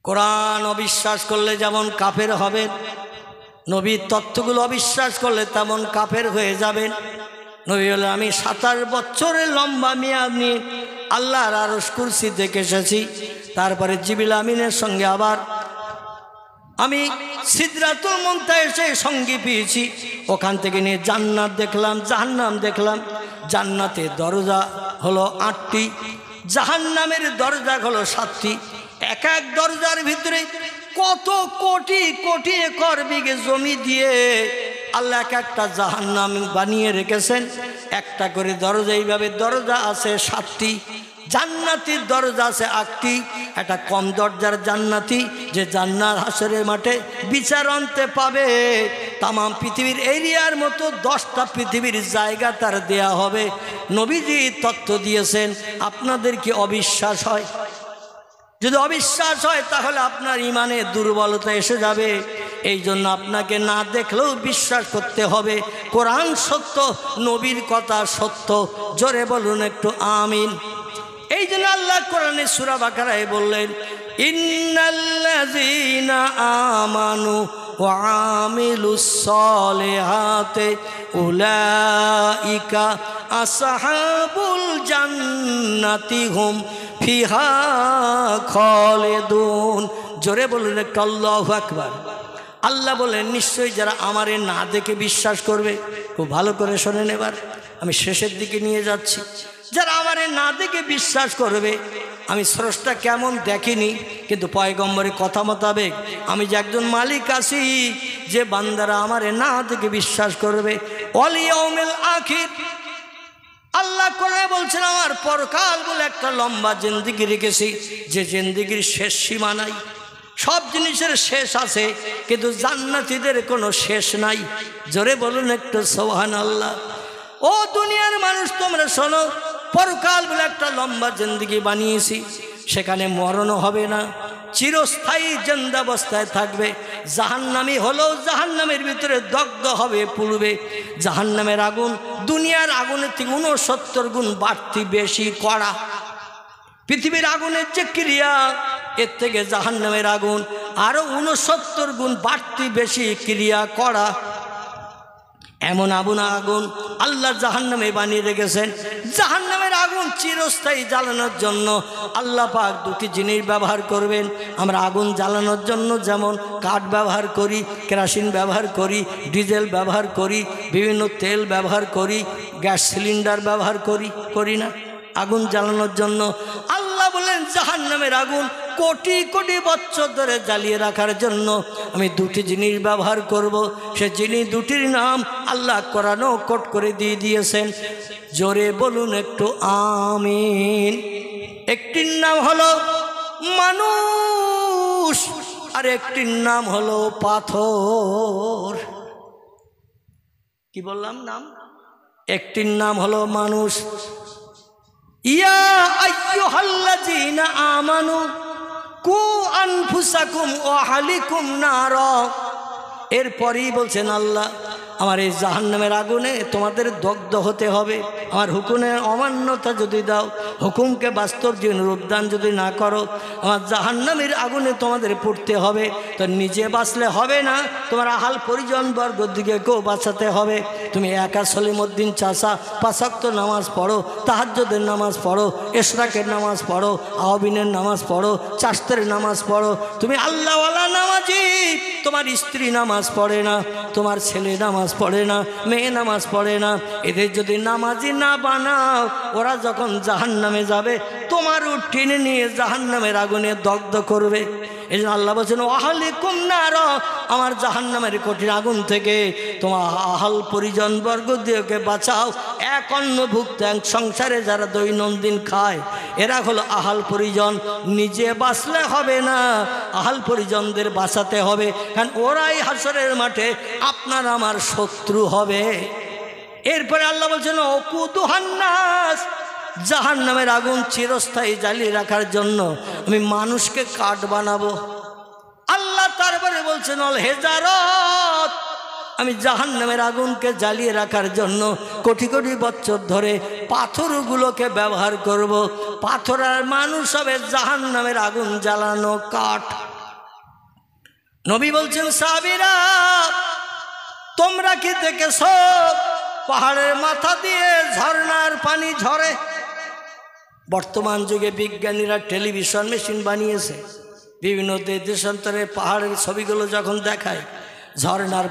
কোরআন অবিশ্বাস করলে যেমন কাফের হবেন, নবীর তত্ত্বগুলো অবিশ্বাস করলে তেমন কাফের হয়ে যাবেন। নবী বলে, আমি 27 বছরের লম্বা মেয়াদ নিয়ে আল্লাহর আরশ কুরসি দেখে এসেছি। তারপরে জিবরিল আমিনের সঙ্গে আবার আমি সিদরাতুল মুনতাহা এসে সঙ্গী পেয়েছি। ওখান থেকে নিয়ে জান্নাত দেখলাম, জাহান্নাম দেখলাম। জান্নাতের দরজা হলো 8টি, জাহান্নামের দরজা হলো 7টি। এক এক দরজার ভিতরে কত কোটি কোটি একর বিঘে জমি দিয়ে আল্লাহ এক একটা জাহান্নাম বানিয়ে রেখেছেন। একটা করে দরজা, এইভাবে দরজা আছে 7টি। জান্নাতির দরজা আছে 8টি। একটা কম দরজার জান্নাতি, যে জান্নাত হাসরের মাঠে বিচার আনতে পাবে, তাম পৃথিবীর এরিয়ার মতো 10টা পৃথিবীর জায়গা তার দেয়া হবে। নবীজি তত্ত্ব দিয়েছেন। আপনাদের কি অবিশ্বাস হয়? যদি অবিশ্বাস হয় তাহলে আপনার ইমানে দুর্বলতা এসে যাবে। এই জন্য আপনাকে না দেখলেও বিশ্বাস করতে হবে কোরআন সত্য, নবীর কথা সত্য। জোরে বলুন একটু আমিন। এই জন্য আল্লাহ কোরআনে সূরা বাকারায় বললেন, ইন্নাল্লাযীনা আমানু ওয়া আমিলুস সালিহাতি উলাইকা আসহাবুল জান্নাতি হুম ফিহা খালিদুন। জোরে বলুন একটু আল্লাহু আকবার। আল্লাহ বলেন, নিশ্চয়ই যারা আমারে না দেখে বিশ্বাস করবে, খুব ভালো করে শোনেন, এবার আমি শেষের দিকে নিয়ে যাচ্ছি। যারা আমারে না দেখে বিশ্বাস করবে, আমি স্রষ্টা কেমন দেখিনি, কিন্তু পয়গম্বরের কথা মোতাবেক আমি যে একজন মালিক আছি, যে বান্দারা আমারে না দেখে বিশ্বাস করবে, ওয়াল ইয়াউমিল আখির। আল্লাহ কোরআনে বলছেন, আমার পরকাল বলে একটা লম্বা জিন্দেগি রেখেছি, যে জিন্দেগির শেষ সীমা নাই। সব জিনিসের শেষ আছে, কিন্তু জান্নাতীদের কোনো শেষ নাই। জোরে বলুন একটু সুবহানাল্লাহ। ও দুনিয়ার মানুষ, তোমরা শোনো, পরকাল বলে একটা লম্বা জিন্দেগি বানিয়েছি। সেখানে মরণও হবে না, চিরস্থায়ী জিন্দাবস্থায় থাকবে। জাহান্নামী হলেও জাহান্নামের ভিতরে দগ্ধ হবে, পুড়বে। জাহান্নামের আগুন দুনিয়ার আগুনের থেকে 69 গুণ বাড়তি বেশি কড়া। পৃথিবীর আগুনের যে ক্রিয়া, এর থেকে জাহান্নামের আগুন আরো 69 গুণ বাড়তি বেশি ক্রিয়া করা। এমন আগুন আল্লাহ জাহান্নামে বানিয়ে রেখেছেন। জাহান্নামের আগুন চিরস্থায়ী জ্বালানোর জন্য আল্লাহ পাক 2টি জিনিস ব্যবহার করবেন। আমরা আগুন জ্বালানোর জন্য যেমন কাঠ ব্যবহার করি, কেরোসিন ব্যবহার করি, ডিজেল ব্যবহার করি, বিভিন্ন তেল ব্যবহার করি, গ্যাস সিলিন্ডার ব্যবহার করি না আগুন জ্বালানোর জন্য। আল্লাহ বলেন, জাহান্নামের আগুন কোটি কোটি বছর ধরে জ্বালিয়ে রাখার জন্য আমি 2টি জিনিস ব্যবহার করব। সে জিনিস 2টির নাম আল্লাহ কোরআনেও কোট করে দিয়ে দিয়েছেন। জোরে বলুন একটু আমিন। একটির নাম হলো মানুষ, আর একটির নাম হলো পাথর। কি বললাম নাম? একটির নাম হলো মানুষ। ইয়া আইয়ুহাল্লাযীনা আমানু কু আনফুসাকুম ওয়া আহলিকুম নারা। এরপরেই বলছেন আল্লাহ, আমার এই জাহান্নামের আগুনে তোমাদের দগ্ধ হতে হবে। আমার হুকুমের অমান্যতা যদি দাও, হুকুমকে বাস্তব জীবন রূপদান যদি না করো, আমার জাহান্নামের আগুনে তোমাদের পড়তে হবে। তো নিজে বাঁচলে হবে না, তোমার আহাল পরিজন বর্গের দিকে কেউ বাঁচাতে হবে। তুমি একা সলিমউদ্দিন চাচা 5 ওয়াক্ত নামাজ পড়ো, তাহাজ্জুদের নামাজ পড়ো, ইশরাকের নামাজ পড়ো, আওয়াবিনের নামাজ পড়ো, চাশতের নামাজ পড়ো, তুমি আল্লাহওয়ালা নামাজি। তোমার স্ত্রী নামাজ পড়ে না, তোমার ছেলে নামাজ পড়ে না, মেয়ে নামাজ পড়ে না। এদের যদি নামাজি না বানাও, ওরা যখন জাহান্নামে যাবে তোমারও টেনে নিয়ে জাহান্নামের আগুনে দগ্ধ করবে। এই জন্য আল্লাহ বলছেন, আহলিকুম নার, আমার জাহান্নামের কঠিন আগুন থেকে তোমার আহাল পরিজন বর্গ দিয়েকে বাঁচাও। এক অন্নভুক্ত এক সংসারে যারা দৈনন্দিন খায়, এরা হলো আহাল পরিজন। নিজে বাঁচলে হবে না, আহাল পরিজনদের বাঁচাতে হবে, কারণ ওরাই হাসরের মাঠে আপনার আমার শত্রু হবে। এরপরে আল্লাহ বলছেন, ওকুদুহান নাস, জাহান্নামের আগুন চিরস্থায়ী জ্বালিয়ে রাখার জন্য আমি মানুষকে কাঠ বানাবো। আল্লাহ তারপরে বলছেন, অল হেজারত, আমি জাহান্নামের আগুনকে জ্বালিয়ে রাখার জন্য কোটি কোটি বছর ধরে পাথরগুলোকে ব্যবহার করব। পাথর আর মানুষ হবে জাহান্নামের আগুন জ্বালানো কাঠ। নবী বলছেন সাহাবীরা তোমরা কি দেখেছো পাহাড়ের মাথা দিয়ে ঝর্ণার পানি ঝরে? বর্তমান যুগে বিজ্ঞানীরা টেলিভিশন মেশিন বানিয়েছে, বিভিন্ন দেশান্তরে পাহাড়ের ছবিগুলো যখন দেখায় ঝর্ণার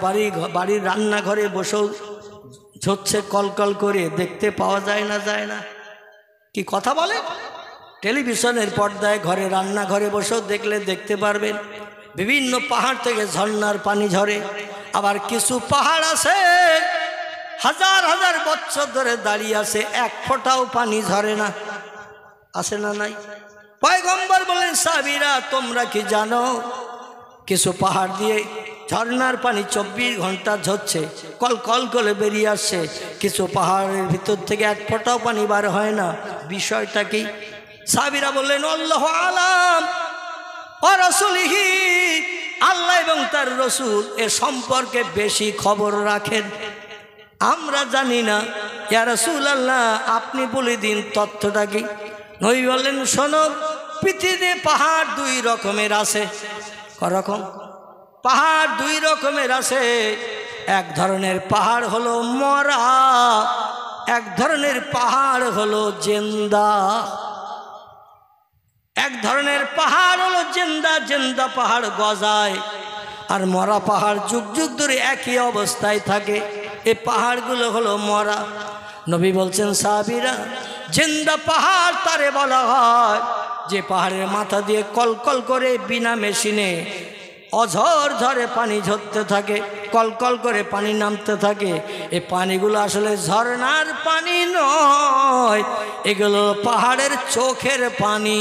বাড়ির রান্নাঘরে বসেও ঝরছে কলকল করে, দেখতে পাওয়া যায় না? যায় না? কি কথা বলে? টেলিভিশনের পর্দায় ঘরে রান্নাঘরে বসেও দেখতে পারবেন বিভিন্ন পাহাড় থেকে ঝর্ণার পানি ঝরে। আবার কিছু পাহাড় আছে হাজার হাজার বছর ধরে দাঁড়িয়ে আছে, এক ফোঁটাও পানি ঝরে না। আছে না নাই? পয়গম্বর বলেন সাহাবীরা তোমরা কি জানো কিছু পাহাড় দিয়ে ঝর্ণার পানি 24 ঘন্টা ঝরছে, কল কল করে বেরিয়ে আসছে, কিছু পাহাড়ের ভিতর থেকে এক ফোঁটাও পানি বার হয় না। বিষয়টা কি? সাহাবীরা বললেন আল্লাহু আলাম ওয়া রাসূলিহি, আল্লাহ এবং তার রসুল এ সম্পর্কে বেশি খবর রাখেন, আমরা জানি না। ইয়া রাসূলুল্লাহ আপনি বলে দিন তথ্যটা কি? নবী বললেন শোনো, পৃথিবীতে পাহাড় 2 রকমের আছে। করকম? পাহাড় 2 রকমের আছে। এক ধরনের পাহাড় হলো মরা, এক ধরনের পাহাড় হলো জিন্দা। এক ধরনের পাহাড় হলো জিন্দা, জিন্দা পাহাড় গজায়, আর মরা পাহাড় যুগ যুগ ধরে একই অবস্থায় থাকে। এই পাহাড়গুলো হলো মরা। নবী বলছেন সাহাবীরা জিন্দা পাহাড় তারে বলা হয় যে পাহাড়ের মাথা দিয়ে কলকল করে বিনা মেশিনে অঝর ঝরে পানি ঝরতে থাকে, কলকল করে পানি নামতে থাকে। এই পানিগুলো আসলে ঝর্ণার পানি নয়, এগুলো পাহাড়ের চোখের পানি।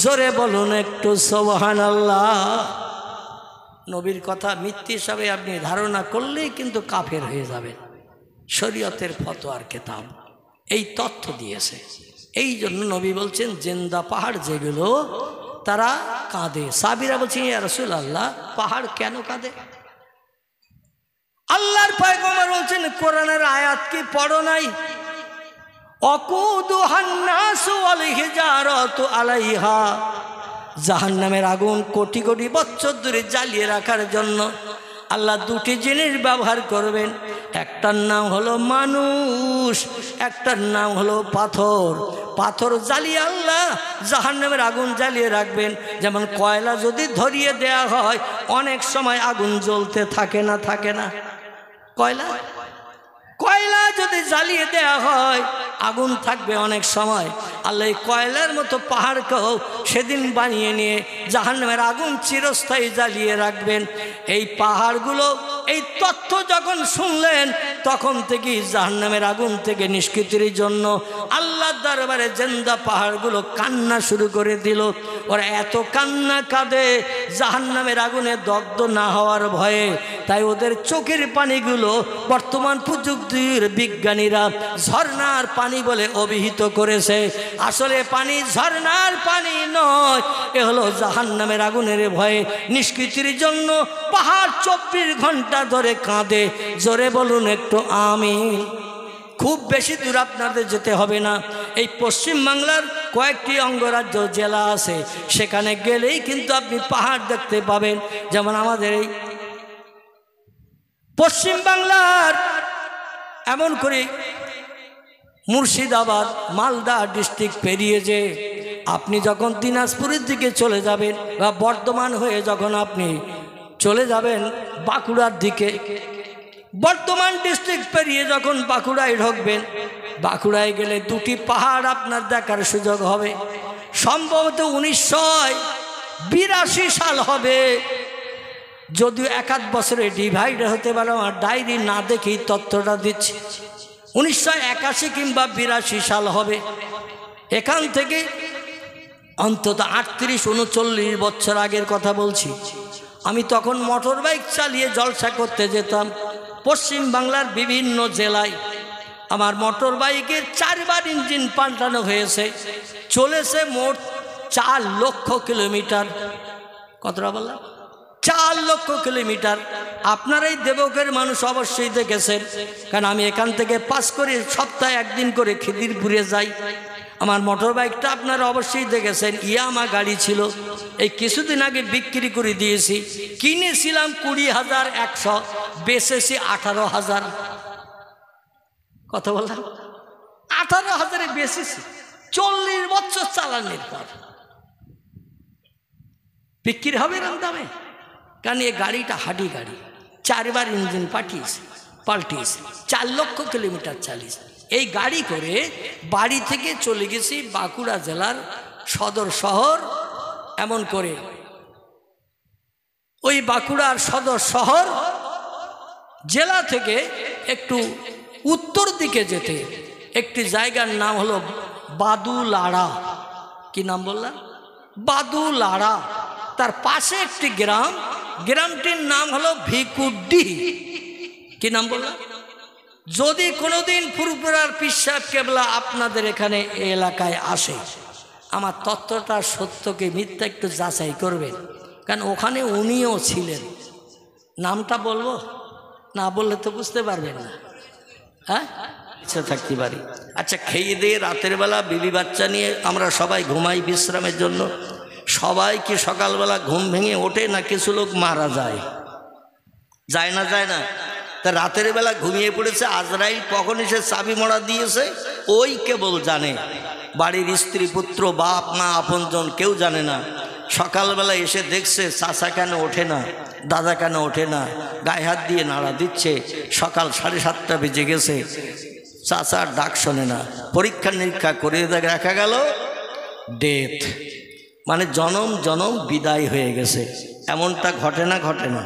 জোরে বলুন একটু সুবহানাল্লাহ। নবীর কথা মিথ্যে হিসাবে আপনি ধারণা করলেই কিন্তু কাফের হয়ে যাবেন। শরীয়তের ফতোয়ার কিতাব এই তথ্য দিয়েছে। এই জন্য নবী বলছেন জিন্দা পাহাড় যেগুলো তারা কাঁদে। সাহাবীরা বলছেন ইয়া রাসূলুল্লাহ পাহাড় কেন কাঁদে? আল্লাহর পয়গম্বর বলছেন কোরআনের আয়াত কি পড়ো নাই? অকুদুহান নাসু ওয়াল হিজারাতু আলাইহা, জাহান্নামের আগুন কোটি কোটি বছর ধরে জ্বালিয়ে রাখার জন্য আল্লাহ 2টি জিনিস ব্যবহার করবেন। একটার নাম হলো মানুষ, একটার নাম হলো পাথর। পাথর জ্বালিয়ে আল্লাহ জাহান্নামের আগুন জ্বালিয়ে রাখবেন। যেমন কয়লা যদি ধরিয়ে দেয়া হয় অনেক সময় আগুন জ্বলতে থাকে না? থাকে না? কয়লা যদি জ্বালিয়ে দেয়া হয় আগুন থাকবে অনেক সময়। আল্লাহ কয়লার মতো পাহাড়কেও সেদিন বানিয়ে নিয়ে জাহান্নামের আগুন চিরস্থায়ী জ্বালিয়ে রাখবেন। এই পাহাড়গুলো এই তথ্য যখন শুনলেন তখন থেকেই জাহান্নামের আগুন থেকে নিষ্কৃতির জন্য আল্লাহর দরবারে জিন্দা পাহাড়গুলো কান্না শুরু করে দিল। ওরা এত কান্না কাঁদে জাহান্নামের আগুনে দগ্ধ না হওয়ার ভয়ে। তাই ওদের চোখের পানিগুলো বর্তমান প্রযুক্তির বিজ্ঞানীরা ঝর্ণার পানি বলে অভিহিত করেছে। আসলে পানি ঝর্ণার পানি নয়, এ হলো জাহান্নামের আগুনের ভয়ে নিষ্কৃতির জন্য পাহাড় 24 ঘন্টা ধরে কাঁদে। জোরে বলুন একটু আমিন। খুব বেশি দূর আপনাদের যেতে হবে না। এই পশ্চিম বাংলার কয়েকটি অঙ্গরাজ্য জেলা আছে, সেখানে গেলেই কিন্তু আপনি পাহাড় দেখতে পাবেন। যেমন আমাদের এই পশ্চিম বাংলার এমন করে মুর্শিদাবাদ মালদা ডিস্ট্রিক্ট পেরিয়ে যে আপনি যখন দিনাজপুরের দিকে চলে যাবেন বা বর্ধমান হয়ে যখন আপনি চলে যাবেন বাঁকুড়ার দিকে, বর্ধমান ডিস্ট্রিক্ট পেরিয়ে যখন বাঁকুড়ায় ঢুকবেন, বাঁকুড়ায় গেলে 2টি পাহাড় আপনার দেখার সুযোগ হবে। সম্ভবত 1982 সাল হবে, যদিও 1-8 বছরে ডিভাইড হতে পারে, আমার ডায়েরি না দেখেই তথ্যটা দিচ্ছি। 1981 কিংবা 82 সাল হবে। এখান থেকে অন্তত 38-39 বছর আগের কথা বলছি। আমি তখন মোটর বাইক চালিয়ে জলসা করতে যেতাম পশ্চিম বাংলার বিভিন্ন জেলায়। আমার মোটর বাইকের 4 বার ইঞ্জিন পাল্টানো হয়েছে, চলেছে মোট 4 লক্ষ কিলোমিটার। কতটা বললাম? 4 লক্ষ কিলোমিটার। আপনারা এই দেবকের মানুষ অবশ্যই দেখেছেন, কারণ আমি এখান থেকে পাস করে সপ্তাহে 1 দিন করে খিদিরপুরে যাই। আমার মোটর বাইকটা আপনারা অবশ্যই দেখেছেন, ইয়ামা গাড়ি ছিল, এই কিছুদিন আগে বিক্রি করে দিয়েছি। কিনেছিলাম 20,100, বেচেছি 18,000। কত বললাম? 18,000-এ বেচেছি। 40 বছর চালানোর পর বিক্রি হবে এরকম দামে? কারণ এই গাড়িটা হাডি গাড়ি, 4 বার ইঞ্জিন পাল্টিয়েছে, 4 লক্ষ কিলোমিটার চালিয়েছে। এই গাড়ি করে বাড়ি থেকে চলে গেছি বাঁকুড়া জেলার সদর শহর। এমন করে ওই বাঁকুড়ার সদর শহর জেলা থেকে একটু উত্তর দিকে যেতে একটি জায়গার নাম হলো বাদুলাড়া। কি নাম বললাম? বাদুলাড়া। তার পাশে একটি গ্রাম, গ্রামটির নাম হলো ভিকুডি। কি নাম বললাম? যদি কোনোদিন ফুরফুরার পীর সাহেব কেবলা আপনাদের এখানে এই এলাকায় আসে, আমার তত্ত্বটা সত্যকে মিথ্যা একটু যাচাই করবেন, কারণ ওখানে উনিও ছিলেন। নামটা বলবো? না বললে তো বুঝতে পারবেন না। হ্যাঁ, ইচ্ছা থাকতে পারি। আচ্ছা, খেয়ে দিয়ে রাতের বেলা বিবি বাচ্চা নিয়ে আমরা সবাই ঘুমাই বিশ্রামের জন্য। সবাই কি সকালবেলা ঘুম ভেঙে ওঠে না কিছু লোক মারা যায়? যায় না? যায় না? তা রাতের বেলা ঘুমিয়ে পড়েছে, আজরাইল কখন এসে চাবি মোড়া দিয়েছে ওই কেবল জানে। বাড়ির স্ত্রী পুত্র বাপ মা আপনজন কেউ জানে না। সকালবেলা এসে দেখছে চাচা কেন ওঠে না, দাদা কেন ওঠে না, গায়ে হাত দিয়ে নাড়া দিচ্ছে। সকাল 7:30 বেজে গেছে, চাচার ডাক শোনে না। পরীক্ষা নিরীক্ষা করে দেখা গেল ডেথ, মানে জনম জনম বিদায় হয়ে গেছে। এমনটা ঘটে না? ঘটে না?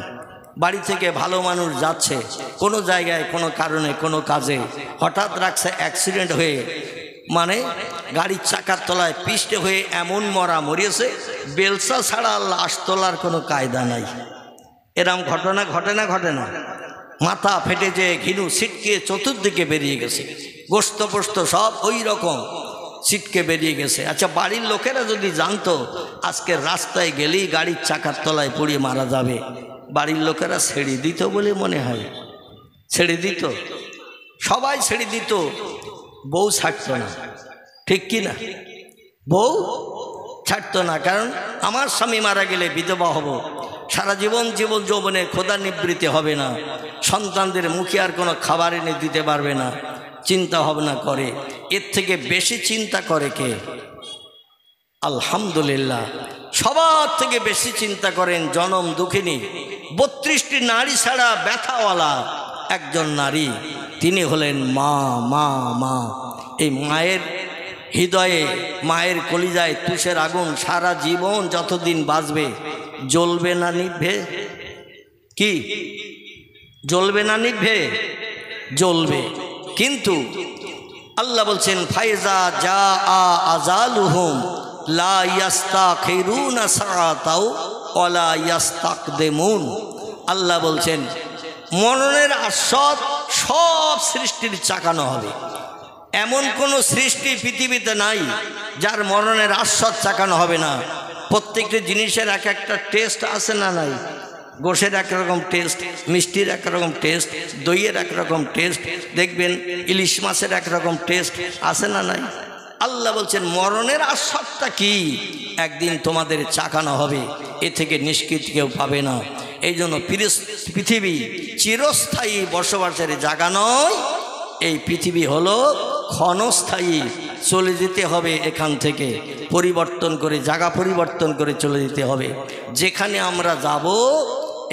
বাড়ি থেকে ভালো মানুষ যাচ্ছে কোনো জায়গায় কোনো কারণে কোনো কাজে, হঠাৎ রাখছে অ্যাক্সিডেন্ট হয়ে, মানে গাড়ির চাকার তলায় পিষ্টে হয়ে এমন মরিয়েছে, বেলসা ছাড়া লাশ তোলার কোনো কায়দা নাই। এরম ঘটনা ঘটে না? ঘটে না? মাথা ফেটে যে ঘিনু ছিটকে চতুর্দিকে বেরিয়ে গেছে, গোস্ত পোস্ত সব ওই রকম ছিটকে বেরিয়ে গেছে। আচ্ছা, বাড়ির লোকেরা যদি জানতো আজকে রাস্তায় গেলেই গাড়ির চাকার তলায় পড়ে মারা যাবে, বাড়ির লোকেরা ছেড়ে দিত বলে মনে হয়? ছেড়ে দিত? সবাই ছেড়ে দিত, বউ ছাড়ত না। ঠিক কি না? বউ ছাড়তো না, কারণ আমার স্বামী মারা গেলে বিধবা হব, সারা জীবন যৌবনে ক্ষুধা নিবৃত্তি হবে না, সন্তানদের মুখে আর কোনো খাবার এনে দিতে পারবে না, চিন্তা ভাবনা করে। এর থেকে বেশি চিন্তা করে কে? আলহামদুলিল্লাহ, সবার থেকে বেশি চিন্তা করেন জনম দুঃখিনী 32টি নারী ছাড়া ব্যথাওয়ালা একজন নারী, তিনি হলেন মা। মা মা এই মায়ের হৃদয়ে, মায়ের কলিজায় তুষের আগুন সারা জীবন যতদিন বাঁচবে জ্বলবে না নিভে? কি জ্বলবে না নিভে? জ্বলবে। কিন্তু আল্লাহ বলছেন ফাইজা জা আজালুহুম লা ইয়াস্তাখিরুনা সাআতাও ওয়ালা ইয়াস্তাকদিমুন। আল্লাহ বলছেন মরণের আস্বাদ সব সৃষ্টির চাকানো হবে। এমন কোনো সৃষ্টি পৃথিবীতে নাই যার মরণের আস্বাদ চাকানো হবে না। প্রত্যেকটি জিনিসের এক একটা টেস্ট আছে না নাই? গোশের একরকম টেস্ট, মিষ্টির একরকম টেস্ট, দইয়ের একরকম টেস্ট, দেখবেন ইলিশ মাছের একরকম টেস্ট আছে না নাই? আল্লাহ বলছেন মরণের আস্বাদটা কি একদিন তোমাদের চাকানো হবে, এ থেকে নিষ্কৃত কেউ পাবে না। এই জন্য পৃথিবী চিরস্থায়ী বসবাসের জায়গা নয়, এই পৃথিবী হলো ক্ষণস্থায়ী। চলে যেতে হবে এখান থেকে, পরিবর্তন করে, জায়গা পরিবর্তন করে চলে যেতে হবে। যেখানে আমরা যাব,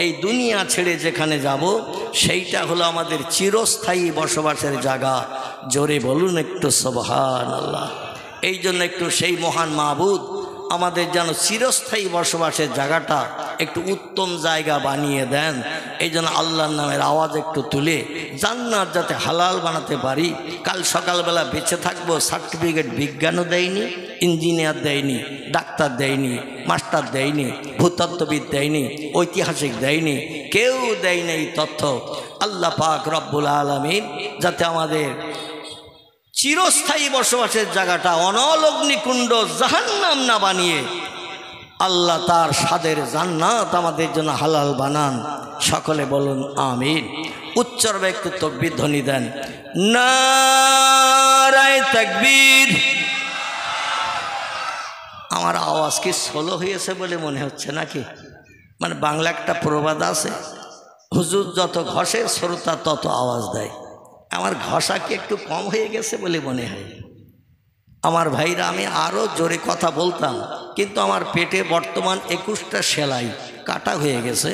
এই দুনিয়া ছেড়ে যেখানে যাব, সেইটা হলো আমাদের চিরস্থায়ী বসবাসের জায়গা। জোরে বলুন একটু সুবহানাল্লাহ। এই জন্য একটু সেই মহান মাবুদ আমাদের যেন চিরস্থায়ী বসবাসের জায়গাটা একটু উত্তম জায়গা বানিয়ে দেন। এই জন্য আল্লাহর নামের আওয়াজ একটু তুলে জান্নাত যাতে হালাল বানাতে পারি। কাল সকালবেলা বেঁচে থাকবো, সার্টিফিকেট বিজ্ঞানও দেয়নি, ইঞ্জিনিয়ার দেয়নি, ডাক্তার দেয়নি, মাস্টার দেয়নি, ভূতত্ত্ববিদ দেয়নি, ঐতিহাসিক দেয়নি, কেউ দেয়নি এই তথ্য। আল্লাহ পাক রব্বুল আলামিন যাতে আমাদের চিরস্থায়ী বসবাসের জায়গাটা অনলগ্নিকুণ্ড জাহান্নাম না বানিয়ে আল্লাহ তার স্বাদের জান্নাত আমাদের জন্য হালাল বানান। সকলে বলুন আমিন। উচ্চারবে একটু তাকবীর ধ্বনি দেন। নারায়ে তাকবীর, আমার আওয়াজ কি স্লো হয়েছে বলে মনে হচ্ছে নাকি? মানে বাংলা একটা প্রবাদ আছে, হুজুর যত ঘষে শ্রোতা তত আওয়াজ দেয়। আমার ঘষা কি একটু কম হয়ে গেছে বলে মনে হয়? আমার ভাইরা, আমি আরও জোরে কথা বলতাম, কিন্তু আমার পেটে বর্তমান 21টা সেলাই কাটা হয়ে গেছে,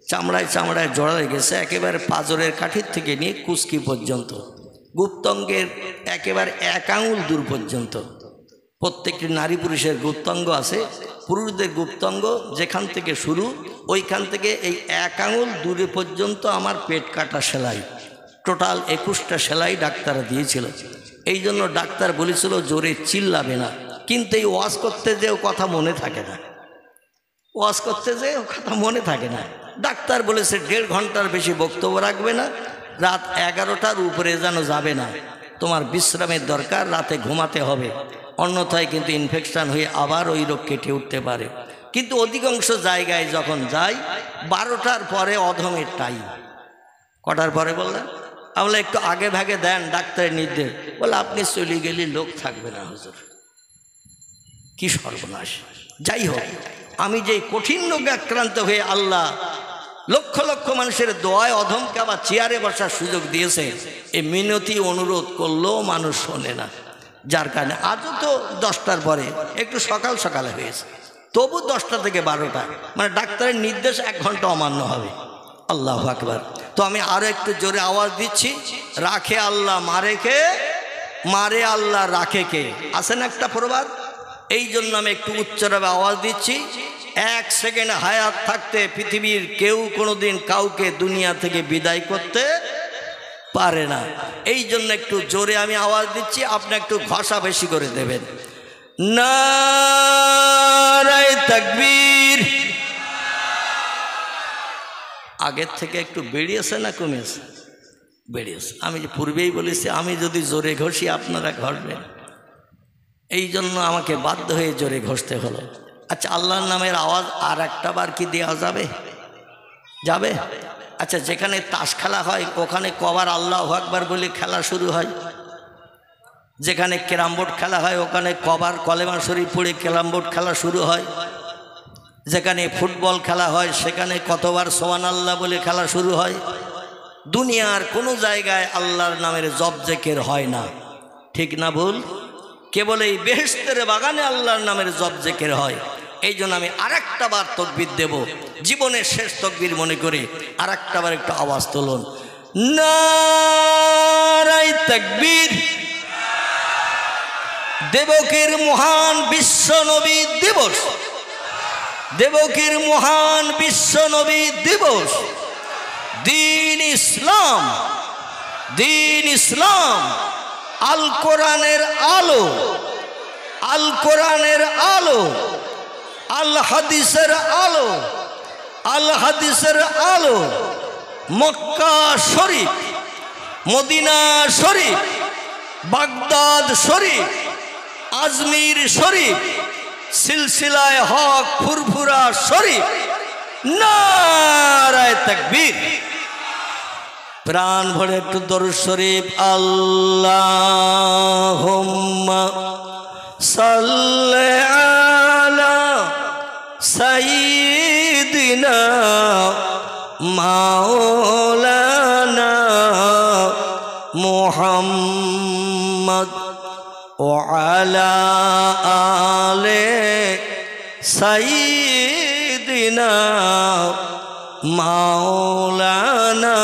চামড়ায় চামড়ায় জড়া হয়ে গেছে, একেবারে পাঁজরের কাঠির থেকে নিয়ে কুচকি পর্যন্ত, গুপ্তঙ্গের একেবারে 1 আঙুল দূর পর্যন্ত। প্রত্যেকটি নারী পুরুষের গুপ্তাঙ্গ আছে, পুরুষদের গুপ্তাঙ্গ যেখান থেকে শুরু ওইখান থেকে এই 1 আঙুল দূরে পর্যন্ত আমার পেট কাটা সেলাই। টোটাল 21টা সেলাই ডাক্তার দিয়েছিল। এই জন্য ডাক্তার বলেছিল জোরে চিল্লাবে না, কিন্তু এই ওয়াজ করতে যেও কথা মনে থাকে না, ওয়াজ করতে যেও কথা মনে থাকে না। ডাক্তার বলেছে 1.5 ঘন্টার বেশি বক্তব্য রাখবে না, রাত 11টার উপরে যেন যাবে না, তোমার বিশ্রামের দরকার, রাতে ঘুমাতে হবে, অন্যথায় কিন্তু ইনফেকশন হয়ে আবার ওই রোগ কেটে উঠতে পারে। কিন্তু অধিকাংশ জায়গায় যখন যাই 12টার পরে অধমের টাইম। কটার পরে বললেন? আমরা একটু আগে ভাগে দেন ডাক্তারের নির্দেশ, বলে আপনি চলে গেলে লোক থাকবে না হুজুর। কি সর্বনাশ! যাই হোক, আমি যে কঠিন রোগে আক্রান্ত হয়ে আল্লাহ লক্ষ লক্ষ মানুষের দোয়ায় অধমকে আবার চেয়ারে বসার সুযোগ দিয়েছে, এই মিনতি অনুরোধ করলেও মানুষ শোনে না। যার কারণে আজও তো 10টার পরে একটু সকাল সকালে হয়েছে, তবু 10টা থেকে 12টা, মানে ডাক্তারের নির্দেশ 1 ঘন্টা অমান্য হবে। আল্লাহু আকবার। তো আমি আরো একটু জোরে আওয়াজ দিচ্ছি, রাখে আল্লাহ মারে কে, মারে আল্লাহ রাখে কে, আছে না একটা প্রবাদ? এই জন্য আমি একটু উচ্চভাবে আওয়াজ দিচ্ছি। 1 সেকেন্ড হায়াত থাকতে পৃথিবীর কেউ কোনোদিন কাউকে দুনিয়া থেকে বিদায় করতে পারে না। এই জন্য একটু জোরে আমি আওয়াজ দিচ্ছি, আপনি একটু ঘষা বেশি করে দেবেন। নারায়ে তাকবীর। আগের থেকে একটু বেরিয়েছে না কমেছে? বেরিয়েছে। আমি যে পূর্বেই বলেছি, আমি যদি জোরে ঘষি আপনারা ঘষবেন, এই জন্য আমাকে বাধ্য হয়ে জোরে ঘষতে হলো। আচ্ছা, আল্লাহর নামের আওয়াজ আর একটা বার কি দেওয়া যাবে? যাবে? আচ্ছা, যেখানে তাস খেলা হয় ওখানে কবার আল্লাহু আকবার বলে খেলা শুরু হয়? যেখানে ক্যারাম বোর্ড খেলা হয় ওখানে কবার কলেমা শরীফ পড়ে ক্যারাম বোর্ড খেলা শুরু হয়? যেখানে ফুটবল খেলা হয় সেখানে কতবার সুবহানাল্লাহ বলে খেলা শুরু হয়? দুনিয়ার কোনো জায়গায় আল্লাহর নামের জপ জিকির হয় না, ঠিক না ভুল? কেবল এই বেহেশতের বাগানে আল্লাহর নামের জপ জিকির হয়। এই জন্য আমি আরেকটা বার তাকবীর দেব, জীবনের শেষ তাকবীর মনে করে আরেকটা বার একটু আওয়াজ তুলুন, নারায়ে তাকবীর। দেবকীর মহান বিশ্ব নবী দিবস, দেবকীর মহান বিশ্ব নবী দিবস, দ্বীন ইসলাম, দ্বীন ইসলাম, আল কোরআনের আলো, আল কোরআনের আলো, আল হাদিসের আলো, আল হাদিসের আলো, মক্কা শরীফ, মদিনা শরীফ, বাগদাদ শরীফ, আজমির শরীফ, সিলসিলায়ে হক ফুরফুরা শরীফ। নারায়ে তাকবীর। প্রাণ ভরে একটু দরুদ শরীফ। আল্লাহুম্মা সাল্লি আলা সাইয়্যিদিনা মাওলানা মুহাম্মদ ওয়া আলা আলি সাইয়্যিদিনা মাওলানা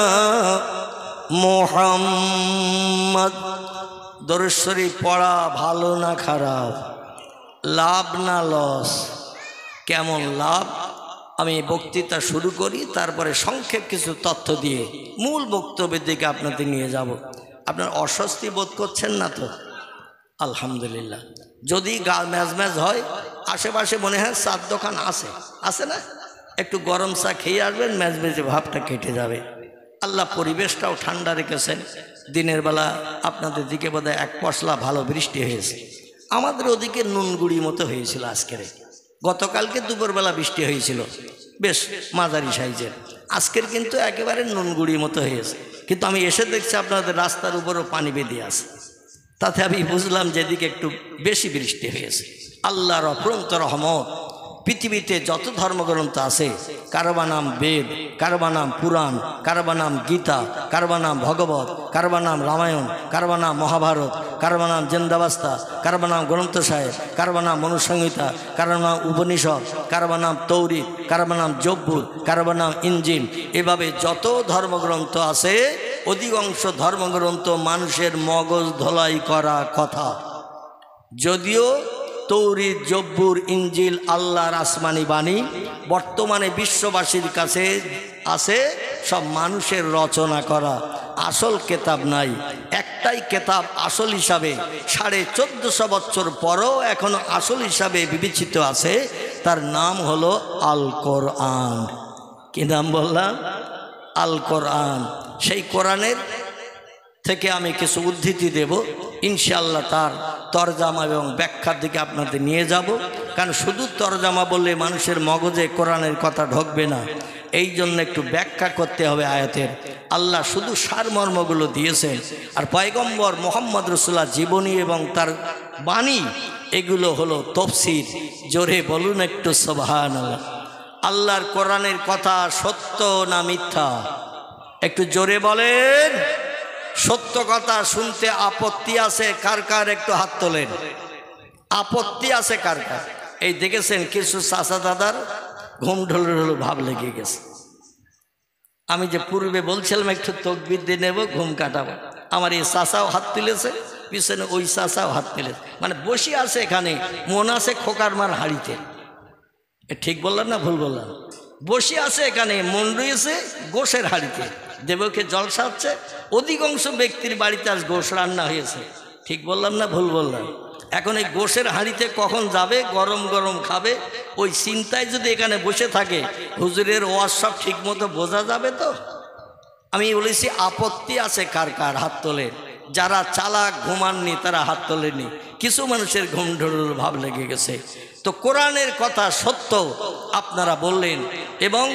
মুহাম্মদ। দরুদ শরীফ পড়া ভালো না খারাপ? লাভ না লস? কেমন লাভ? আমি বক্তৃতা শুরু করি, তারপরে সংক্ষেপ কিছু তথ্য দিয়ে মূল বক্তব্যের দিকে আপনাদের নিয়ে যাব। আপনার অস্বস্তি বোধ করছেন না তো? আলহামদুলিল্লাহ। যদি গা ম্যাজ ম্যাজ হয়, আশেপাশে মনে হয় চার দোকান আছে, আছে না? একটু গরম চা খেয়ে আসবেন, ম্যাজ ম্যাজে ভাবটা কেটে যাবে। আল্লাহ পরিবেশটাও ঠান্ডা রেখেছেন। দিনের বেলা আপনাদের দিকে বোধহয় 1 পশলা ভালো বৃষ্টি হয়েছে, আমাদের ওদিকে নুনগুড়ি মতো হয়েছিল আজকের। গতকালকে দুপুরবেলা বৃষ্টি হয়েছিল বেশ মাঝারি সাইজের, আজকের কিন্তু একেবারে নুনগুড়ির মতো হয়েছে। কিন্তু আমি এসে দেখছি আপনাদের রাস্তার উপরও পানি বেঁধে আছে, তাতে আমি বুঝলাম যেদিকে একটু বেশি বৃষ্টি হয়েছে। আল্লাহর অফুরন্ত রহমত। পৃথিবীতে যত ধর্মগ্রন্থ আছে, কারবা নাম বেদ, কারবা নাম পুরাণ, কারবা নাম গীতা, কারবা নাম ভগবত, কারবা নাম রামায়ণ, কারবা নাম মহাভারত, কারবা নাম জেন্দাবাস্তা, কারবা নাম গ্রন্থ সাহেব, কারবা নাম মনুসংহিতা, কারবা নাম উপনিষদ, কারবা নাম তৌরিত, কারবা নাম জব্বুর, কারবা নাম ইঞ্জিল। এভাবে যত ধর্মগ্রন্থ আছে অধিকাংশ ধর্মগ্রন্থ মানুষের মগজ ধোলাই করা কথা। যদিও তৌরিত, জব্বুর, ইঞ্জিল আল্লাহর আসমানি বাণী, বর্তমানে বিশ্ববাসীর কাছে আছে সব মানুষের রচনা করা, আসল কেতাব নাই। একটাই কেতাব আসল হিসাবে 1450 বছর পরও এখনো আসল হিসাবে বিবেচিত আছে, তার নাম হলো আল কোরআন। কি নাম বললাম? আল কোরআন। সেই কোরআনের থেকে আমি কিছু উদ্ধৃতি দেব ইনশাআল্লাহ, তার তরজামা এবং ব্যাখ্যার দিকে আপনাদের নিয়ে যাব। কারণ শুধু তরজামা বললে মানুষের মগজে কোরআনের কথা ঢুকবে না, এই জন্য একটু ব্যাখ্যা করতে হবে আয়াতের। আল্লাহ শুধু সারমর্মগুলো দিয়েছেন, আর পয়গম্বর মুহাম্মদ রাসূলুল্লাহ জীবনী এবং তার বাণী এগুলো হলো তফসির। জোরে বলুন একটু সুবহানাল্লাহ। আল্লাহর কোরআনের কথা সত্য না মিথ্যা? একটু জোরে বলেন। সত্য কথা শুনতে আপত্তি আছে কার কার? একটু হাত তোলেন। আপত্তি আছে কার কার? এই দেখেছেন কিছু চাচা দাদার ঘুম ঢোল ভাব লেগে গেছে। আমি যে পূর্বে বলছিলাম একটু তকবির দিয়ে নেব, ঘুম কাটাবো, আমার এই চাচাও হাত তুলেছে, পিছনে ওই চাচাও হাত তুলেছে, মানে বসে আছে এখানে, মন আছে খোকার মার হাড়িতে। ঠিক বললাম না ভুল বললাম? বসে আছে এখানে, মন রয়েছে গোশের হাড়িতে, দেবকে জলসা হচ্ছে। অধিকাংশ ব্যক্তির বাড়িতে আজ গোশ রান্না হয়েছে। ঠিক বললাম না ভুল বললাম? এখন এই গোশের হাঁড়িতে কখন যাবে, গরম গরম খাবে, ওই চিন্তায় যদি এখানে বসে থাকে হুজুরের ওয়াজ সব ঠিক মতো বোঝা যাবে তো? আমি বলেছি আপত্তি আছে কার কার? হাত তোলে। যারা চালাক ঘুমাননি তারা হাত তোলেনি। কিছু মানুষের ঘুম ঢোল ভাব লেগে গেছে। তো কোরআনের কথা সত্য আপনারা বললেন এবং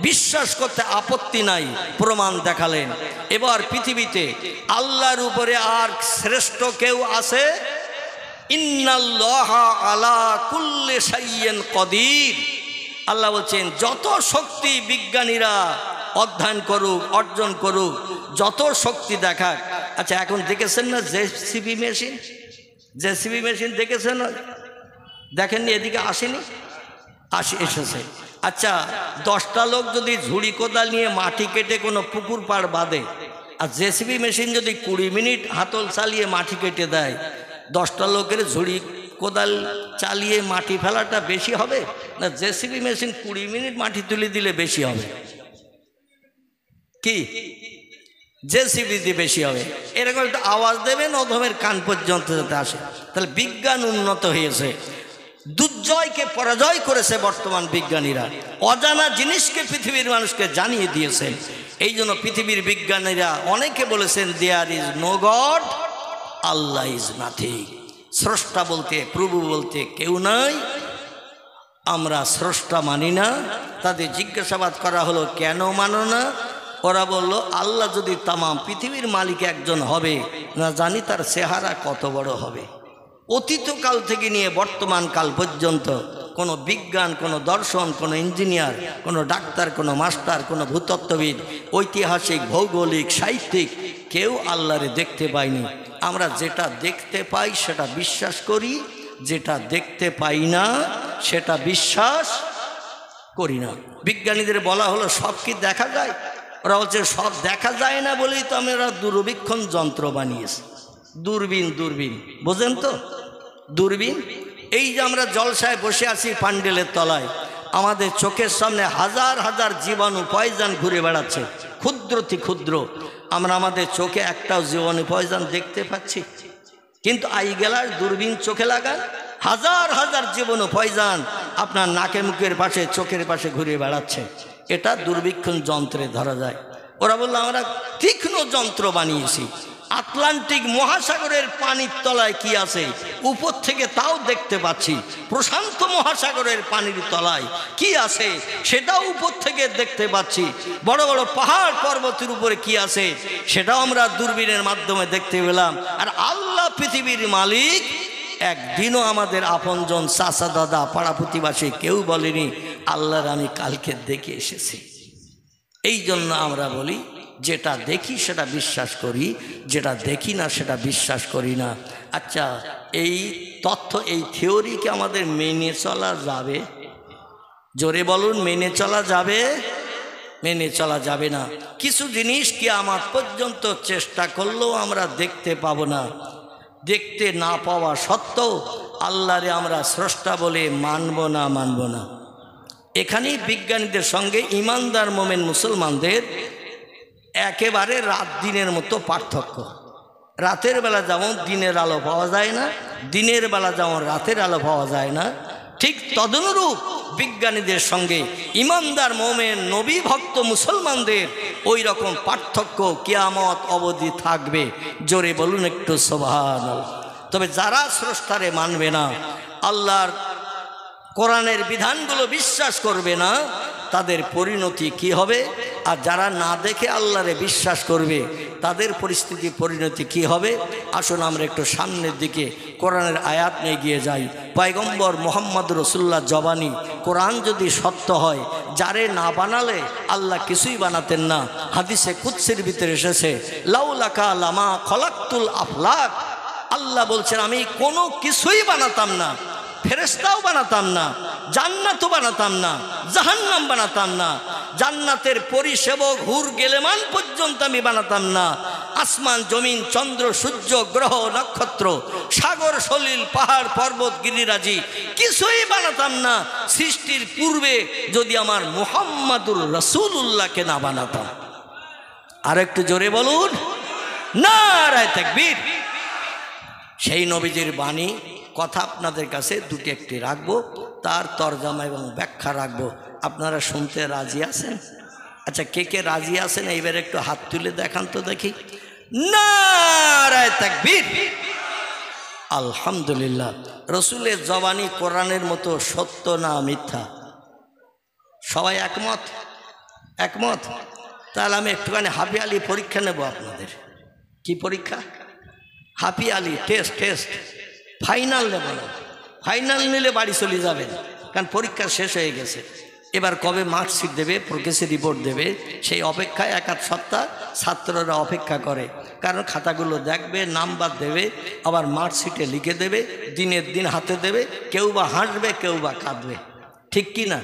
বিশ্বাস করতে আপত্তি নাই, প্রমাণ দেখালেন। এবার পৃথিবীতে আল্লাহর উপরে আর শ্রেষ্ঠ কেউ আছে? ইন্নাল্লাহা আলা কুল্লি শাইইন কদির। আল্লাহ বলছেন যত শক্তি বিজ্ঞানীরা অধ্যয়ন করুক, অর্জন করুক, যত শক্তি দেখাক। আচ্ছা এখন দেখেছেন না জেসিবি মেশিন? জেসিবি মেশিন দেখেছেন? দেখেননি? এদিকে আসেনি? এসেছে। আচ্ছা 10টা লোক যদি ঝুড়ি কোদাল নিয়ে মাটি কেটে কোনো পুকুর পাড় বাঁধে, আর জেসিবি মেশিন যদি 20 মিনিট হাতল চালিয়ে মাটি কেটে দেয়, 10টা লোকের ঝুড়ি কোদাল চালিয়ে মাটি ফেলাটা বেশি হবে না জেসিবি মেশিন 20 মিনিট মাটি তুলে দিলে বেশি হবে? কি জেসিবি দিয়ে বেশি হবে? এরকম একটা আওয়াজ দেবেন অধমের কান পর্যন্ত যাতে আসে। তাহলে বিজ্ঞান উন্নত হয়েছে, দুর্জয়কে পরাজয় করেছে বর্তমান বিজ্ঞানীরা, অজানা জিনিসকে পৃথিবীর মানুষকে জানিয়ে দিয়েছেন। এই জন্য পৃথিবীর বিজ্ঞানীরা অনেকে বলেছেন there is no God, Allah is nothing. স্রষ্টা বলতে, প্রভু বলতে কেউ নাই, আমরা স্রষ্টা মানি না। তাদের জিজ্ঞাসাবাদ করা হলো কেন মানো না? ওরা বলল আল্লাহ যদি তামাম পৃথিবীর মালিক একজন হবে, না জানি তার চেহারা কত বড় হবে। অতীতকাল থেকে নিয়ে বর্তমান কাল পর্যন্ত কোনো বিজ্ঞান, কোনো দর্শন, কোনো ইঞ্জিনিয়ার, কোনো ডাক্তার, কোনো মাস্টার, কোনো ভূতত্ত্ববিদ, ঐতিহাসিক, ভৌগোলিক, সাহিত্যিক কেউ আল্লাহরে দেখতে পায়নি। আমরা যেটা দেখতে পাই সেটা বিশ্বাস করি, যেটা দেখতে পাই না সেটা বিশ্বাস করি না। বিজ্ঞানীদের বলা হলো সব কি দেখা যায়? ওরা বলছে সব দেখা যায় না বলেই তো আমরা দূরবীক্ষণ যন্ত্র বানিয়েছি। দূরবীন, দূরবীন বোঝেন তো? দূরবীন। এই যে আমরা জলসায় বসে আছি প্যান্ডেলের তলায়, আমাদের চোখের সামনে হাজার হাজার জীবাণু পয়জন ঘুরে বেড়াচ্ছে, ক্ষুদ্র থেকে ক্ষুদ্র। আমরা আমাদের চোখে একটাও জীবাণু পয়জন দেখতে পাচ্ছি, কিন্তু আইগেলার দূরবীন চোখে লাগান, হাজার হাজার জীবাণু পয়জন আপনার নাকে মুখের পাশে, চোখের পাশে ঘুরে বেড়াচ্ছে। এটা দূরবীক্ষণ যন্ত্রে ধরা যায়। ওরা বললো আমরা তীক্ষ্ণ যন্ত্র বানিয়েছি, আটলান্টিক মহাসাগরের পানির তলায় কি আছে উপর থেকে তাও দেখতে পাচ্ছি, প্রশান্ত মহাসাগরের পানির তলায় কি আছে সেটাও উপর থেকে দেখতে পাচ্ছি, বড় বড় পাহাড় পর্বতের উপরে কি আছে সেটাও আমরা দূরবীনের মাধ্যমে দেখতে পেলাম। আর আল্লাহ পৃথিবীর মালিক, একদিনও আমাদের আপনজন চাচা দাদা পাড়া প্রতিবাসী কেউ বলেনি আল্লাহর আমি কালকে দেখে এসেছি। এই জন্য আমরা বলি যেটা দেখি সেটা বিশ্বাস করি, যেটা দেখি না সেটা বিশ্বাস করি না। আচ্ছা, এই তথ্য এই থিওরিকে আমাদের মেনে চলা যাবে? জোরে বলুন, মেনে চলা যাবে? মেনে চলা যাবে না। কিছু জিনিস কিয়ামত পর্যন্ত চেষ্টা করলেও আমরা দেখতে পাবো না। দেখতে না পাওয়া সত্ত্বেও আল্লাহরে আমরা স্রষ্টা বলে মানব না। এখানেই বিজ্ঞানীদের সঙ্গে ইমানদার মোমেন মুসলমানদের একেবারে রাত দিনের মতো পার্থক্য। রাতের বেলা যেমন দিনের আলো পাওয়া যায় না, দিনের বেলা যেমন রাতের আলো পাওয়া যায় না, ঠিক তদনুরূপ বিজ্ঞানীদের সঙ্গে ইমানদার মোমেন নবী ভক্ত মুসলমানদের ওই রকম পার্থক্য কিয়ামত অবধি থাকবে। জোরে বলুন একটু সুবহানাল্লাহ। তবে যারা স্রষ্টারে মানবে না, আল্লাহর কোরআনের বিধানগুলো বিশ্বাস করবে না, তাদের পরিণতি কি হবে? আর যারা না দেখে আল্লাহরে বিশ্বাস করবে তাদের পরিণতি কি হবে? আসুন আমরা একটু সামনের দিকে কোরআনের আয়াত নিয়ে গিয়ে যাই। পয়গম্বর মুহাম্মদ রাসূলুল্লাহ জবানি কোরআন যদি সত্য হয়, যারে না বানালে আল্লাহ কিছুই বানাতেন না। হাদিসে কুদসির ভিতরে এসেছে, লাউলাকা লামা খলাকতুল আফলাক। আল্লাহ বলছেন আমি কোনো কিছুই বানাতাম না, ফেরেশতাও বানাতাম না, জান্নাতও বানাতাম না, জাহান্নাম বানাতাম না, জান্নাতের পরিসেবক হুর গেলেমান পর্যন্ত আমি বানাতাম না, আসমান জমিন চন্দ্র সূর্য গ্রহ নক্ষত্র সাগর সলিল পাহাড় পর্বত গিরিরাজি কিছুই বানাতাম না সৃষ্টির পূর্বে যদি আমার মুহাম্মাদুর রাসূলুল্লাহকে না বানাতাম। আর একটু জোরে বলুন নারায়ে তাকবীর। সেই নবীজির বাণী কথা আপনাদের কাছে দুটি একটি রাখবো, তার তরজমা এবং ব্যাখ্যা রাখবো। আপনারা শুনতে রাজি আছেন? আচ্ছা, কে কে রাজি আছেন এইবার একটু হাত তুলে দেখান তো দেখি। নারায়ে তাকবীর। আলহামদুলিল্লাহ। রসুলের জবানি কোরআনের মতো সত্য না মিথ্যা? সবাই একমত? একমত। তাহলে আমি একটুখানি হাফি আলি পরীক্ষা নেব আপনাদের। কি পরীক্ষা? হাফি আলি টেস্ট ফাইনাল নেব না। ফাইনাল নিলে বাড়ি চলে যাবেন, কারণ পরীক্ষা শেষ হয়ে গেছে। এবার কবে মার্কশিট দেবে, প্রোগ্রেস রিপোর্ট দেবে, সেই অপেক্ষায় এক আধ সপ্তাহ ছাত্ররা অপেক্ষা করে। কারণ খাতাগুলো দেখবে, নাম্বার দেবে, আবার মার্কশিটে লিখে দেবে, দিনের দিন হাতে দেবে, কেউ বা হাসবে কেউ বা কাঁদবে, ঠিক কি না?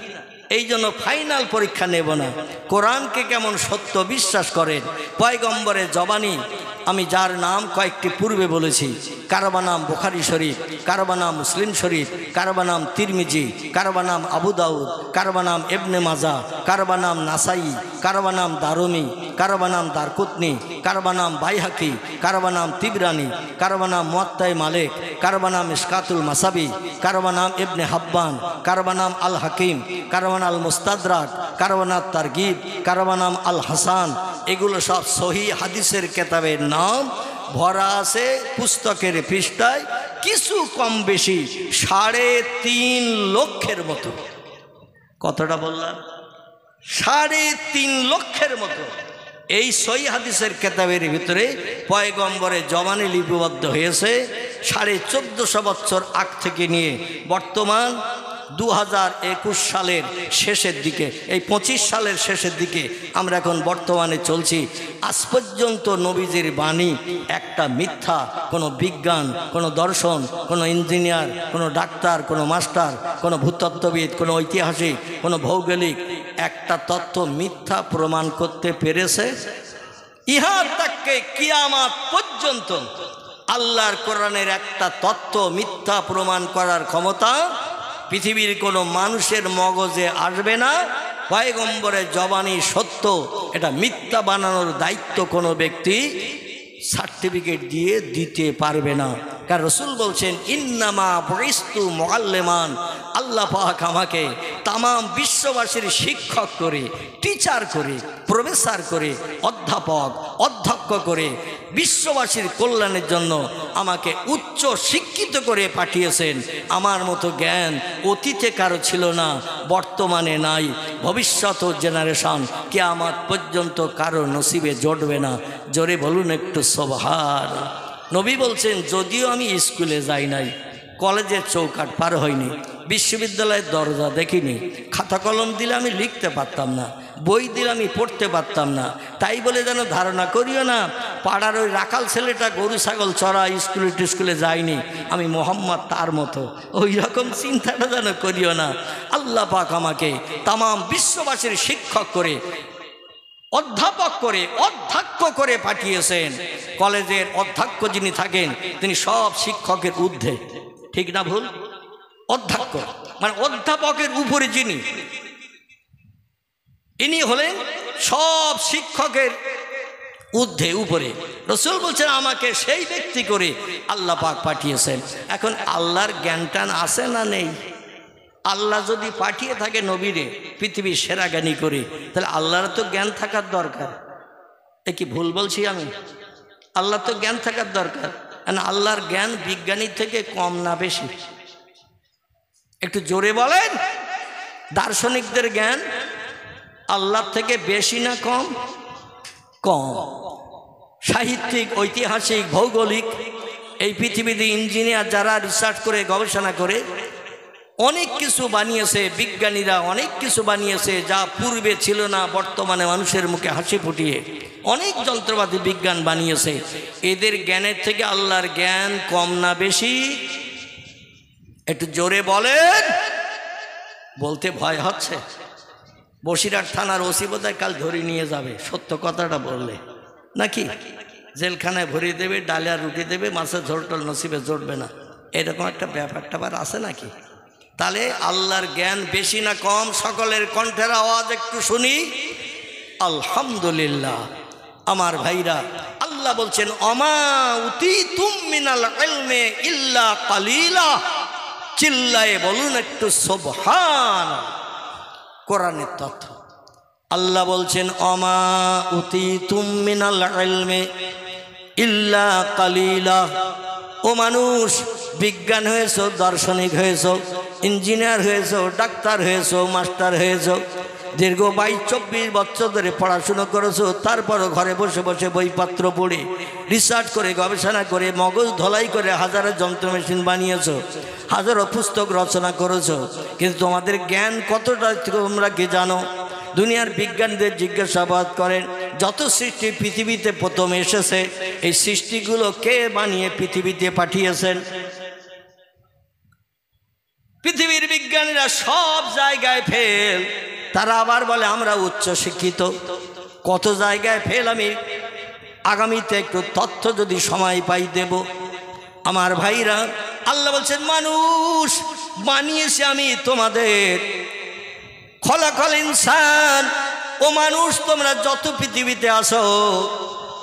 এই জন্য ফাইনাল পরীক্ষা নেব না। কোরআনকে কেমন সত্য বিশ্বাস করেন? পয়গম্বরের জবানি আমি যার নাম কয়েকটি পূর্বে বলেছি, কারবা নাম বুখারী শরীফ, কারবা নাম মুসলিম শরীফ, কারবা নাম তিরমিজি, কারবা নাম আবু দাউদ, কারবা নাম ইবনে মাজাহ, কারবা নাম নাসাই, কারবা নাম দারুমি, কারবা নাম দারকুতনি, কারবা নাম বাইহাকি, কারবা নাম তিবরানি, কারবা নাম মুয়াত্তা মালিক, কারবা নাম ইশকাতুল মাসাবি, কারবা নাম ইবনে হাব্বান, কারবা নাম আল হাকিম, কারবা নাম আল মুস্তাদরাক, কারবা নাম তারগিব, কারবা নাম আল হাসান। এগুলো সব সহি হাদিসের কেতাবের নাম, ভরা আছে পুস্তকের পৃষ্ঠায়, কিছু কম বেশি 3.5 লক্ষের মতো। কতটা বললাম? 3.5 লক্ষের মতো এই সহি হাদিসের কেতাবের ভিতরে পয়গম্বরের জবানি লিপিবদ্ধ হয়েছে। 1450 বছর আগ থেকে নিয়ে বর্তমান 2021 সালের শেষের দিকে, এই 25 সালের শেষের দিকে আমরা এখন বর্তমানে চলছি। আজ পর্যন্ত নবীজির বাণী একটা মিথ্যা, কোনো বিজ্ঞান, কোনো দর্শন, কোনো ইঞ্জিনিয়ার, কোনো ডাক্তার, কোনো মাস্টার, কোনো ভূতত্ত্ববিদ, কোনো ঐতিহাসিক, কোনো ভৌগোলিক একটা তথ্য মিথ্যা প্রমাণ করতে পেরেছে? ইহা তাকে কিয়ামত পর্যন্ত আল্লাহর কোরআনের একটা তথ্য মিথ্যা প্রমাণ করার ক্ষমতা পৃথিবীর কোনো মানুষের মগজে আসবে না। পয়গম্বরের জবানি সত্য, এটা মিথ্যা বানানোর দায়িত্ব কোনো ব্যক্তি সার্টিফিকেট দিয়ে দিতে পারবে না। কারণ রসুল বলছেন ইন্নামা বুইস্তু মুআল্লিমান, আল্লাহ পাক আমাকে তামাম বিশ্ববাসীর শিক্ষক করে, টিচার করে, প্রফেসর করে, অধ্যাপক অধ্যক্ষ করে বিশ্ববাসীর কল্যাণের জন্য আমাকে উচ্চ শিক্ষিত করে পাঠিয়েছেন। আমার মতো জ্ঞান অতীতে কারো ছিল না, বর্তমানে নাই, ভবিষ্যৎ জেনারেশন কিয়ামত পর্যন্ত কারো নসিবে জড়বে না। জোরে বলুন একটু সুবহান। নবী বলছেন যদিও আমি স্কুলে যাই নাই, কলেজের চৌকাঠ পার হয়নি, বিশ্ববিদ্যালয়ের দরজা দেখিনি, খাতা কলম দিলে আমি লিখতে পারতাম না, বই দিলে আমি পড়তে পারতাম না। তাই বলে যেন ধারণা করিও না পাড়ার ওই রাখাল ছেলেটা গরু ছাগল চড়া স্কুলে যায়নি, আমি মোহাম্মদ তার মতো, ওই রকম চিন্তাটা যেন করিও না। আল্লাহ পাক আমাকে তাম বিশ্ববাসীর শিক্ষক করে, অধ্যাপক করে, অধ্যক্ষ করে পাঠিয়েছেন। কলেজের অধ্যক্ষ যিনি থাকেন তিনি সব শিক্ষকের ঊর্ধ্বে, ঠিক না ভুল? অধ্যক্ষ মানে অধ্যাপকের উপরে যিনি, ইনি হলেন সব শিক্ষকের ঊর্ধ্বে উপরে। রাসূল বলছেন আমাকে সেই ব্যক্তি করে আল্লাহ পাক পাঠিয়েছেন। এখন আল্লাহর জ্ঞানটান আছে না নেই? আল্লাহ যদি পাঠিয়ে থাকে নবীরে পৃথিবীর সেরা জ্ঞানী করে, তাহলে আল্লাহর তো জ্ঞান থাকার দরকার। এ কি ভুল বলছি আমি? আল্লাহ তো জ্ঞান থাকার দরকার। আল্লাহর জ্ঞান বিজ্ঞানীর থেকে কম না বেশি? একটু জোরে বলেন। দার্শনিকদের জ্ঞান আল্লাহর থেকে বেশি না কম? কম। সাহিত্যিক, ঐতিহাসিক, ভৌগোলিক, এই পৃথিবীতে ইঞ্জিনিয়ার যারা রিসার্চ করে গবেষণা করে অনেক কিছু বানিয়েছে, বিজ্ঞানীরা অনেক কিছু বানিয়েছে যা পূর্বে ছিল না, বর্তমানে মানুষের মুখে হাসি ফুটিয়ে অনেক যন্ত্রপাতি বিজ্ঞান বানিয়েছে। এদের জ্ঞানের থেকে আল্লাহর জ্ঞান কম না বেশি? একটু জোরে বলেন। বলতে ভয় হচ্ছে? বসিরহাট থানার ওসি বোধহয় কাল ধরে নিয়ে যাবে সত্য কথাটা বললে, নাকি জেলখানায় ভরিয়ে দেবে, ডালিয়া রুটি দেবে, মাছের ঝোলটোল নসিবে জুটবে না, এরকম একটা ব্যাপারটা আবার আছে নাকি? তাহলে আল্লাহর জ্ঞান বেশি না কম? সকলের কণ্ঠের আওয়াজ একটু শুনি। আলহামদুলিল্লাহ। আমার ভাইরা, আল্লাহ বলছেন অমা উতীতুম মিনাল ইলমি ইল্লা কালিলা। চিল্লায়ে বলুন একটু সুবহান। কোরআনের তথ্য। আল্লাহ বলছেন অমা উতীতুম মিনাল ইলমি ইল্লা কালিলা। ও মানুষ, বিজ্ঞান হয়েছ, দার্শনিক হয়েছ, ইঞ্জিনিয়ার হয়েছ, ডাক্তার হয়েছ, মাস্টার হয়েছ, দীর্ঘ 22-24 বছর ধরে পড়াশুনো করেছো, তারপরও ঘরে বসে বসে বইপত্র পড়ে রিসার্চ করে গবেষণা করে মগজ ধলাই করে হাজারো যন্ত্র মেশিন বানিয়েছো, হাজারো পুস্তক রচনা করেছো, কিন্তু তোমাদের জ্ঞান কতটা তোমরা কি জানো? দুনিয়ার বিজ্ঞানীদের জিজ্ঞাসাবাদ করেন, যত সৃষ্টি পৃথিবীতে প্রথম এসেছে এই সৃষ্টিগুলো কে বানিয়ে পৃথিবীতে পাঠিয়েছেন? পৃথিবীর বিজ্ঞানীরা সব জায়গায় ফেল। তারা আবার বলে আমরা উচ্চ শিক্ষিত। কত জায়গায় ফেল আমি আগামীতে একটু তথ্য যদি সময় পাই দেব। আমার ভাইরা, আল্লাহ বলছেন মানুষ বানিয়েছি আমি তোমাদের। খলাকাল ইনসান। ও মানুষ, তোমরা যত পৃথিবীতে আসো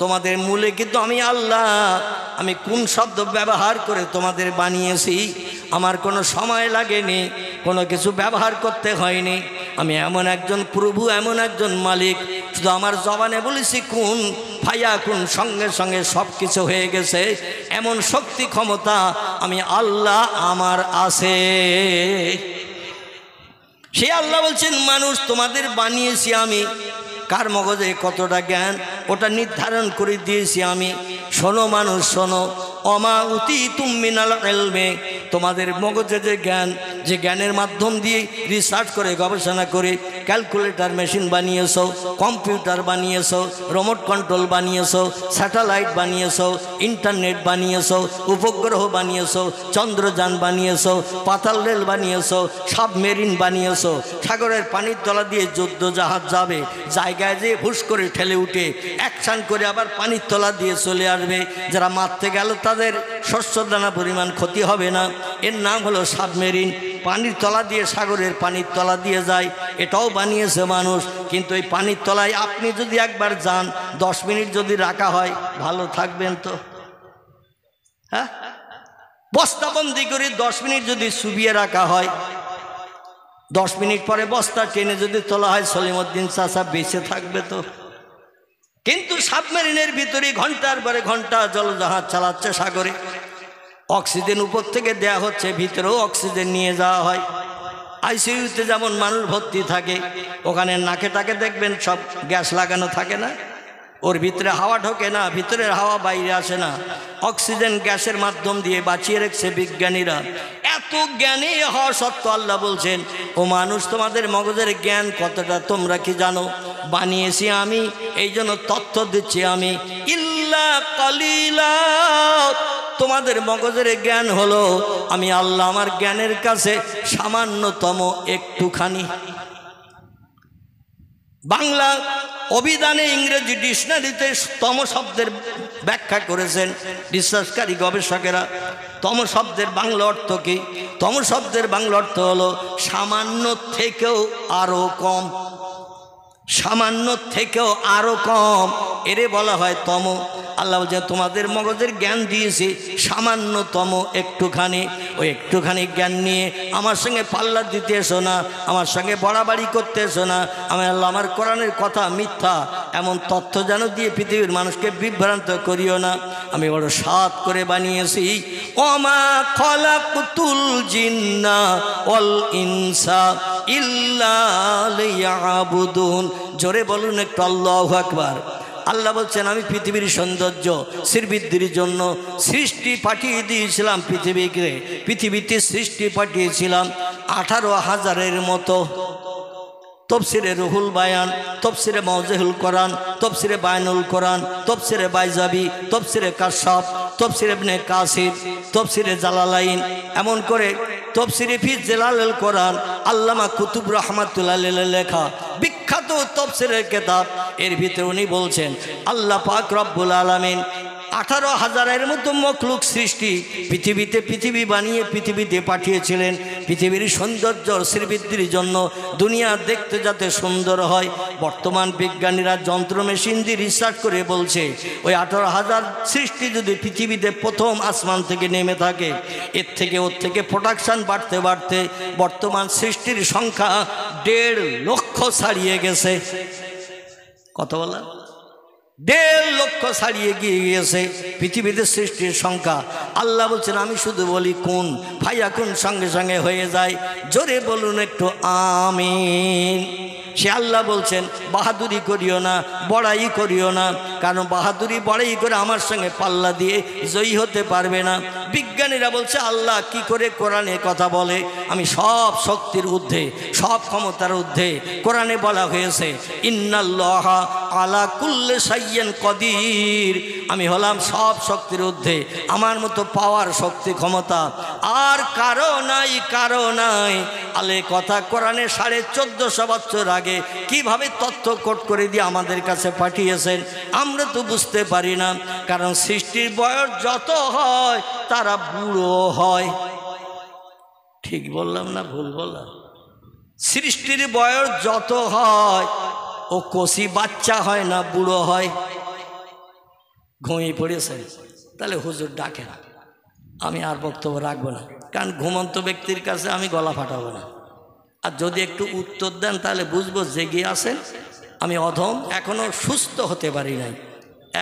তোমাদের মূলে কিন্তু আমি আল্লাহ। আমি কোন শব্দ ব্যবহার করে তোমাদের বানিয়েছি? আমার কোনো সময় লাগেনি, কোনো কিছু ব্যবহার করতে হয়নি। আমি এমন একজন প্রভু, এমন একজন মালিক, শুধু আমার জবানে বলেছি কোন ফায়া কোন, সঙ্গে সঙ্গে সব কিছু হয়ে গেছে। এমন শক্তি ক্ষমতা আমি আল্লাহ আমার আছে। সে আল্লাহ বলছেন মানুষ তোমাদের বানিয়েছি আমি। কার মগজে কতটা জ্ঞান ওটা নির্ধারণ করে দিয়েছি আমি। শোনো মানুষ, শোনো, অমা উতীতুম মিনাল ইলমি। তোমাদের মগজে যে জ্ঞান, যে জ্ঞানের মাধ্যম দিয়ে রিসার্চ করে গবেষণা করে ক্যালকুলেটর মেশিন বানিয়েছো, কম্পিউটার বানিয়েছো, রিমোট কন্ট্রোল বানিয়েছো, স্যাটেলাইট বানিয়েছো, ইন্টারনেট বানিয়েছো, উপগ্রহ বানিয়েছো, চন্দ্রযান বানিয়েছো, পাতাল রেল বানিয়েছো, সাবমেরিন বানিয়েছো, সাগরের পানির তলা দিয়ে যুদ্ধ জাহাজ যাবে, জায়গায় যেয়ে হুশ করে ঠেলে উঠে অ্যাকশন করে আবার পানির তলা দিয়ে চলে আসবে। যারা মারতে গেল তাদের শস্য দানা পরিমাণ ক্ষতি হবে না। এর নাম হলো সাবমেরিন। পানির তলা দিয়ে, সাগরের পানির তলা দিয়ে যায়, এটাও বানিয়েছে মানুষ। কিন্তু এই পানির তলায় আপনি যদি একবার যান, 10 মিনিট যদি রাখা হয়, ভালো থাকবেন তো? হ্যাঁ, বস্তাবন্দি করে 10 মিনিট যদি চুবিয়ে রাখা হয়, 10 মিনিট পরে বস্তা টেনে যদি তোলা হয়, সলিমউদ্দিন চাচা বেঁচে থাকবে তো? কিন্তু সাবমেরিনের ভিতরে ঘন্টার পরে ঘন্টা জলজাহাজ চালাচ্ছে সাগরে। অক্সিজেন উপর থেকে দেয়া হচ্ছে, ভিতরেও অক্সিজেন নিয়ে যাওয়া হয়। আইসিইউতে যেমন মানুষ ভর্তি থাকে, ওখানে নাকে টাকে দেখবেন সব গ্যাস লাগানো থাকে না? ওর ভিতরে হাওয়া ঢোকে না, ভিতরের হাওয়া বাইরে আসে না, অক্সিজেন গ্যাসের মাধ্যম দিয়ে বাঁচিয়ে রেখেছে বিজ্ঞানীরা। এত জ্ঞানী হওয়া সত্ত্বেও আল্লাহ বলছেন, ও মানুষ, তোমাদের মগজের জ্ঞান কতটা তোমরা কি জানো? বানিয়েছি আমি, এই জন্য তথ্য দিচ্ছি আমি। ইল্লা কালিলা, তোমাদের মগজের জ্ঞান হলো আমি আল্লাহ আমার জ্ঞানের কাছে সামান্যতম একটুখানি। বাংলা অভিধানে, ইংরেজি ডিকশনারিতে তম শব্দের ব্যাখ্যা করেছেন রিসার্চকারী গবেষকেরা। তম শব্দের বাংলা অর্থ কি? তম শব্দের বাংলা অর্থ হলো সামান্য থেকেও আরো কম। সামান্য থেকেও আরো কম, এরে বলা হয় তম। আল্লাহ বলছে তোমাদের মগজের জ্ঞান দিয়েছি সামান্যতম একটুখানি। ওই একটুখানি জ্ঞান নিয়ে আমার সঙ্গে পাল্লা দিতে এসো না, আমার সঙ্গে বাড়াবাড়ি করতে এসো না। আমি আল্লাহ আমার কোরআনের কথা মিথ্যা এমন তথ্য যেন দিয়ে পৃথিবীর মানুষকে বিভ্রান্ত করিও না। আমি বড় সাত করে বানিয়েছি। ওমা খলাকতুল জিন্না ওয়াল ইনসা ইল্লা লিয়াবুদুন। জোরে বলুন একটু আল্লাহু আকবার। আল্লাহ বলছেন আমি পৃথিবীর সৌন্দর্য শ্রীবৃদ্ধির জন্য সৃষ্টি পাঠিয়ে দিয়েছিলাম পৃথিবীকে। পৃথিবীতে সৃষ্টি পাঠিয়েছিলাম 18,000-এর মতো। তফসিরে রুহুল বায়ান, তফসিরে মাওজেহুল কোরআন, তফসিরে বায়ানুল কোরআন, তফসিরে বাইজাবি, তফসিরে কাশাফ, তফসিরে ইবনে কাসির, তফসিরে জালালাইন, এমন করে তফসিরে ফি জালালুল কোরআন আল্লামা কুতুব রহমাতুল্লাহ আলাইহির লেখা বিখ্যাত তফসিরের কিতাব। এর ভিতরে উনি বলছেন আল্লাহ পাক রব্বুল আলামিন 18,000-এর মতো মখলুক সৃষ্টি পৃথিবীতে পৃথিবী বানিয়ে পৃথিবীতে পাঠিয়েছিলেন পৃথিবীর সৌন্দর্য শ্রীবৃদ্ধির জন্য, দুনিয়া দেখতে যাতে সুন্দর হয়। বর্তমান বিজ্ঞানীরা যন্ত্র মেশিন দিয়ে রিসার্চ করে বলছে ওই 18,000 সৃষ্টি যদি পৃথিবীতে প্রথম আসমান থেকে নেমে থাকে, এর থেকে ওর থেকে প্রোডাকশান বাড়তে বাড়তে বর্তমান সৃষ্টির সংখ্যা 1.5 লক্ষ ছাড়িয়ে গেছে। কত বলা? 1.5 লক্ষ ছাড়িয়ে গিয়েছে পৃথিবীতে সৃষ্টির সংখ্যা। আল্লাহ বলছেন আমি শুধু বলি কোন ফায়াকুন, সঙ্গে সঙ্গে হয়ে যায়। জোরে বলুন একটু আমিন। সে আল্লাহ বলছেন বাহাদুরি করিও না, বড়াই করিও না, কারণ বাহাদুরি বড়াই করে আমার সঙ্গে পাল্লা দিয়ে জয়ী হতে পারবে না। বিজ্ঞানীরা বলছে আল্লাহ কি করে কোরআনে কথা বলে? আমি সব শক্তির ঊর্ধ্বে, সব ক্ষমতার ঊর্ধ্বে। কোরআনে বলা হয়েছে ইন্নাল্লাহা আলা কুল্লি শাইইন কদির, আমি হলাম সব শক্তির ঊর্ধ্বে, আমার মতো পাওয়ার শক্তি ক্ষমতা আর কারো নাই, কারো নাই। আলে কথা কোরআনে 1450 বছর আগে কিভাবে তথ্য কোট করে দিয়ে আমাদের কাছে পাঠিয়েছেন আমরা তো বুঝতে পারি না। কারণ সৃষ্টির বয়স যত হয় তারা বুড়ো হয়। ঠিক বললাম না ভুল বললাম? সৃষ্টির বয়স যত হয় ও কচি বাচ্চা হয় না, বুড়ো হয়। ঘুমিয়ে পড়েছে, তাহলে হুজুর ডাকে না, আমি আর বক্তব্য রাখবো না, কারণ ঘুমন্ত ব্যক্তির কাছে আমি গলা ফাটাবো না। আর যদি একটু উত্তর দেন তাহলে বুঝবো জেগে আছেন। আমি অধম, এখনও সুস্থ হতে পারি নাই,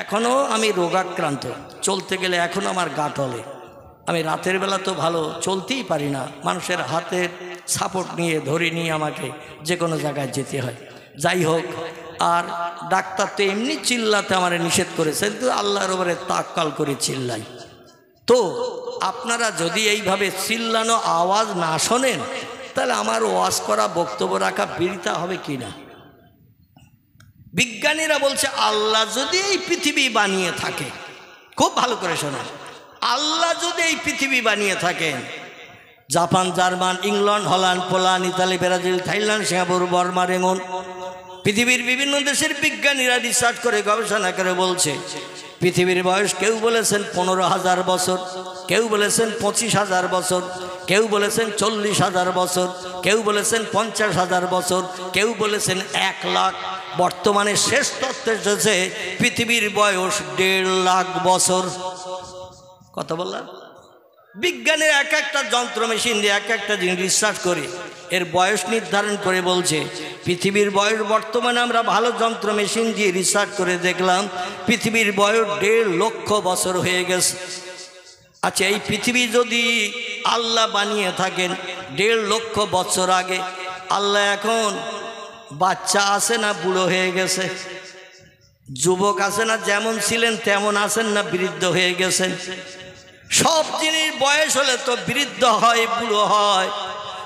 এখনও আমি রোগাক্রান্ত, চলতে গেলে এখনও আমার গা টলে। আমি রাতের বেলা তো ভালো চলতেই পারি না, মানুষের হাতের সাপোর্ট নিয়ে ধরে নিয়ে আমাকে যে কোনো জায়গায় যেতে হয়। যাই হোক, আর ডাক্তার তো এমনি চিল্লাতে আমার নিষেধ করেছে, কিন্তু আল্লাহর উপরে তাক্কাল করে চিল্লাই। তো আপনারা যদি এইভাবে চিল্লানো আওয়াজ না শোনেন তাহলে আমার ওয়াজ করা, বক্তব্য রাখা বৃথা হবে কি না? বিজ্ঞানীরা বলছে আল্লাহ যদি এই পৃথিবী বানিয়ে থাকে, খুব ভালো করে শোনেন, আল্লাহ যদি এই পৃথিবী বানিয়ে থাকেন, Japan, German, England, Holland, Poland, Italy, Brazil, Thailand, Singapore, Burma, রেমন, পৃথিবীর বিভিন্ন দেশের বিজ্ঞানীরা রিসার্চ করে গবেষণা করে বলছে পৃথিবীর বয়স কেউ বলেছেন 15,000 বছর, কেউ বলেছেন 25,000 বছর, কেউ বলেছেন 40,000 বছর, কেউ বলেছেন 50,000 বছর, কেউ বলেছেন 1 লাখ। বর্তমানে শেষ তথ্য এসেছে পৃথিবীর বয়স 1.5 লাখ বছর। কত বললাম? বিজ্ঞানের এক একটা যন্ত্র মেশিন দিয়ে এক একটা জিনিস রিসার্চ করে এর বয়স নির্ধারণ করে বলছে পৃথিবীর বয়স বর্তমানে আমরা ভালো যন্ত্র মেশিন দিয়ে রিসার্চ করে দেখলাম পৃথিবীর বয়স 1.5 লক্ষ বছর হয়ে গেছে। আচ্ছা, এই পৃথিবী যদি আল্লাহ বানিয়ে থাকেন 1.5 লক্ষ বছর আগে, আল্লাহ এখন বাচ্চা আছে না বুড়ো হয়ে গেছে? যুবক আছে না, যেমন ছিলেন তেমন আছেন না বৃদ্ধ হয়ে গেছেন? সব জিনিস বয়স হলে তো বৃদ্ধ হয়, বুড়ো হয়।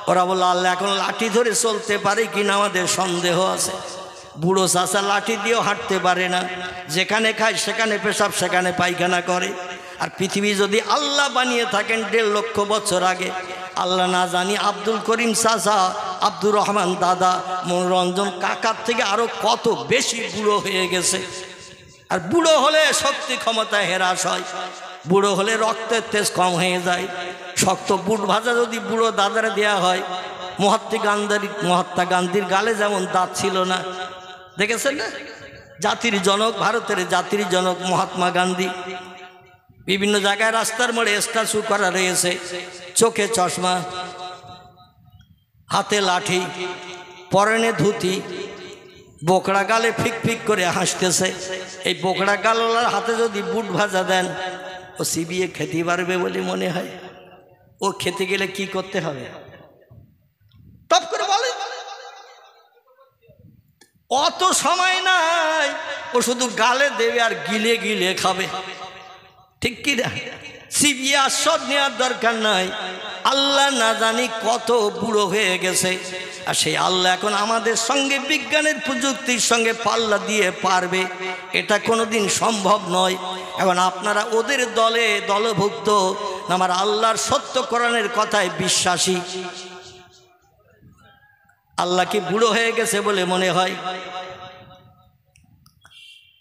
ওরা বলল আল্লাহ এখন লাঠি ধরে চলতে পারে কিনা আমাদের সন্দেহ আছে। বুড়ো চাচা লাঠি দিয়েও হাঁটতে পারে না, যেখানে খায় সেখানে পেশাব, সেখানে পায়খানা করে। আর পৃথিবী যদি আল্লাহ বানিয়ে থাকেন 1.5 লক্ষ বছর আগে, আল্লাহ না জানি আব্দুল করিম চাচা, আব্দুর রহমান দাদা, মনোরঞ্জন কাকার থেকে আরো কত বেশি বুড়ো হয়ে গেছে। আর বুড়ো হলে শক্তি ক্ষমতা হ্রাস হয়, বুড়ো হলে রক্তের তেজ কম হয়ে যায়। শক্ত বুট ভাজা যদি বুড়ো দাদারে দেয়া হয়, মহাত্মা গান্ধীর গালে যেমন দাঁত ছিল না, দেখেছেন না? জাতির জনক, ভারতের জাতির জনক মহাত্মা গান্ধী। বিভিন্ন জায়গায় রাস্তার মোড়ে স্ট্যাচু করা রয়েছে, চোখে চশমা, হাতে লাঠি, পরনে ধুতি, বোকড়া গালে ফিক ফিক করে হাসতেছে। এই বোকড়া গালওয়ালার হাতে যদি বুট ভাজা দেন, ও চিবিয়ে খেতে পারবে বলে মনে হয়? ও খেতে গেলে কি করতে হবে? টপ করে বলে, অত সময় নাই, ও শুধু গালে দেবে আর গিলে গিলে খাবে, ঠিক কি না? চিবিয়ে আস্বাদ নেওয়ার দরকার নাই। আল্লাহ না জানি কত বুড়ো হয়ে গেছে, আর সেই আল্লাহ এখন আমাদের সঙ্গে বিজ্ঞানের প্রযুক্তির সঙ্গে পাল্লা দিয়ে পারবে, এটা কোনোদিন সম্ভব নয়। এখন আপনারা ওদের দলে দলভুক্ত, আমার আল্লাহর সত্য কোরআনের কথায় বিশ্বাসী। আল্লাহ কি বুড়ো হয়ে গেছে বলে মনে হয়?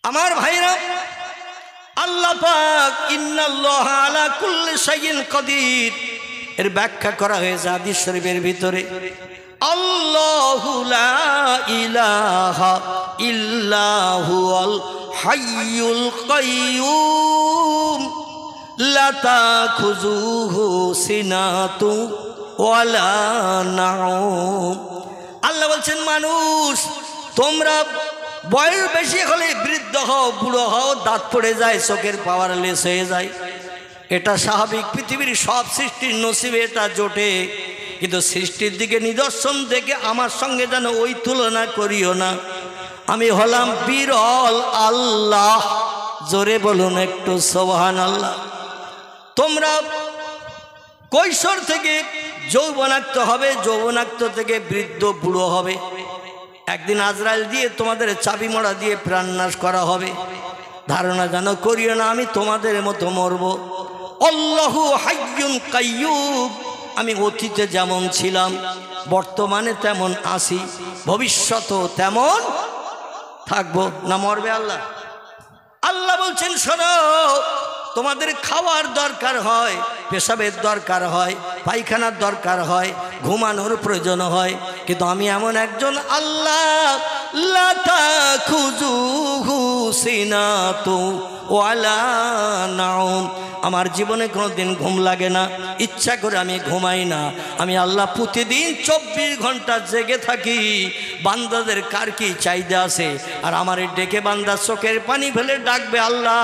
আমার ভাইরা, আল্লাহ পাক ইন্নাল্লাহ আলা কুল্লি শাইইন কাদির এর ব্যাখ্যা করা হয়েছে হাদিস শরীফের ভিতরে। আল্লাহু লা ইলাহা ইল্লা হুয়াল হাইয়ুল কাইয়্যুম লা তাখুযুহু সিনাতু ওয়ালা নাউম। আল্লাহ বলছেন, মানুষ তোমরা বয়স বেশি হলে বৃদ্ধ হও, বুড়ো হও, দাঁত পড়ে যায়, চোখের পাওয়ার লেস হয়ে যায়, এটা স্বাভাবিক। পৃথিবীর সব সৃষ্টির নসিবে এটা জোটে, কিন্তু সৃষ্টির দিকে নিদর্শন দেখে আমার সঙ্গে যেন ওই তুলনা করিও না। আমি হলাম বিরল আল্লাহ, জোরে বলুন একটু সুবহানাল্লাহ। তোমরা কৈশোর থেকে যৌবনাক্ত হবে, যৌবনাক্ত থেকে বৃদ্ধ বুড়ো হবে। একদিন আজরাইল দিয়ে তোমাদের চাবি মোড়া দিয়ে প্রাণনাশ করা হবে। ধারণা যেন করিও না আমি তোমাদের মতো মরব। আল্লাহু হাইয়ুন কাইয়্যুম, আমি অতীতে যেমন ছিলাম বর্তমানে তেমন আছি, ভবিষ্যতেও তেমন থাকবো। না মরবে আল্লাহ? আল্লাহ বলছেন শোনো, তোমাদের খাওয়ার দরকার হয়, পেশাবের দরকার হয়, পায়খানার দরকার হয়, ঘুমানোর প্রয়োজন হয়, কিন্তু আমি এমন একজন আল্লাহ, লা তাখুযুহু সিনাতু ওয়ালা নাউম, আমার জীবনে কোনোদিন ঘুম লাগে না, ইচ্ছা করে আমি ঘুমাই না। আমি আল্লাহ প্রতিদিন 24 ঘন্টা জেগে থাকি। বান্দাদের কার কি চাহিদা আছে, আর আমার ডেকে বান্দা চোখের পানি ফেলে ডাকবে, আল্লাহ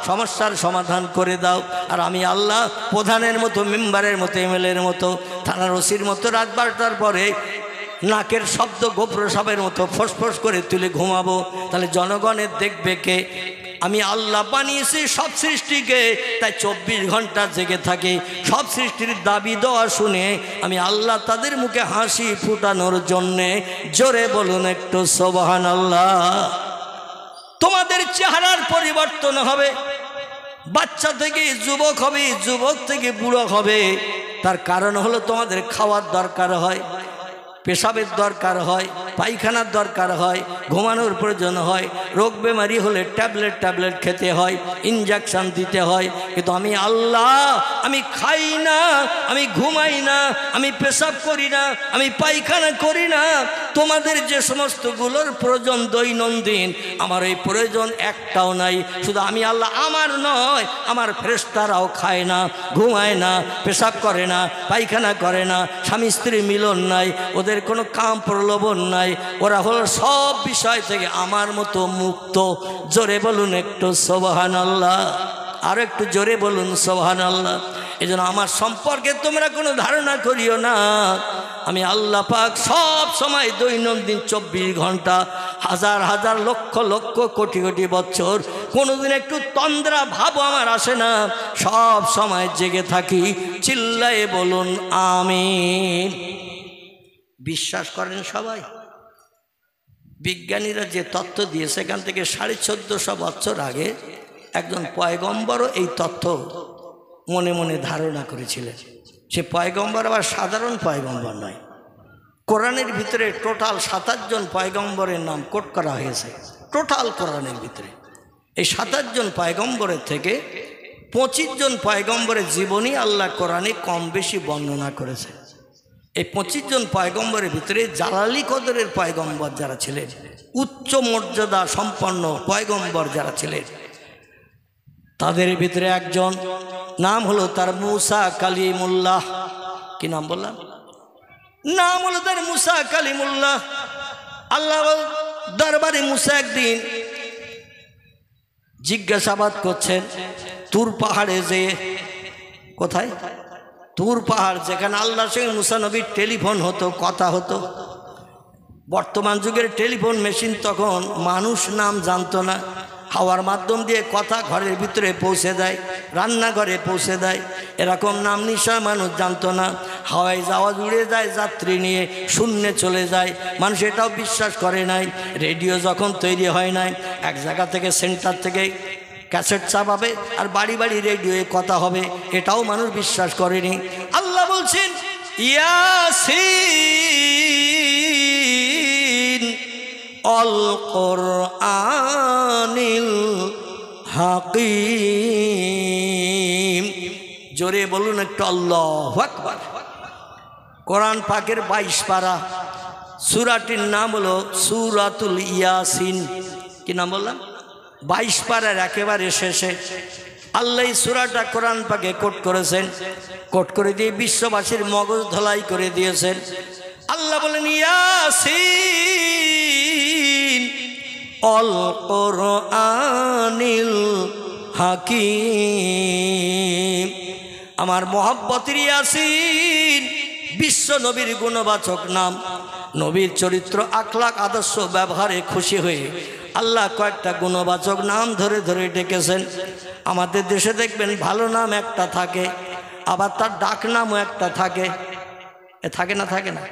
সমস্যার সমাধান করে দাও। আর আমি আল্লাহ প্রধানের মতো, মেম্বারের মতো, এমএলএর মতো, থানার ওসির মতো রাত 12টার পরে নাকের শব্দ গোপ্রসাবের মতো ফোঁস করে তুলে ঘুমাবো। তাহলে জনগণের দেখবে কে? আমি আল্লাহ বানিয়েছি সব সৃষ্টিকে, তাই 24 ঘন্টা জেগে থাকে। সব সৃষ্টির দাবি দেওয়া শুনে আমি আল্লাহ তাদের মুখে হাসি ফুটানোর জন্যে, জোরে বলুন একটু সুবহানাল্লাহ। তোমাদের চেহারার পরিবর্তন হবে, বাচ্চা থেকে যুবক হবে, যুবক থেকে বুড়ো হবে। তার কারণ হলো তোমাদের খাওয়ার দরকার হয়, পেশাবের দরকার হয়, পায়খানার দরকার হয়, ঘুমানোর প্রয়োজন হয়, রোগ বেমারি হলে ট্যাবলেট খেতে হয়, ইনজেকশন দিতে হয়। কিন্তু আমি আল্লাহ, আমি খাই না, আমি ঘুমাই না, আমি পেশাব করি না, আমি পায়খানা করি না। তোমাদের যে সমস্তগুলোর প্রয়োজন দৈনন্দিন, আমার এই প্রয়োজন একটাও নাই। শুধু আমি আল্লাহ, আমার নয়, আমার ফেরেশতারাও খায় না, ঘুমায় না, পেশাব করে না, পায়খানা করে না, স্বামী স্ত্রী মিলন নাই, ওদের কোনো কাম প্রলোভন নাই, ওরা হলো সব বিষয় থেকে আমার মতো মুক্ত। জোরে বলুন একটু সুবহানাল্লাহ। আর একটু জোরে বলুন সুবহানাল্লাহ। এজন্য আমার সম্পর্কে তোমরা কোনো ধারণা করিও না। আমি আল্লাহ পাক সব সময় দৈনন্দিন 24 ঘন্টা, হাজার হাজার লক্ষ লক্ষ কোটি কোটি বছর কোনোদিন একটু তন্দ্রা ভাব আমার আসে না, সব সময় জেগে থাকি। চিল্লায়ে বলুন আমিন। বিশ্বাস করেন সবাই? বিজ্ঞানীরা যে তথ্য দিয়েছে, সেখান থেকে 1450 বছর আগে একজন পয়গম্বরও এই তথ্য মনে মনে ধারণা করেছিলেন। সে পয়গম্বর আবার সাধারণ পয়গম্বর নয়। কোরআনের ভিতরে টোটাল 27 জন পয়গম্বরের নাম কোট করা হয়েছে টোটাল কোরআনের ভিতরে। এই 27 জন পয়গম্বরের থেকে 25 জন পয়গম্বরের জীবনী আল্লাহ কোরআনে কম বেশি বর্ণনা করেছে। এই 25 জন পয়গম্বরের ভিতরে জালালি কদরের পয়গম্বর যারা ছিলেন, উচ্চ মর্যাদা সম্পন্ন পয়গম্বর যারা ছিলেন, তাদের ভিতরে একজন নাম হলো তার মুসা কালিমুল্লাহ। কি নাম বললাম? নাম হলো তার মুসা কালিমুল্লাহ। আল্লাহ দরবারে মুসা একদিন জিজ্ঞাসাবাদ করছেন তুর পাহাড়ে যে, কোথায়? তুর পাহাড়, যেখানে আল্লাহর সঙ্গে মুসা নবীর টেলিফোন হতো, কথা হতো। বর্তমান যুগের টেলিফোন মেশিন, তখন মানুষ নাম জানতো না। হাওয়ার মাধ্যম দিয়ে কথা ঘরের ভিতরে পৌঁছে দেয়, রান্নাঘরে পৌঁছে দেয়, এরকম নাম নিশ্চয় মানুষ জানতো না। হাওয়ায় যাওয়া উড়ে যায় যাত্রী নিয়ে, শূন্যে চলে যায়, মানুষ এটাও বিশ্বাস করে নাই। রেডিও যখন তৈরি হয় নাই, এক জায়গা থেকে সেন্টার থেকে ক্যাসেট চাপাবে আর বাড়ি বাড়ি রেডিওয়ে কথা হবে, এটাও মানুষ বিশ্বাস করেনি। আল্লাহ বলছেন ইয়াসিন অল কোরআনিল হাকিম। জোরে বলুন একটু আল্লাহু আকবার। কোরআন পাকের 22 পারা, সূরাটির নাম হলো সূরাতুল ইয়াসিন। কি নাম বললাম? 22 পারার একেবারে শেষে আল্লাহ এই সূরাটা কোরআন পাকে কোট করেছেন। কোট করে দিয়ে বিশ্ববাসীর মগজ ধলাই করে দিয়েছেন। আল্লাহ বলেন ইয়াসিন অল কোরআনিল হাকিম। আমার মহব্বতের ইয়াসিন বিশ্ব নবীর গুণবাচক নাম। নবীর চরিত্র, আখলাক, আদর্শ, ব্যবহারে খুশি হয়ে আল্লাহ কয়েকটা গুণবাচক নাম ধরে ধরে ডেকেছেন। আমাদের দেশে দেখবেন ভালো নাম একটা থাকে, আবার তার ডাক নামও একটা থাকে। থাকে না? থাকে না?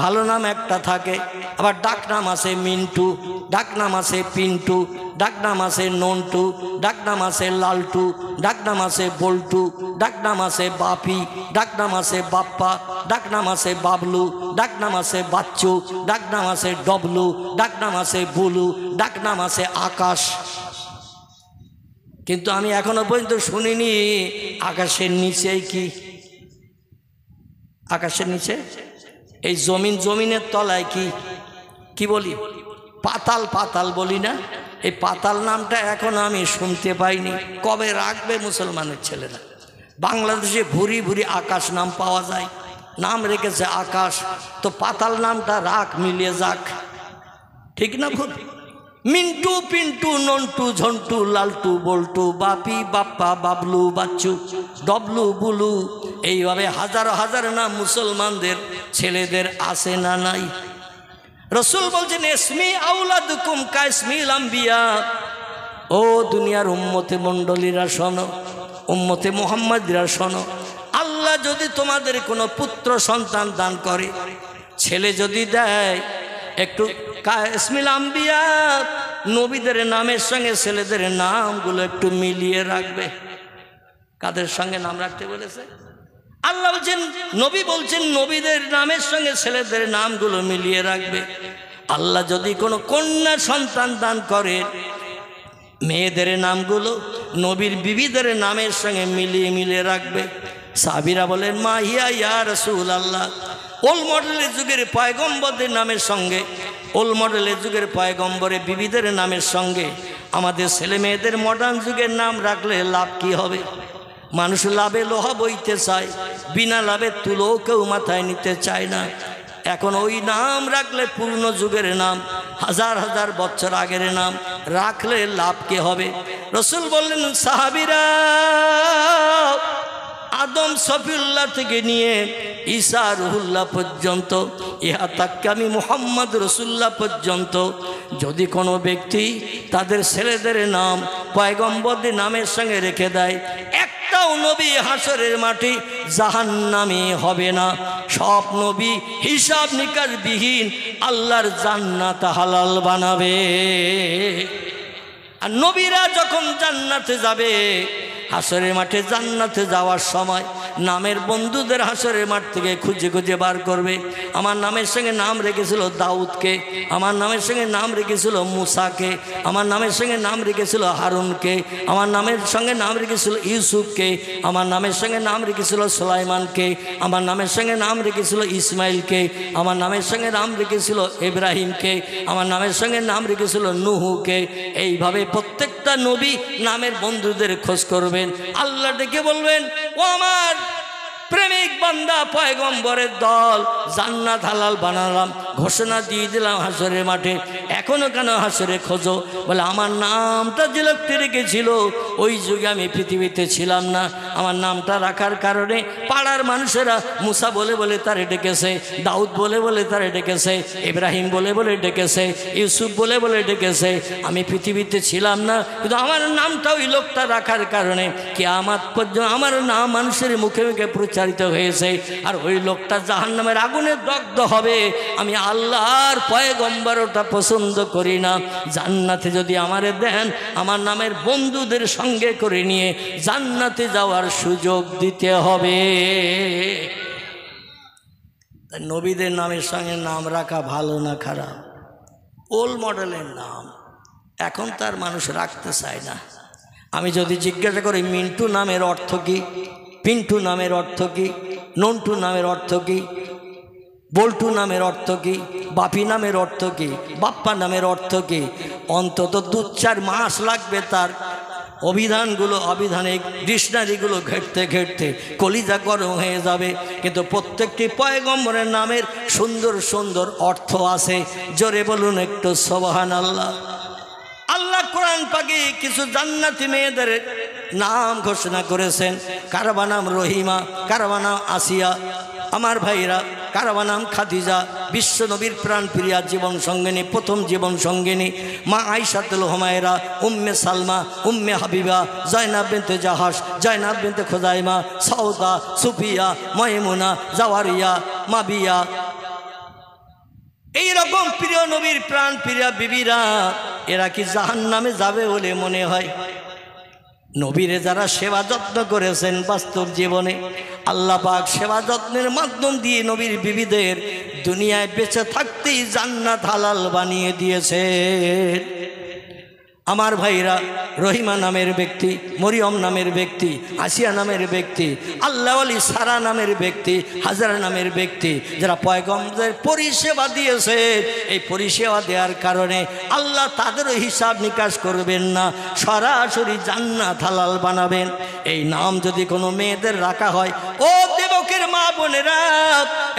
ভালো নাম একটা থাকে, আবার ডাক নাম আছে মিন্টু, ডাক নাম আছে পিন্টু, ডাক নাম আছে নন্টু, ডাক নাম আছে লালটু, ডাক নাম আছে বল্টু, ডাক নাম আছে বাপি, ডাক নাম আছে বাপ্পা, ডাক নাম আছে বাবলু, ডাক নাম আছে বাচ্চু, ডাক নাম আছে ডবলু, ডাক নাম আছে বুলু, ডাক নাম আছে আকাশ। কিন্তু আমি এখনো পর্যন্ত শুনিনি আকাশের নিচেই কি। আকাশের নিচে এই জমিনের তলায় কি কি বলি? পাতাল। পাতাল বলি না? এই পাতাল নামটা এখনো আমি শুনতে পাইনি। কবে রাখবে মুসলমানের ছেলেরা? বাংলাদেশে ভুরি ভুরি আকাশ নাম পাওয়া যায়, নাম রেখেছে আকাশ। তো পাতাল নামটা রাখ, মিলিয়ে যাক। ঠিক না ভুল? মিন্টু, পিন্টু, নন্টু, ঝন্টু, লালটু, বল্টু, বাপি, বাপ্পা, বাবলু, বাচ্চু, ডবলু, বুলু, এইভাবে হাজার হাজার নাম মুসলমানদের ছেলেদের আছে না নাই? রসুল বলছেন ইসমি আউলাদুকুম কাইসমিল আম্বিয়া। ও দুনিয়ার উম্মতে মণ্ডলীরা শোনো, উম্মতে মুহাম্মাদিরা শোনো, আল্লাহ যদি তোমাদের কোনো পুত্র সন্তান দান করে, ছেলে যদি দেয়, একটু কাইসমিল আম্বিয়া, নবীদের নামের সঙ্গে ছেলেদের নামগুলো একটু মিলিয়ে রাখবে। কাদের সঙ্গে নাম রাখতে বলেছে? আল্লাহ বলছেন, নবী বলছেন নবীদের নামের সঙ্গে ছেলেদের নামগুলো মিলিয়ে রাখবে। আল্লাহ যদি কোনো কন্যা সন্তান দান করে, মেয়েদের নামগুলো নবীর বিবিদের নামের সঙ্গে মিলিয়ে রাখবে। সাহাবীরা বলেন মা হিয়া ইয়া রাসূলুল্লাহ। ওল মডেলের যুগের পয়গম্বরদের নামের সঙ্গে, ওল মডেলের যুগের পয়গম্বরের বিবিদের নামের সঙ্গে আমাদের ছেলে মেয়েদের মডার্ন যুগের নাম রাখলে লাভ কি হবে? মানুষ লাভে লোহা বইতে চায়, বিনা লাভে তুলো কেউ মাথায় নিতে চায় না। এখন ওই নাম রাখলে পূর্ণ যুগের নাম, হাজার হাজার বছর আগের নাম রাখলে লাভ কে হবে? রসুল বললেন, সাহাবীরা, আদম সফিউল্লাহ থেকে নিয়ে ঈসা রুহুল্লাহ পর্যন্ত, ইহা তাকে আমি মুহাম্মদ রসুল্লাহ পর্যন্ত যদি কোনো ব্যক্তি তাদের ছেলেদের নাম পয়গম্বরদের নামের সঙ্গে রেখে দেয়, একটাও নবী হাসরের মাটি জাহান্নামী হবে না। সব নবী হিসাব নিকাশ বিহীন আল্লাহর জান্নাত হালাল বানাবে। আর নবীরা যখন জান্নাতে যাবে, হাসরের মাঠে জান্নাতে যাওয়ার সময় নামের বন্ধুদের হাসরের মাঠ থেকে খুঁজে খুঁজে বার করবে। আমার নামের সঙ্গে নাম রেখেছিল দাউদকে, আমার নামের সঙ্গে নাম রেখেছিল মুসাকে, আমার নামের সঙ্গে নাম রেখেছিল হারুনকে, আমার নামের সঙ্গে নাম রেখেছিল ইউসুফকে, আমার নামের সঙ্গে নাম রেখেছিল সুলাইমানকে, আমার নামের সঙ্গে নাম রেখেছিল ইসমাইলকে, আমার নামের সঙ্গে নাম রেখেছিল ইব্রাহিমকে, আমার নামের সঙ্গে নাম রেখেছিল নুহুকে। এইভাবে প্রত্যেকটা নবী নামের বন্ধুদের খোঁজ করবেন। আল্লাহ ডেকে বলবেন, ও আমার প্রেমিক বান্দা পয়গম্বরের দল, জান্নাত হালাল বানালাম, ঘোষণা দিয়ে দিলাম হাসরের মাঠে, এখনো কেন হাসরে খোঁজো? বলে, আমার নামটা যে লোকটি রেখেছিল ওই যুগে আমি পৃথিবীতে ছিলাম না, আমার নামটা রাখার কারণে পাড়ার মানুষেরা মুসা বলে বলে তারে ডেকেছে, দাউদ বলে বলে তারে ডেকেছে, ইব্রাহিম বলে বলে ডেকেছে, ইউসুফ বলে বলে ডেকেছে। আমি পৃথিবীতে ছিলাম না, কিন্তু আমার নামটা ওই লোকটা রাখার কারণে কিয়ামত পর্যন্ত আমার নাম মানুষের মুখে মুখে প্রচারিত হয়েছে। আর ওই লোকটা জাহান্নামের আগুনে দগ্ধ হবে। আমি আল্লাহর পয়গম্বর ওটা পছন্দ করি না। জান্নাতে যদি আমারে দেন, আমার নামের বন্ধুদের সঙ্গে করে নিয়ে জান্নাতে যাওয়ার সুযোগ দিতে হবে। নবীদের নামের সঙ্গে নাম রাখা ভালো না খারাপ? ওল্ড মডেলের নাম এখন তার মানুষ রাখতে চায় না। আমি যদি জিজ্ঞাসা করি মিন্টু নামের অর্থ কী, পিন্টু নামের অর্থ কী, নন্টু নামের অর্থ কী, বল্টু নামের অর্থ কী, বাপি নামের অর্থ কী, বাপ্পা নামের অর্থ কী, অন্তত 2-4 মাস লাগবে তার অভিধানগুলো, অভিধানিক ডিকশনারিগুলো ঘেঁটতে ঘেঁটতে কলিজা গরম হয়ে যাবে। কিন্তু প্রত্যেকটি পয়গম্বরের নামের সুন্দর সুন্দর অর্থ আছে। জোরে বলুন একটু সুবহানাল্লাহ। আল্লাহ কোরআন পাকে কিছু জান্নাতি মেয়েদের নাম ঘোষণা করেছেন। কারো নাম রহিমা, কারো নাম আসিয়া, আমার ভাইরা, কারো নাম খাদিজা, বিশ্ব নবীর প্রাণ প্রিয়া জীবন সঙ্গিনী, প্রথম জীবন সঙ্গিনী মা আয়েশাতুল হুমায়রা, উম্মে সালমা, উম্মে হাবিবা, জয়নাব বিনতে জাহাস, জয়নাব বিনতে খুজাইমা, সাউদা, সুফিয়া, মাইমুনা, জাওয়ারিয়া, মাবিয়া। এইরকম প্রিয় নবীর প্রাণ প্রিয়া বিবিরা, এরা কি জাহান্নামে যাবে বলে মনে হয়? নবীরে যারা সেবা যত্ন করেছেন বাস্তব জীবনে, আল্লাহ পাক সেবা যত্নের মাধ্যম দিয়ে নবীর বিবিদের দুনিয়ায় বেঁচে থাকতেই জান্নাত হালাল বানিয়ে দিয়েছে। আমার ভাইরা, রহিমা নামের ব্যক্তি, মরিয়ম নামের ব্যক্তি, আসিয়া নামের ব্যক্তি, আল্লাহ আলী সারা নামের ব্যক্তি, হাজারা নামের ব্যক্তি, যারা পয়গম্বরের পরিষেবা দিয়েছে, এই পরিষেবা দেওয়ার কারণে আল্লাহ তাদেরও হিসাব নিকাশ করবেন না, সরাসরি জান্নাত হালাল বানাবেন। এই নাম যদি কোনো মেয়েদের রাখা হয়, ও দেবকের মা বোনেরা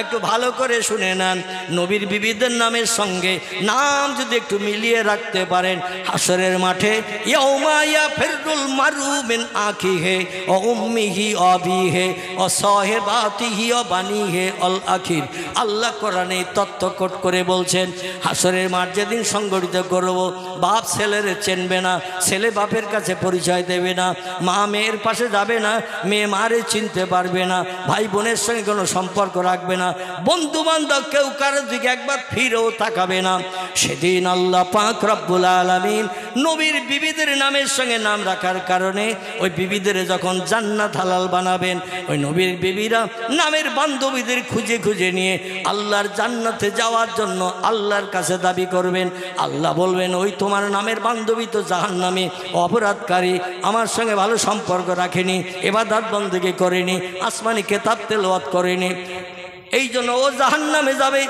একটু ভালো করে শুনে নেন, নবীর বিবিদের নামের সঙ্গে নাম যদি একটু মিলিয়ে রাখতে পারেন, হাসরের মাঠে ইয়াউমা ইয়াফিরুল মারু মিন আখিহি ওয়া উম্মিহি ওয়া আবিহি ওয়া সাহিবাতিহি ওয়া বানিহি আল আখির। আল্লাহ কোরআনে তত্ত্বকট করে বলছেন, হাসরের মাঠ যেদিন সংগঠিত করব, বাপ ছেলের চিনবে না, ছেলে বাপের কাছে পরিচয় দেবে না, মা মেয়ের পাশে যাবে না, মেয়ে মারে চিনতে পারবে না, ভাই বোনের সঙ্গে কোনো সম্পর্ক রাখবে না, বন্ধু বান্ধব কেউ কারোর দিকে একবার ফিরেও তাকাবে না। সেদিন আল্লাহ পাক রব্বুল আলামিন নবীর বিবিদের নামের সঙ্গে নাম রাখার কারণে ওই বিবিদের যখন জান্নাত হালাল বানাবেন, ওই নবীর বিবিরা নামের বান্ধবীদের খুঁজে খুঁজে নিয়ে আল্লাহর জান্নাতে যাওয়ার জন্য আল্লাহর কাছে দাবি করবেন। আল্লাহ বলবেন, ওই তোমার নামের বান্ধবী তো জাহান্নামী, অপরাধকারী, আমার সঙ্গে ভালো সম্পর্ক রাখেনি, ইবাদত বন্দেগী করেনি, আসমানি কিতাব তেলাওয়াত করেনি, এই জন্য ও জাহান্নামে যাবে।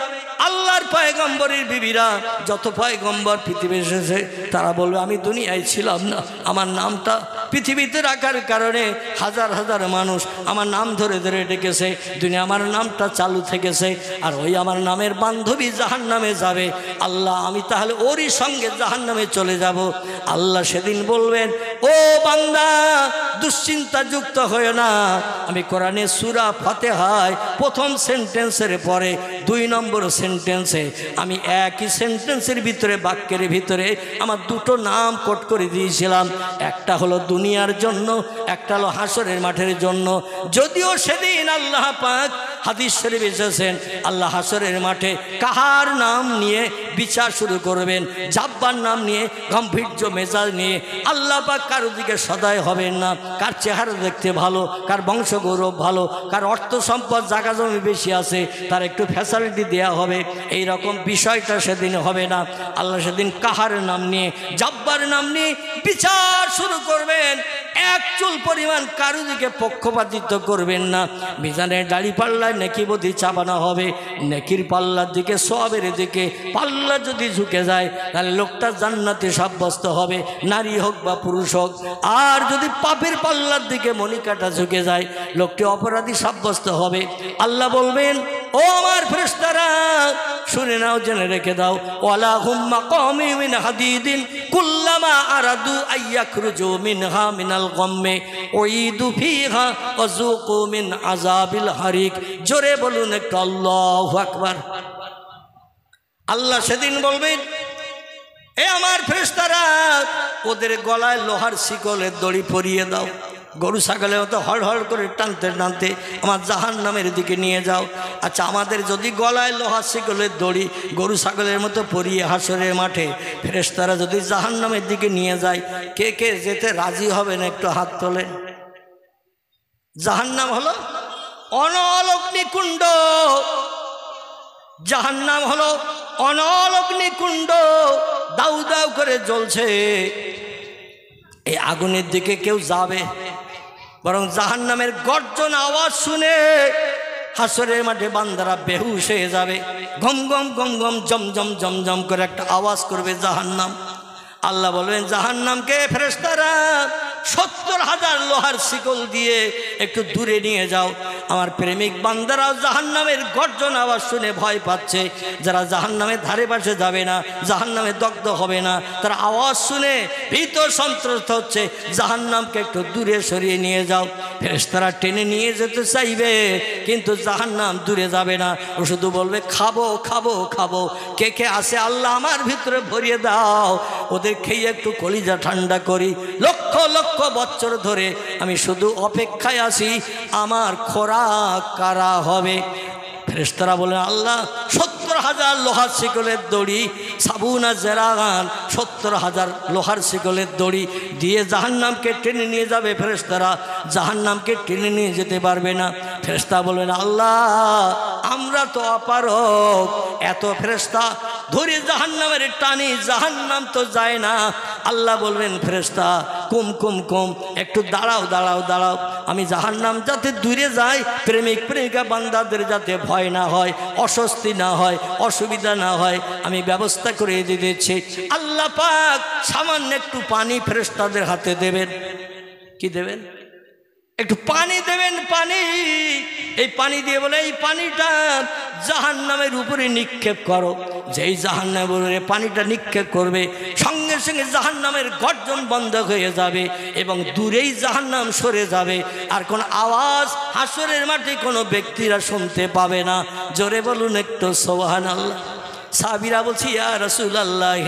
আল্লাহর পয়গম্বরের বিবিরা, যত পয়গম্বর পৃথিবী এসেছে, তারা বলবে, আমি দুনিয়ায় ছিলাম না, আমার নামটা পৃথিবীতে রাখার কারণে হাজার হাজার মানুষ আমার নাম ধরে ধরে ডেকেছে, দুনিয়া আমার নামটা চালু থেকেছে। আর ওই আমার নামের বান্ধবী জাহান্নামে যাবে, আল্লাহ আমি তাহলে ওরই সঙ্গে জাহান্নামে চলে যাব। আল্লাহ সেদিন বলবেন, ও বান্দা দুশ্চিন্তা যুক্ত হয় না। আমি কোরআনে সূরা ফাতিহায় প্রথম সেন্টেন্সের পরে 2 নম্বর সেন্টেন্সে আমি একই সেন্টেন্সের ভিতরে, বাক্যের ভিতরে আমার দুটো নাম কোট করে দিয়েছিলাম। একটা হলো দুনিয়ার জন্য, একটা হলো হাসরের মাঠের জন্য। যদিও সেদিন আল্লাহ পাক হাদিস শরীফ এসেছেন, আল্লাহ হাসরের মাঠে কাহার নাম নিয়ে বিচার শুরু করবেন, জাব্বার নাম নিয়ে, গাম্ভীর্য মেজাজ নিয়ে। আল্লাহ পাক কারো দিকে সদয় হবেন না। কার চেহারা দেখতে ভালো, কার বংশ গৌরব ভালো, কার অর্থ সম্পদ জায়গা জমি বেশি আছে, তার একটু ফ্যাসিলিটি দেওয়া হবে, এই রকম বিষয়টা সেদিন হবে না। আল্লাহ সেদিন কাহার নাম নিয়ে, জাব্বার নাম নিয়ে বিচার শুরু করবেন। এক চুল পরিমাণ কারো দিকে পক্ষপাতিত্ব করবেন না। মিজানের দাড়ি পাল্লায় নেকি বদি চাপানো হবে, নেকির পাল্লার দিকে, সওয়াবের দিকে পাল্লা যদি ঝুঁকে যায় তাহলে লোকটা জান্নাতে সাব্যস্ত হবে, নারী হোক বা পুরুষ হোক। আর যদি পাপের পাল্লার দিকে মণিকাটা ঝুঁকে যায় লোকটি অপরাধী সাব্যস্ত হবে। আল্লাহ বলবেন, ও আমার ফেরেশতারা শুনে নাও, জেনে রেখে দাও, ওয়ালা হুম মাকামি মিন হাদিদিন কুল্লামা আরাদু আইয়াখরুজু মিনহা মিনাল গাম্মে উইদু ফিহা ওয়াযুকু মিন আযাবিল হারিক। জোরে বলুন একটু আল্লাহু আকবার। আল্লাহ সেদিন বলবেন, এ আমার ফেরেশতারা ওদের গলায় লোহার শিকলের দড়ি পরিয়ে দাও। গরু ছাগলের মতো হড় হড় করে টানতে টানতে আমার জাহান্নামের দিকে নিয়ে যাও। আচ্ছা, আমাদের যদি গলায় লোহার শিকলের দড়ি গরু ছাগলের মতো পরিয়ে হাসরের মাঠে ফেরেশতারা যদি জাহান্নামের দিকে নিয়ে যায়, কে কে যেতে রাজি হবেন একটু হাত তোলেন। জাহান্নাম হলো অনল অগ্নিকুণ্ড, জাহান্নাম হলো অনল অগ্নিকুণ্ড, দাউ দাউ করে জ্বলছে। এই আগুনের দিকে কেউ যাবে? বরং জাহান্নামের গর্জন আওয়াজ শুনে হাসরের মাঠে বান্দারা বেহুশ হয়ে যাবে। গম গম গম গম জমজম জমজম করে একটা আওয়াজ করবে জাহান্নাম। আল্লাহ বলবেন জাহান্নামকে, ফেরেশতারা 70,000 লোহার শিকল দিয়ে একটু দূরে নিয়ে যাও। আমার প্রেমিক বান্দারা জাহান্নামের গর্জন আওয়াজ শুনে ভয় পাচ্ছে। যারা জাহান্নামের ধারে পাশে যাবে না, জাহান্নামে দগ্ধ হবে না, তারা আওয়াজ শুনে ভীত সন্ত্রস্ত হচ্ছে। জাহান্নামকে একটু দূরে সরিয়ে নিয়ে যাও। ফেরেশতারা টেনে নিয়ে যেতে চাইবে, কিন্তু জাহান্নাম দূরে যাবে না। ও শুধু বলবে খাবো খাবো খাবো। কে কে আসে আল্লাহ আমার ভিতরে ভরিয়ে দাও, ওদের খেয়ে একটু কলিজা ঠান্ডা করি। লক্ষ লক্ষ বছর ধরে আমি শুধু অপেক্ষায় আছি আমার খোরাক কারা হবে। ফেরেশতারা বলেন, আল্লাহ 70,000 লোহার শিকলের দড়ি, সাবুনা জেরাগান 70,000 লোহার শিকলের দড়ি দিয়ে জাহান্নামকে টেনে নিয়ে যাবে। ফেরেশতারা জাহান্নামকে টেনে নিয়ে যেতে পারবে না। ফেরেশতা বলেন, আল্লাহ আমরা তো অপারগ, এত ফেরেশতা ধরে জাহান্নামের টানি, জাহান্নাম তো যায় না। আল্লাহ বলবেন, ফেরেশতা কুম কুম কুম, একটু দাঁড়াও দাঁড়াও দাঁড়াও। আমি জাহান্নাম যাতে দূরে যাই, প্রেমিক প্রেমিকা বান্দাদের যাতে ভয় না হয়, অস্বস্তি না হয়, অসুবিধা না হয়, আমি ব্যবস্থা করে দিয়েছি। আল্লাহ পাক সামান্য একটু পানি ফেরেশতাদের হাতে দেবেন। কি দেবেন? একটু পানি দেবেন, পানি। এই পানি দিয়ে বলে, এই পানিটা জাহান্নামের উপরে নিক্ষেপ করো। যেই জাহান্নামের উপরে পানিটা নিক্ষেপ করবে, সঙ্গে সঙ্গে জাহান্নামের গর্জন বন্ধ হয়ে যাবে এবং দূরেই জাহান্নাম সরে যাবে। আর কোন আওয়াজ হাসরের মাঠে কোনো ব্যক্তিরা শুনতে পাবে না। জোরে বলুন একটু সুবহানাল্লাহ। সাহাবীরা বলছি, ইয়া রাসূলুল্লাহ,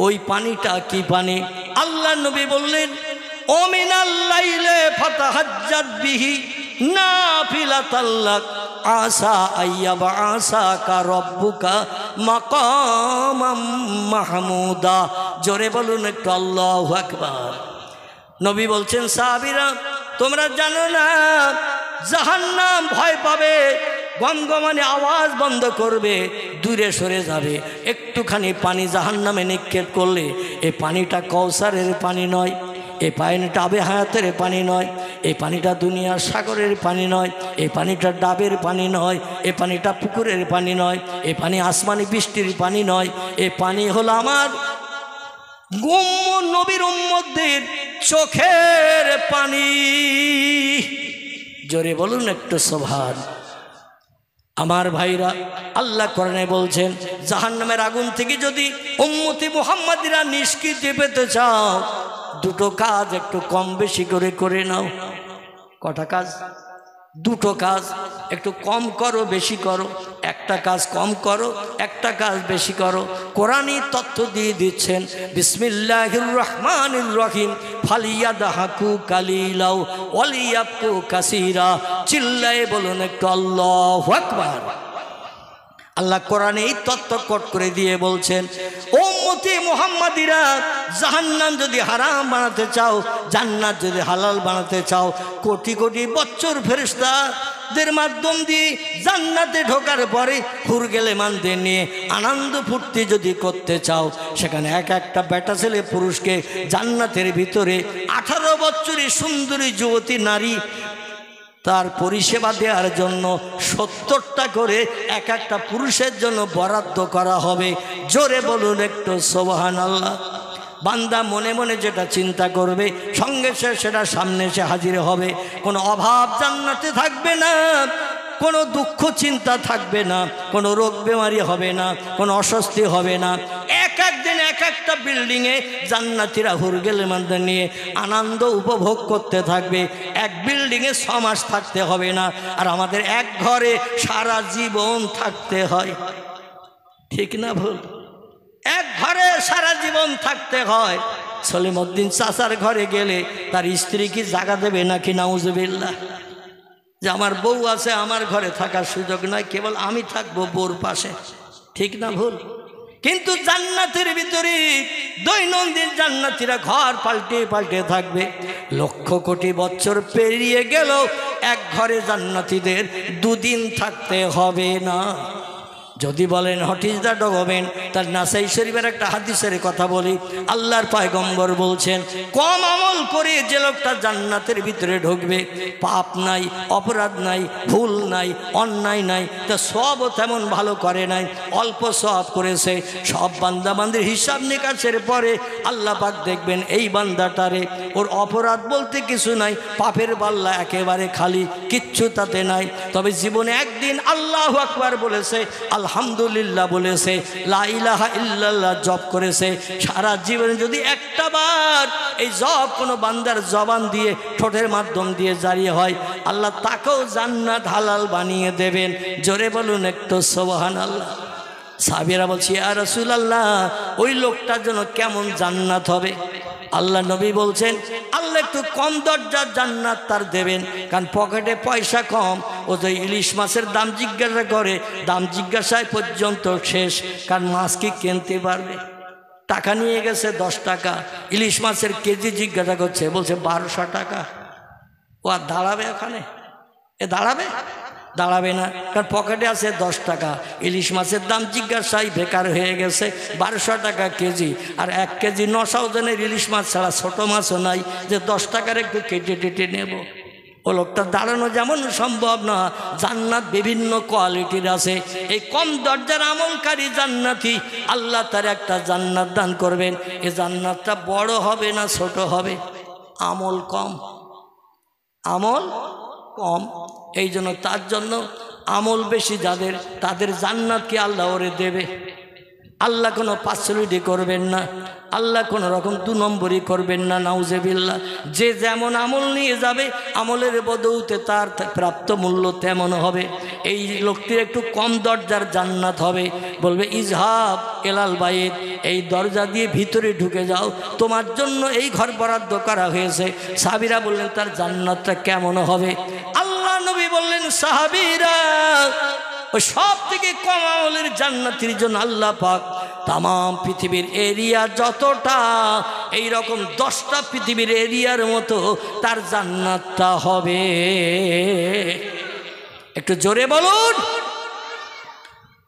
ওই পানিটা কি পানি? আল্লাহ নবী বললেন, ও মিনাল লাইলে ফাতাহাজ্জাদ বিহি নাফিলাতাল লাক আসা আইয়াবা আসা কা রব্বুকা মাকামাম মাহমুদা। জোরে বলুন একটু আল্লাহু আকবার। নবী বলছেন, সাহাবীরা তোমরা জানো না জাহান্নাম ভয় পাবে, গমগমানি আওয়াজ বন্ধ করবে, দূরে সরে যাবে। একটুখানি পানি জাহান্নামে নিক্ষেপ করলে এই পানিটা কৌসারের পানি নয়, এই পানিটা আবে হায়াতের পানি নয়, এই পানিটা দুনিয়ার সাগরের পানি নয়, এই পানিটা ডাবের পানি নয়, এই পানিটা পুকুরের পানি নয়, এই পানি আসমানি বৃষ্টির পানি নয়। এই পানি হলো আমার গম্য নবীর উম্মতদের চোখের পানি। জোরে বলুন একটু সুবহান। আমার ভাইরা, আল্লাহ কোরআনে বলছেন জাহান্নামের আগুন থেকে যদি উম্মতি মুহাম্মাদিরা নিষ্কৃতি পেতে চাও, দুটো কাজ একটু কম বেশি করে করে নাও। কটা কাজ? দুটো কাজ। একটু কম করো বেশি করো, একটা কাজ কম করো, একটা কাজ বেশি করো। কোরআনই তথ্য দিয়ে দিচ্ছেন, বিসমিল্লাহির রহমানির রহিম, ফালিয়াদহাকু কালিলাও ওয়ালিয়াবকু কাসীরা। চিল্লায়ে বলুন একটু আল্লাহু আকবার। আল্লাহ কোরআনে এই তত্ত্ব কোট করে দিয়ে বলছেন, ও উম্মতি মুহাম্মাদিরা, জাহান্নাম যদি হারাম বানাতে চাও, জান্নাত যদি হালাল বানাতে চাও, কোটি কোটি বছর ফেরেশতাদের মাধ্যম দিয়ে জান্নাতে ঢোকার পরে হুরগেলেমানদের নিয়ে আনন্দ ফুর্তি যদি করতে চাও, সেখানে এক একটা বেটা ছেলে পুরুষকে জান্নাতের ভিতরে 18 বছরের সুন্দরী যুবতী নারী তার পরিষেবা দেওয়ার জন্য 70টা করে এক একটা পুরুষের জন্য বরাদ্দ করা হবে। জোরে বলুন একটু সুবহানাল্লাহ। বান্দা মনে মনে যেটা চিন্তা করবে, সঙ্গে সেটা সামনে এসে হাজির হবে। কোনো অভাব জান্নাতে থাকবে না, কোনো দুঃখ চিন্তা থাকবে না, কোনো রোগ বেমারি হবে না, কোনো অস্বস্তি হবে না। এক একদিন এক একটা বিল্ডিংয়ে জান্নাতীরা হুরগেলেমানদের নিয়ে আনন্দ উপভোগ করতে থাকবে। এক বিল্ডিংয়ে 6 মাস থাকতে হবে না, আর আমাদের এক ঘরে সারা জীবন থাকতে হয়। ঠিক না ভুল? এক ঘরে সারা জীবন থাকতে হয়। সলিমউদ্দিন চাচার ঘরে গেলে তার স্ত্রী কি জায়গা দেবে নাকি? নাউজুবিল্লাহ। যে আমার বউ আছে, আমার ঘরে থাকার সুযোগ নাই, কেবল আমি থাকবো বউর পাশে। ঠিক না ভুল? কিন্তু জান্নাতের ভিতরে দৈনন্দিন জান্নাতীরা ঘর পাল্টে পাল্টে থাকবে। লক্ষ কোটি বছর পেরিয়ে গেল, এক ঘরে জান্নাতীদের 2 দিন থাকতে হবে না। যদি বলেন হোয়াট ইজ দ্য ডকুমেন্ট, তার নাসাই শরীফের একটা হাদিসের কথা বলি। আল্লাহর পয়গম্বর বলছেন, কম আমল করে যে লোকটা জান্নাতের ভিতরে ঢুকবে, পাপ নাই, অপরাধ নাই, ভুল নাই, অন্যায় নাই, তা সবও তেমন ভালো করে নাই, অল্প সব করেছে। সব বান্দাবান্দির হিসাব নিকাশের পরে আল্লাহ পাক দেখবেন এই বান্দাটারে ওর অপরাধ বলতে কিছু নাই, পাপের পাল্লা একেবারে খালি, কিচ্ছু তাতে নাই। তবে জীবনে একদিন আল্লাহু আকবার বলেছে, আলহামদুলিল্লাহ বলেছে, লা ইলাহা ইল্লাল্লাহ জপ করেছে। সারা জীবনে যদি একটা বার এই জপ কোনো বান্দার জবান দিয়ে, ঠোঁটের মাধ্যম দিয়ে জারি হয়, আল্লাহ তাকেও জান্নাত হালাল বানিয়ে দেবেন। জোরে বলুন একটু সুবহানাল্লাহ। সাহাবীরা বলছে, ইয়া রাসূলুল্লাহ, ওই লোকটার জন্য কেমন জান্নাত হবে? আল্লাহ নবী বলছেন, আল্লাহ একটু কম দরজার জান্নাত তার দেবেন, কারণ পকেটে পয়সা কম। ও যে ইলিশ মাছের দাম জিজ্ঞাসা করে, দাম জিজ্ঞাসায় পর্যন্ত শেষ, কারণ মাছ কি কিনতে পারবে? টাকা নিয়ে গেছে 10 টাকা, ইলিশ মাছের কেজি জিজ্ঞাসা করছে, বলছে 1200 টাকা। ও আর দাঁড়াবে ওখানে? এ দাঁড়াবে? দাঁড়াবে না, কারণ পকেটে আছে 10 টাকা। ইলিশ মাছের দাম জিজ্ঞাসাই বেকার হয়ে গেছে, 1200 টাকা কেজি। আর 1 কেজি 900 ওজনের ইলিশ মাছ ছাড়া ছোট মাছও নাই যে 10 টাকার একটু কেটে টেটে নেব। ও লোকটা দাঁড়ানো যেমন সম্ভব না। জান্নাত বিভিন্ন কোয়ালিটির আছে। এই কম দরজার আমলকারী জান্নাতি, আল্লাহ তার একটা জান্নাত দান করবেন। এই জান্নাতটা বড় হবে না ছোট হবে? আমল কম, আমল কম। এই জন্য তার জন্য আমল বেশি যাদের, তাদের জান্নাতকে আল্লাহ ওরে দেবে। আল্লাহ কোনো পার্সেলিটি করবেন না, আল্লাহ কোনো রকম 2 নম্বরই করবেন না। নাউজুবিল্লাহ। যে যেমন আমল নিয়ে যাবে, আমলের বদৌতে তার প্রাপ্ত মূল্য তেমন হবে। এই লোকটির একটু কম দরজার জান্নাত হবে। বলবে, ইজহাব এলাল বাইত, এই দরজা দিয়ে ভিতরে ঢুকে যাও, তোমার জন্য এই ঘর বরাদ্দ করা হয়েছে। সাহাবীরা বললেন, তার জান্নাতটা কেমন হবে? আল্লাহ নবী বললেন, সাহাবীরা, ওই সব থেকে কম আমলের জান্নাতের জন্য আল্লাহ পাক তাম পৃথিবীর এরিয়া যতটা, এই রকম 10টা পৃথিবীর এরিয়ার মতো তার জান্নাতটা হবে। একটু জোরে বলুন।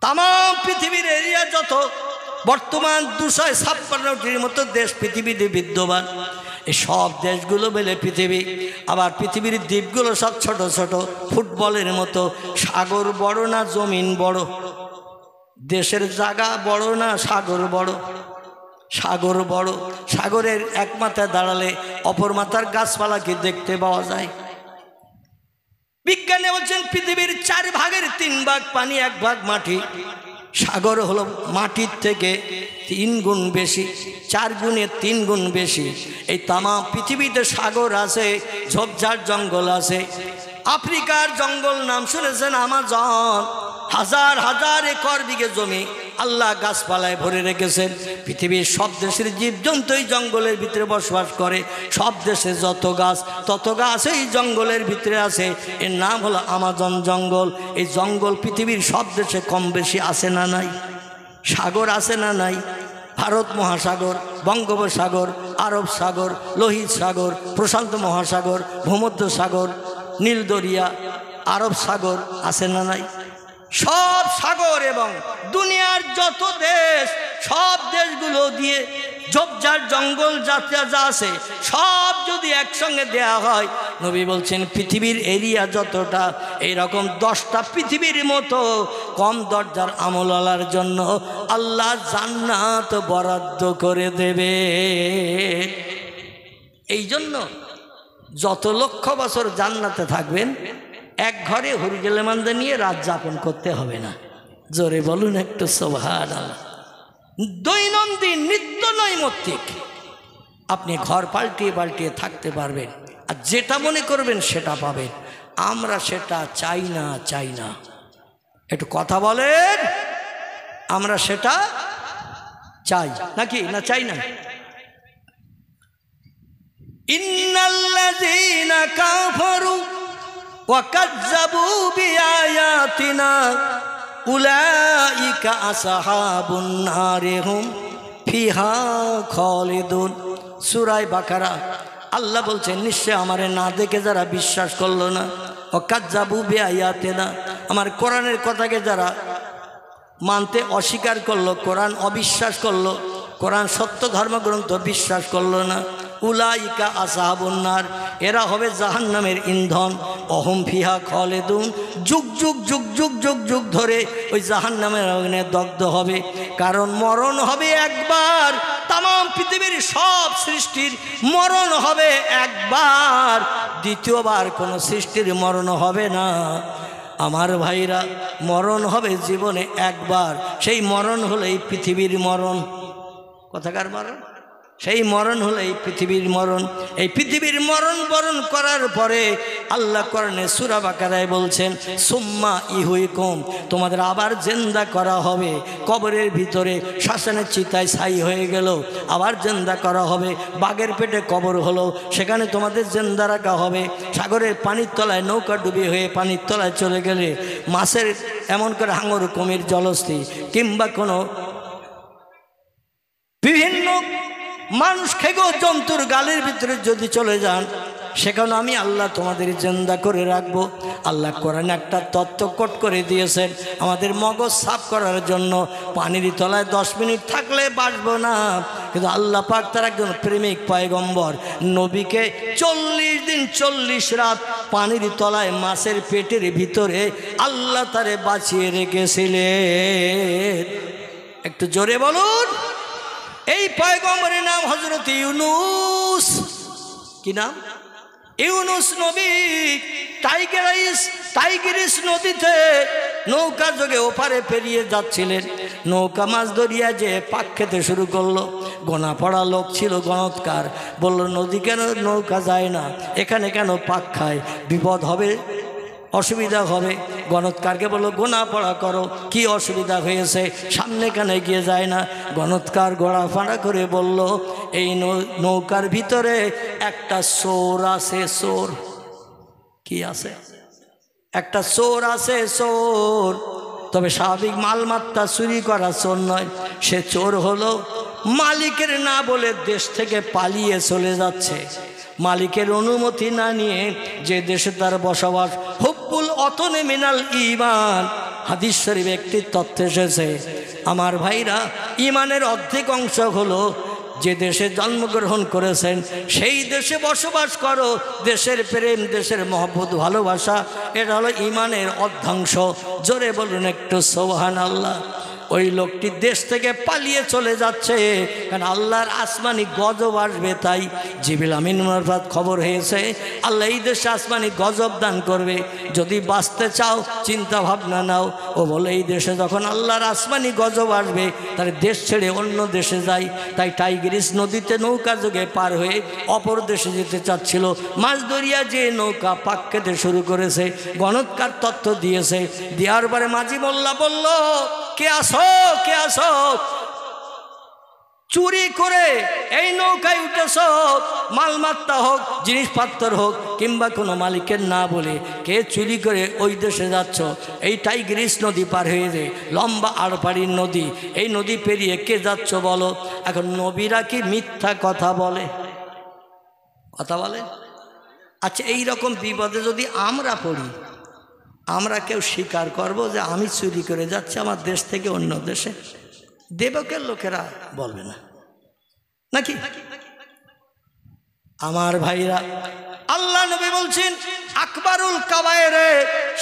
তাম পৃথিবীর এরিয়া যত, বর্তমান 256টির মতো দেশ পৃথিবীতে বিদ্যমান। এই সব দেশগুলো মিলে পৃথিবী। আবার পৃথিবীর দ্বীপগুলো সব ছোট ছোট, ফুটবলের মতো। সাগর বড় না জমিন বড়? দেশের জায়গা বড় না সাগর বড়? সাগর বড়, সাগরের এক মাথায় দাঁড়ালে অপর মাথার গাছপালাকে দেখতে পাওয়া যায়। বিজ্ঞানী বলছেন পৃথিবীর 4 ভাগের 3 ভাগ পানি, 1 ভাগ মাটি। সাগর হলো মাটির থেকে 3 গুণ বেশি, 4 গুণে 3 গুণ বেশি। এই তামাম পৃথিবীতে সাগর আছে, ঝোপঝাড় জঙ্গল আছে। আফ্রিকার জঙ্গল নাম শুনেছেন আমাজন, হাজার হাজার একর বিঘে জমি আল্লাহ গাছপালায় ভরে রেখেছেন। পৃথিবীর সব দেশের জীবজন্তু এই জঙ্গলের ভিতরে বসবাস করে। সব দেশে যত গাছ এই জঙ্গলের ভিতরে আছে। এর নাম হলো আমাজন জঙ্গল। এই জঙ্গল পৃথিবীর সব দেশে কম বেশি আছে না নাই? সাগর আছে না নাই? ভারত মহাসাগর, বঙ্গোপসাগর, আরব সাগর, লোহিত সাগর, প্রশান্ত মহাসাগর, ভূমধ্য সাগর, নীল দরিয়া, আরব সাগর আছে না নাই? সব সাগর এবং দুনিয়ার যত দেশ, সব দেশগুলো দিয়ে ঝোপঝাড় জঙ্গল যা আছে সব যদি একসঙ্গে দেয়া হয়, নবী বলছেন পৃথিবীর এরিয়া যতটা, এইরকম 10টা পৃথিবীর মতো কম দরজার আমলওয়ালার জন্য আল্লাহ জান্নাত বরাদ্দ করে দেবে। এই জন্য যত লক্ষ বছর জান্নাতে থাকবেন, এক ঘরে হুরগেলেমানদের নিয়ে রাত যাপন করতে হবে না। জোরে বলুন একটু সুবহানাল্লাহ। দৈনন্দিন নিত্য নৈমিত্তিক আপনি ঘর পাল্টিয়ে পাল্টিয়ে থাকতে পারবেন, আর যেটা মনে করবেন সেটা পাবেন। আমরা সেটা চাই না। একটু কথা বলেন, আমরা সেটা চাই নাকি না চাই না? ইন্নাল্লাযীনা কাফারু ওয়া কাযযাবু বিআয়াতিনা উলাইকা আসহাবুন নারি হুম ফিহা খালিদুন। সূরা বাকারা আল্লাহ বলছেন নিশ্চয় আমারে না দেখে যারা বিশ্বাস করলো না, ওয়া কাযযাবু বিআয়াতিনা, আমার কোরআনের কথাকে যারা মানতে অস্বীকার করলো, কোরআন অবিশ্বাস করলো, কোরআন সত্য ধর্মগ্রন্থ বিশ্বাস করলো না, উলাইকা আসহাবুন নার, এরা হবে জাহান্নামের ইন্ধন। অহুম ফিহা খালিদুন, যুগ যুগ যুগ যুগ যুগ যুগ ধরে ওই জাহান্নামের আগুনে দগ্ধ হবে। কারণ মরণ হবে একবার, তাম পৃথিবীর সব সৃষ্টির মরণ হবে একবার, দ্বিতীয়বার কোনো সৃষ্টির মরণ হবে না। আমার ভাইরা, মরণ হবে জীবনে একবার, সেই মরণ হলো এই পৃথিবীর মরণ। কথাকার মরণ, সেই মরণ হলো এই পৃথিবীর মরণ। এই পৃথিবীর মরণ বরণ করার পরে আল্লাহ কোরআনে সূরা বাকারায় বলছেন সুম্মা ইহুইকুম, তোমাদের আবার জিন্দা করা হবে। কবরের ভিতরে শ্মশানের চিতায় ছাই হয়ে গেল, আবার জিন্দা করা হবে। বাঘের পেটে কবর হলো, সেখানে তোমাদের জিন্দা রাখা হবে। সাগরের পানির তলায় নৌকা ডুবি হয়ে পানির তলায় চলে গেলে মাছের এমন করে হাঙর কুমির জলস্থি কিংবা কোনো বিভিন্ন মানুষ খেগো জন্তুর গালের ভিতরে যদি চলে যান, সেখানে আমি আল্লাহ তোমাদের জিন্দা করে রাখবো। আল্লাহ কোরআনে একটা তত্ত্ব কোট করে দিয়েছেন আমাদের মগজ সাফ করার জন্য। পানির তলায় 10 মিনিট থাকলে বাঁচবো না, কিন্তু আল্লাহ পাক তার একজন প্রেমিক পয়গম্বর নবীকে 40 দিন 40 রাত পানির তলায় মাছের পেটের ভিতরে আল্লাহ তারে বাঁচিয়ে রেখেছিলেন। একটু জোরে বলুন। এই পয়গম্বরের নাম হযরত ইউনূস। কি নাম? ইউনূস নবী টাইগ্রিস নদীতে নৌকা যোগে ওপারে পেরিয়ে যাচ্ছিলেন। নৌকা মাছ ধরিয়া যে পাক খেতে শুরু করলো। গোনা পড়া লোক ছিল, গণৎকার বলল নদী কেন নৌকা যায় না, এখানে কেন পাক খায়, বিপদ হবে, অসুবিধা হবে। গণৎকারকে বললো গোনা পড়া করো, কি অসুবিধা হয়েছে, সামনে কেন এগিয়ে যায় না? গণৎকার গোড়া ফাঁড়া করে বলল এই নৌকার ভিতরে একটা চোর আছে। চোর কি আছে? একটা চোর আছে, চোর। তবে স্বাভাবিক মালমাত্রা চুরি করা চোর নয়, সে চোর হলো মালিকের না বলে দেশ থেকে পালিয়ে চলে যাচ্ছে। মালিকের অনুমতি না নিয়ে যে দেশে তার বসবাস। হুব্বুল অতনে মিনাল ঈমান, হাদিস শরীফ একটি তথ্য এসেছে। আমার ভাইরা, ঈমানের অর্ধেক অংশ হলো যে দেশে জন্মগ্রহণ করেছেন সেই দেশে বসবাস করো। দেশের প্রেম, দেশের মহব্বত, ভালোবাসা, এটা হলো ঈমানের অর্ধাংশ। জোরে বলুন একটু সুবহানাল্লাহ। ওই লোকটি দেশ থেকে পালিয়ে চলে যাচ্ছে, কারণ আল্লাহর আসমানি গজব আসবে। তাই জিবরিল আমিন মারফত খবর হয়েছে আল্লাহ এই দেশে আসমানি গজব দান করবে। যদি বাঁচতে চাও চিন্তা ভাবনা নাও। ও বলে এই দেশে যখন আল্লাহর আসমানি গজব আসবে তাহলে দেশ ছেড়ে অন্য দেশে যাই। তাই টাইগ্রিস নদীতে নৌকা যোগে পার হয়ে অপর দেশে যেতে চাচ্ছিল। মাছ দরিয়া যে নৌকা পাক খেতে শুরু করেছে, গণৎকার তথ্য দিয়েছে। দেওয়ার পরে মাঝি মোল্লা বলল, কে আসো, কে আসো, চুরি করে এই নৌকায় উঠেছ, মালমাত্তা হোক জিনিসপত্র হোক কিংবা কোনো মালিকের না বলে কে চুরি করে ওই দেশে যাচ্ছ? এই টাইগ্রিস নদী পার হয়ে যে লম্বা আড়পাড়ির নদী, এই নদী পেরিয়ে কে যাচ্ছ বলো? এখন নবীরা কি মিথ্যা কথা বলে? কথা বলে? আচ্ছা, এই রকম বিপদে যদি আমরা পড়ি, আমরা কেউ স্বীকার করব যে আমি চুরি করে যাচ্ছি আমার দেশ থেকে অন্য দেশে? দেবকের লোকেরা বলবে না নাকি? আমার ভাইরা, আল্লাহ নবী বলছেন আকবরুল কাবায়েরে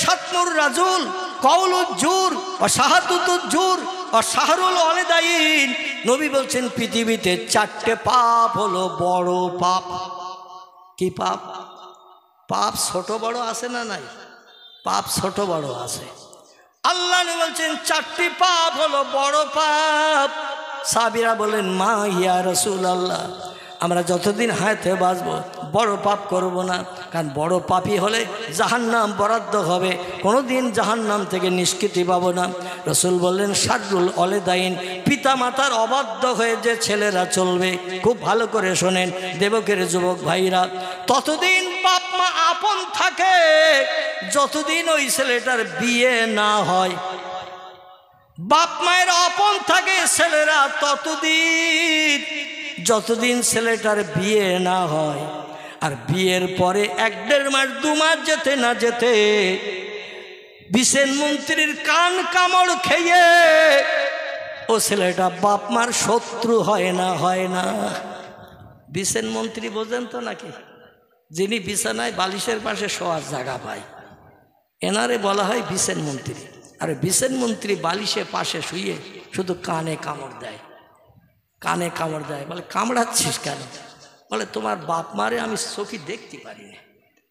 শাতমুর রাজুল কওলুজ জুর ও শাহাদাতুজ জুর ও শাহরুল ওয়ালিদাইন। নবী বলছেন পৃথিবীতে চারটে পাপ হলো বড় পাপ। কি পাপ? পাপ ছোট বড় আছে না নাই? পাপ ছোট বড় আছে। আল্লাহ বলছেন চারটি পাপ হলো বড় পাপ। সাহাবীরা বলেন মা ইয়া রাসূলুল্লাহ, আমরা যতদিন হায়াতে বাঁচবো বড় পাপ করব না, কারণ বড় পাপী হলে জাহান্নাম বরাদ্দ হবে, কোনোদিন জাহান্নাম থেকে নিষ্কৃতি পাবো না। রাসূল বললেন শাররুল ওয়ালিদাইন, পিতা মাতার অবাধ্য হয়ে যে ছেলেরা চলবে। খুব ভালো করে শোনেন দেবকের যুবক ভাইরা, ততদিন বাপ মা আপন থাকে যতদিন ওই ছেলেটার বিয়ে না হয়। বাপ মায়ের আপন থাকে ছেলেরা ততদিন যতদিন ছেলেটার বিয়ে না হয়। আর বিয়ের পরে 1-1.5 মাস 2 মাস যেতে না যেতে বিশেন মন্ত্রীর কান কামড় খেয়ে ও ছেলেটা বাপ মার শত্রু হয় না? হয় না? বিশেন মন্ত্রী বোঝেন তো নাকি? যিনি বিছানায় বালিশের পাশে শোয়ার জায়গা পায়, এনারে বলা হয় বিশেন মন্ত্রী। আর বিশেন মন্ত্রী বালিশে পাশে শুয়ে শুধু কানে কামড় দেয়, কানে কামড় দেয়। বলে কামড়াচ্ছিস কেন? বলে তোমার বাপ মারে আমি চোখে দেখতে পারি না,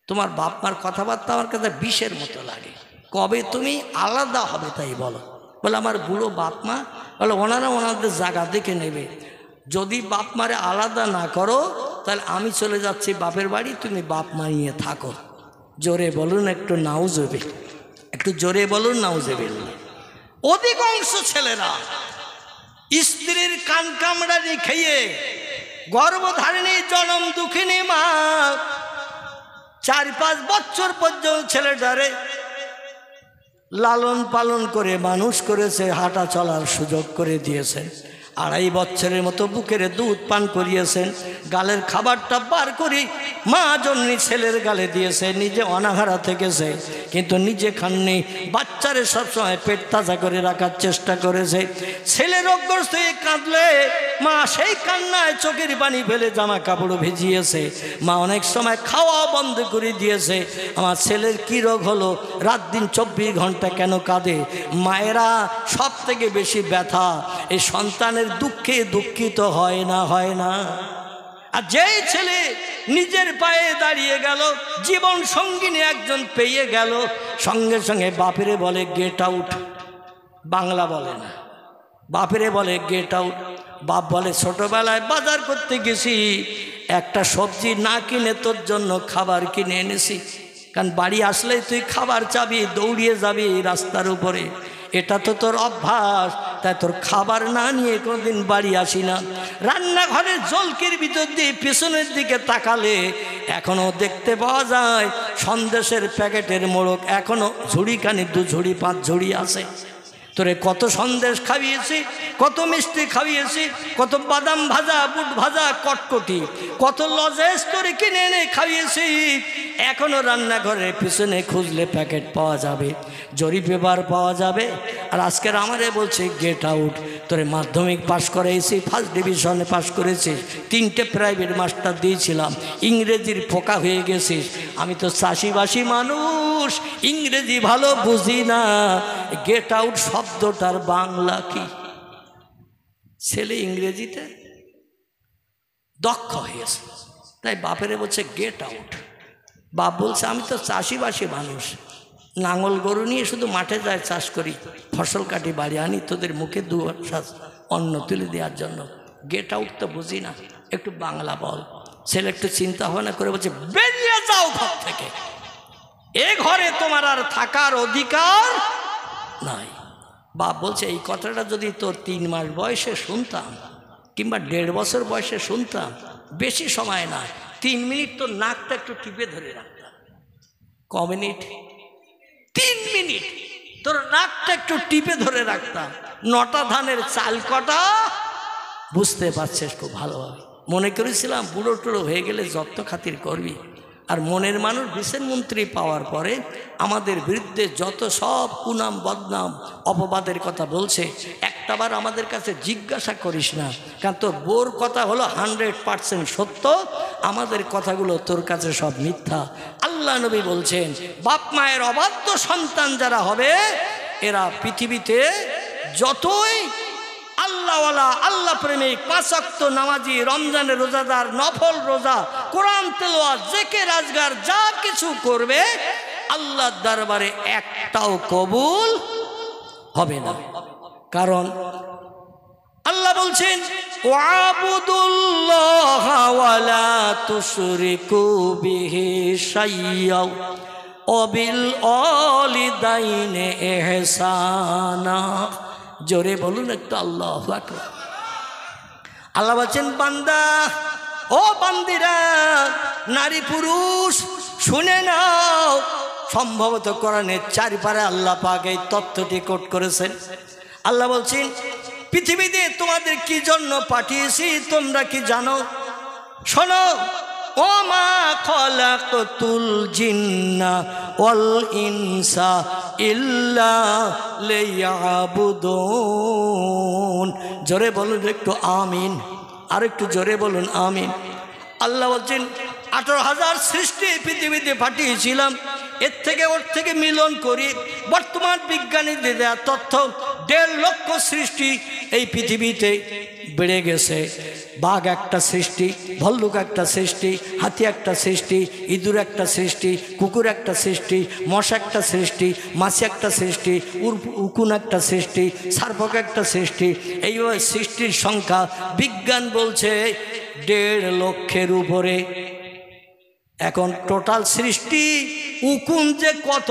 তোমার বাপ মার কথাবার্তা আমার কাছে বিষের মতো লাগে, কবে তুমি আলাদা হবে তাই বলো। বলে আমার বুড়ো বাপ মা, বলে ওনারা ওনাদের জায়গা দেখে নেবে, যদি বাপ মারে আলাদা না করো তাহলে আমি চলে যাচ্ছি বাপের বাড়ি, তুমি বাপ মা নিয়ে থাকো। জোরে বলুন একটু নাউজুবিল, একটু জোরে বলুন নাউজুবিল। অধিকাংশ ছেলেরা স্ত্রীর কান কামড়ানি খেয়ে গর্ভধারিণী জনম দুঃখিনী মা 4-5 বছর পর্যন্ত ছেলেটারে লালন পালন করে মানুষ করেছে, হাঁটা চলার সুযোগ করে দিয়েছেন। 2.5 বছরের মতো বুকের দুধ পান করিয়েছেন, গালের খাবারটা বার করি মা জন্যই ছেলের গালে দিয়েছে, নিজে অনাহারা থেকেছে কিন্তু নিজে খাননি। বাচ্চারে সবসময় পেট তাজা করে রাখার চেষ্টা করেছে। ছেলে রোগগ্রস্ত হয়ে কাঁদলে মা সেই কান্নায় চোখের পানি ফেলে জামা কাপড় ভিজিয়েছে। মা অনেক সময় খাওয়া বন্ধ করে দিয়েছে। আমার ছেলের কি রোগ হলো, রাত দিন 24 ঘন্টা কেন কাঁদে? মায়েরা সব থেকে বেশি ব্যথা এই সন্তানের দুঃখে দুঃখিত হয় না? হয় না? আর যেই ছেলে নিজের পায়ে দাঁড়িয়ে গেল, জীবন সঙ্গিনী একজন পেয়ে গেল, সঙ্গে সঙ্গে বাপেরে বলে গেট আউট। বাংলা বলে না, বাপেরে বলে গেট আউট। বাপ বলে ছোটবেলায় বাজার করতে গেছি, একটা সবজি না কিনে তোর জন্য খাবার কিনে এনেছি, কারণ বাড়ি আসলেই তুই খাবার চাবি, দৌড়িয়ে যাবি রাস্তার উপরে, এটা তো তোর অভ্যাস, তাই তোর খাবার না নিয়ে কোনোদিন বাড়ি আসি না। রান্নাঘরের জলকির ভিতর দিয়ে পেছনের দিকে তাকালে এখনো দেখতে পাওয়া যায় সন্দেশের প্যাকেটের মোড়ক, এখনো ঝুড়িখানি 2 ঝুড়ি 5 ঝুড়ি আছে। তোরে কত সন্দেশ খাইয়েছি, কত মিষ্টি খাইয়েছি, কত বাদাম ভাজা, বুট ভাজা, কটকটি, কত লজেস তোরে কিনে এনে খাইয়েছি, এখনো রান্নাঘরের পিছনে খুঁজলে প্যাকেট পাওয়া যাবে, জরি পেপার পাওয়া যাবে। আর আজকের আমারে বলছে গেট আউট। তোরে মাধ্যমিক পাশ করেছি, ফার্স্ট ডিভিশনে পাশ করেছিস, 3টে প্রাইভেট মাস্টার দিয়েছিলাম, ইংরেজির পোকা হয়ে গেছিস। আমি তো চাষিবাসী মানুষ, ইংরেজি ভালো বুঝি না। গেট আউট শব্দটার বাংলা কি? ছেলে ইংরেজিতে দক্ষ হয়েছে, তাই বাপেরে বলছে গেট আউট। বাপ বলছে আমি তো চাষিবাসী মানুষ, নাঙল গরু নিয়ে শুধু মাঠে যায়, চাষ করি, ফসল কাটি, বাড়ি আনি, তোদের মুখে দু অন্ন তুলে দেওয়ার জন্য। গেট আউট তো বুঝি না, একটু বাংলা বল। ছেলে একটু চিন্তা ভাবনা করে বলছে বেরিয়ে যাও ঘর থেকে, এ ঘরে তোমার আর থাকার অধিকার নাই। বাপ বলছে এই কথাটা যদি তোর 3 মাস বয়সে শুনতাম কিংবা 1.5 বছর বয়সে শুনতাম, বেশি সময় না, 3 মিনিট তোর নাকটা একটু টিপে ধরে রাখতাম। ক মিনিট? 3 মিনিট তোর নাকটা একটু টিপে ধরে রাখতাম। 9টা ধানের চাল কটা বুঝতে পারছিস খুব ভালোভাবে। মনে করেছিলাম বুড়ো টুড়ো হয়ে গেলে যত্ন খাতির করবি। আর মনের মানুষ বিশেষ মন্ত্রী পাওয়ার পরে আমাদের বিরুদ্ধে যত সব কুনাম বদনাম অপবাদের কথা বলছে, একটাবার আমাদের কাছে জিজ্ঞাসা করিস না, কারণ তোর বোর কথা হলো 100% সত্য, আমাদের কথাগুলো তোর কাছে সব মিথ্যা। আল্লাহ নবী বলছেন বাপ মায়ের অবাধ্য সন্তান যারা হবে, এরা পৃথিবীতে যতই আল্লাহওয়ালা, আল্লাহ প্রেমিক, 5 ওয়াক্ত নামাজি, রমজানের রোজাদার, নফল রোজা, কোরআন তেলাওয়াত, জিকির আজগার যা কিছু করবে, আল্লাহর দরবারে একটাও কবুল হবে না। কারণ আল্লাহ বলছেন ওয়াবুদুল্লাহ ওয়ালা তুশরিকু বিহি শাইয়্যা ওয়া বিল ওয়ালিদাইনি ইহসানা। জোরে বলুন একটু আল্লাহু আকবার। আল্লাহ বলছেন বান্দা, ও বান্দিরা, নারী পুরুষ শুনে নাও। সম্ভবত কোরআনের 4 পারে আল্লাহ পাক এই তথ্যটি কোট করেছেন। আল্লাহ বলছেন পৃথিবীতে তোমাদের কি জন্য পাঠিয়েছি তোমরা কি জানো? শোনো, ওমা খলাকতুল জিন্না ওয়াল ইনসা ইল্লা লিয়াবুদুন। জোরে বলুন একটু আমিন, আর একটু জোরে বলুন আমিন। আল্লাহ বলছেন 18,000 সৃষ্টি পৃথিবীতে পাঠিয়েছিলাম, এর থেকে ওর থেকে মিলন করি বর্তমান বিজ্ঞানীদের দেওয়া তথ্য 1.5 লক্ষ সৃষ্টি এই পৃথিবীতে বেড়ে গেছে। বাঘ একটা সৃষ্টি, ভল্লুক একটা সৃষ্টি, হাতি একটা সৃষ্টি, ইঁদুর একটা সৃষ্টি, কুকুর একটা সৃষ্টি, মশা একটা সৃষ্টি, মাছি একটা সৃষ্টি, উকুন একটা সৃষ্টি, সার্পক একটা সৃষ্টি। এইভাবে সৃষ্টির সংখ্যা বিজ্ঞান বলছে 1.5 লক্ষের উপরে। এখন টোটাল সৃষ্টি উকুন যে কত,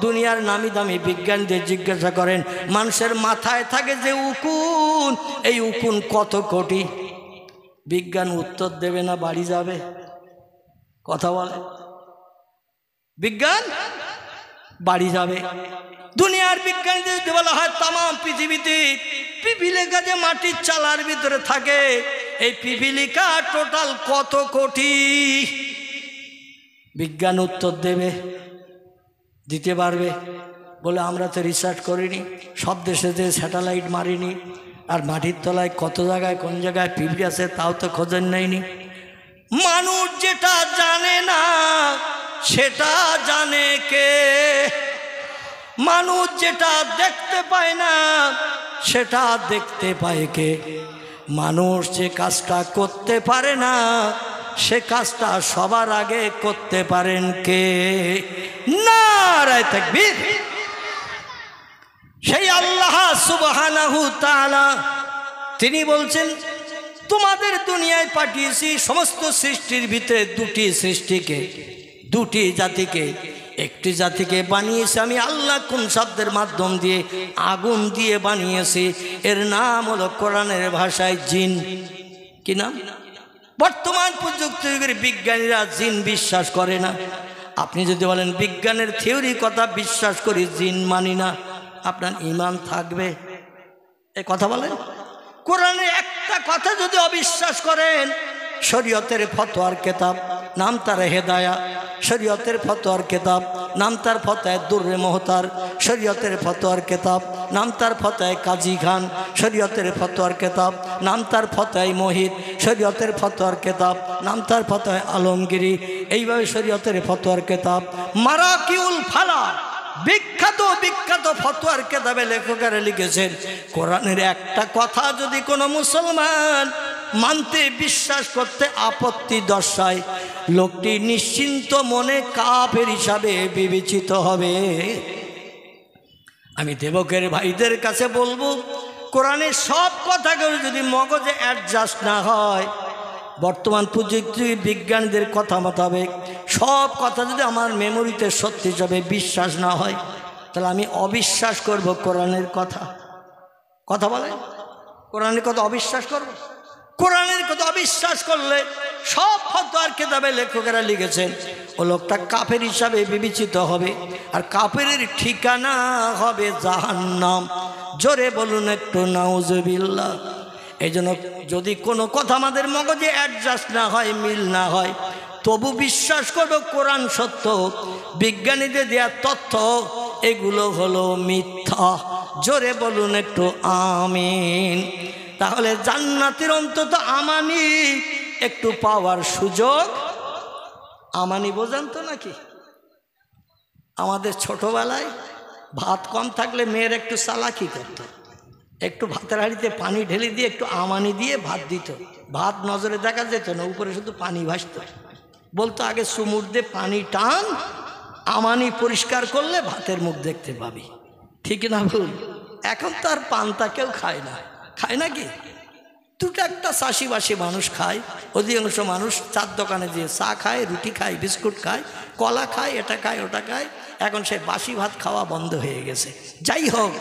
দুনিয়ার নামি দামি বিজ্ঞানীদের জিজ্ঞাসা করেন, মানুষের মাথায় থাকে যে উকুন, এই উকুন কত কোটি? বিজ্ঞান উত্তর দেবে না, বাড়ি যাবে। কথা বলে বিজ্ঞান বাড়ি যাবে। দুনিয়ার বিজ্ঞানীদের যদি বলা হয় তামাম পৃথিবীতে পিপিলিকা যে মাটির চালার ভিতরে থাকে, এই পিপিলিকা টোটাল কত কোটি? বিজ্ঞান উত্তর দেবে, দিতে পারবে? বলে আমরা তো রিসার্চ করিনি, সব দেশে যে স্যাটেলাইট মারিনি, আর মাটির তলায় কত জায়গায় কোন জায়গায় পিঁপড়ে আছে তাও তো খোঁজেন নেয়নি। মানুষ যেটা জানে না সেটা জানে কে? মানুষ যেটা দেখতে পায় না সেটা দেখতে পায় কে? মানুষ যে কাজটা করতে পারে না সে কাজটা সবার আগে করতে পারেন কে? নারায়ে তাকবীর। সেই আল্লাহ সুবহানাহু তাআলা তিনি বলছেন তোমাদের দুনিয়ায় পাঠিয়েছি সমস্ত সৃষ্টির ভিতরে 2টি সৃষ্টিকে, 2টি জাতিকে। একটি জাতিকে বানিয়েছি আমি আল্লাহ কোন শব্দের মাধ্যম দিয়ে? আগুন দিয়ে বানিয়েছি। এর নাম হলো কোরআনের ভাষায় জিন। কি নাম? বর্তমান প্রযুক্তি যুগের বিজ্ঞানীরা জিন বিশ্বাস করে না। আপনি যদি বলেন বিজ্ঞানের থিওরি কথা বিশ্বাস করি, জিন মানি না, আপনার ঈমান থাকবে? এই কথা বলেন। কোরআনে একটা কথা যদি অবিশ্বাস করেন শরীয়তের ফতোয়ার কিতাব, নাম তার হেদায়া। শরীয়তের ফতোয়ার কিতাব, নাম তার ফতোয়া দুর্রে মোহতার। শরীয়তের ফতোয়ার কিতাব, নাম তার ফতোয়া কাজী খান। শরীয়তের ফতোয়ার কিতাব, নাম তার ফতোয়া মহিত। শরীয়তের ফতোয়ার কিতাব, নাম তার ফতোয়া আলমগিরি। এইভাবে শরীয়তের ফতোয়ার কিতাব মারাকিউল ফালা, বিখ্যাত বিখ্যাত ফতোয়ার কিতাবে লেখকেরা লিখেছেন, কোরআনের একটা কথা যদি কোনো মুসলমান মানতে বিশ্বাস করতে আপত্তি দর্শায়, লোকটি নিশ্চিন্ত মনে কাফের হিসাবে বিবেচিত হবে। আমি দেবকের ভাইদের কাছে বলবো, কোরআনের সব কথাগুলো যদি মগজে অ্যাডজাস্ট না হয়, বর্তমান প্রযুক্তি বিজ্ঞানীদের কথা মোতাবেক সব কথা যদি আমার মেমোরিতে সত্যি হিসাবে বিশ্বাস না হয়, তাহলে আমি অবিশ্বাস করব কোরআনের কথা। কথা বলে কোরআনের কথা অবিশ্বাস করব? কোরআনের কথা অবিশ্বাস করলে সব ফতোয়ার কিতাবে লেখকেরা লিখেছেন ও লোকটা কাফের হিসাবে বিবেচিত হবে, আর কাফেরের ঠিকানা হবে জাহান্নাম। জোরে বলুন একটু নাউজুবিল্লাহ। এই জন্য যদি কোনো কথা আমাদের মগজে অ্যাডজাস্ট না হয়, মিল না হয়, তবু বিশ্বাস করব কোরআন সত্য, বিজ্ঞানীদের দেওয়া তথ্য এগুলো হলো মিথ্যা। জোরে বলুন একটু আমিন। তাহলে জান্নাতের অন্তত আমানি একটু পাওয়ার সুযোগ। আমানি বোঝেন তো নাকি? আমাদের ছোটবেলায় ভাত কম থাকলে মেয়ের একটু চালাকি করত, একটু ভাতের হাঁড়িতে পানি ঢেলে দিয়ে একটু আমানি দিয়ে ভাত দিত। ভাত নজরে দেখা যেত না, উপরে শুধু পানি ভাসত। বলতো আগে চুমুর দিয়ে পানি টান, আমানি পরিষ্কার করলে ভাতের মুখ দেখতে পাবি। ঠিক না ভুল? এখন তো আর পান্তা কেউ খায় না, খায় নাকি? দুটো একটা চাষিবাসী মানুষ খায়, অধিকাংশ মানুষ চার দোকানে দিয়ে চা খায়, রুটি খায়, বিস্কুট খায়, কলা খায়, এটা খায় ওটা খায়। এখন সে বাসি ভাত খাওয়া বন্ধ হয়ে গেছে। যাই হোক,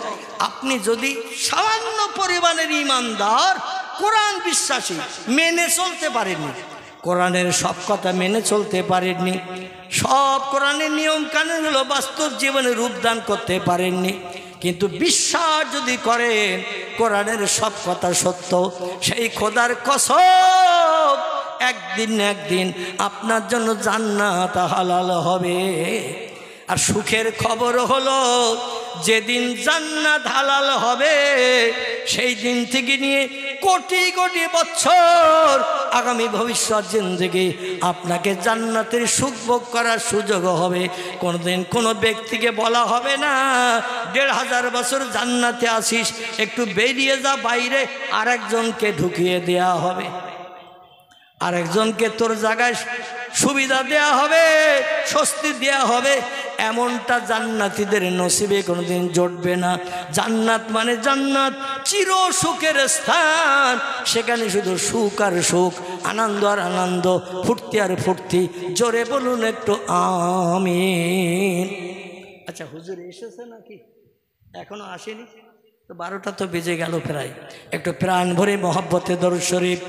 আপনি যদি সামান্য পরিমাণের ইমানদার, কোরআন বিশ্বাসী, মেনে চলতে পারেননি, কোরআনের সব কথা মেনে চলতে পারেননি, সব কোরআনের নিয়ম কানুনগুলো বাস্তব জীবনে রূপদান করতে পারেননি, কিন্তু বিশ্বাস যদি করেন কোরআনের সব কথা সত্য, সেই খোদার কসম একদিন না একদিন আপনার জন্য জান্নাত হালাল হবে। আর সুখের খবর হলো, যেদিন জান্নাত হালাল হবে সেই দিন থেকে নিয়ে কোটি কোটি বছর আগামী ভবিষ্যৎ জিন্দেগি আপনাকে জান্নাতের সুখ ভোগ করার সুযোগ হবে। কোনোদিন কোনো ব্যক্তিকে বলা হবে না ১৫০০ বছর জান্নাতে আসিস, একটু বেরিয়ে যা বাইরে, আরেকজনকে ঢুকিয়ে দেয়া হবে, আরেকজনকে তোর জায়গায় সুবিধা দেয়া হবে, স্বস্তি দেয়া হবে। এমনটা জান্নাতীদের নসিবে কোনোদিন জুটবে না। জান্নাত মানে জান্নাত, চির সুখের স্থান। সেখানে শুধু সুখ আর সুখ, আনন্দ আর আনন্দ, ফুর্তি আর ফুর্তি। জোরে বলুন একটু আমিন। আচ্ছা, হুজুর এসেছে নাকি? এখনো আসেনি তো? 12টা তো বেজে গেল প্রায়। একটু প্রাণ ভরে মহব্বতে দরুদ শরীফ।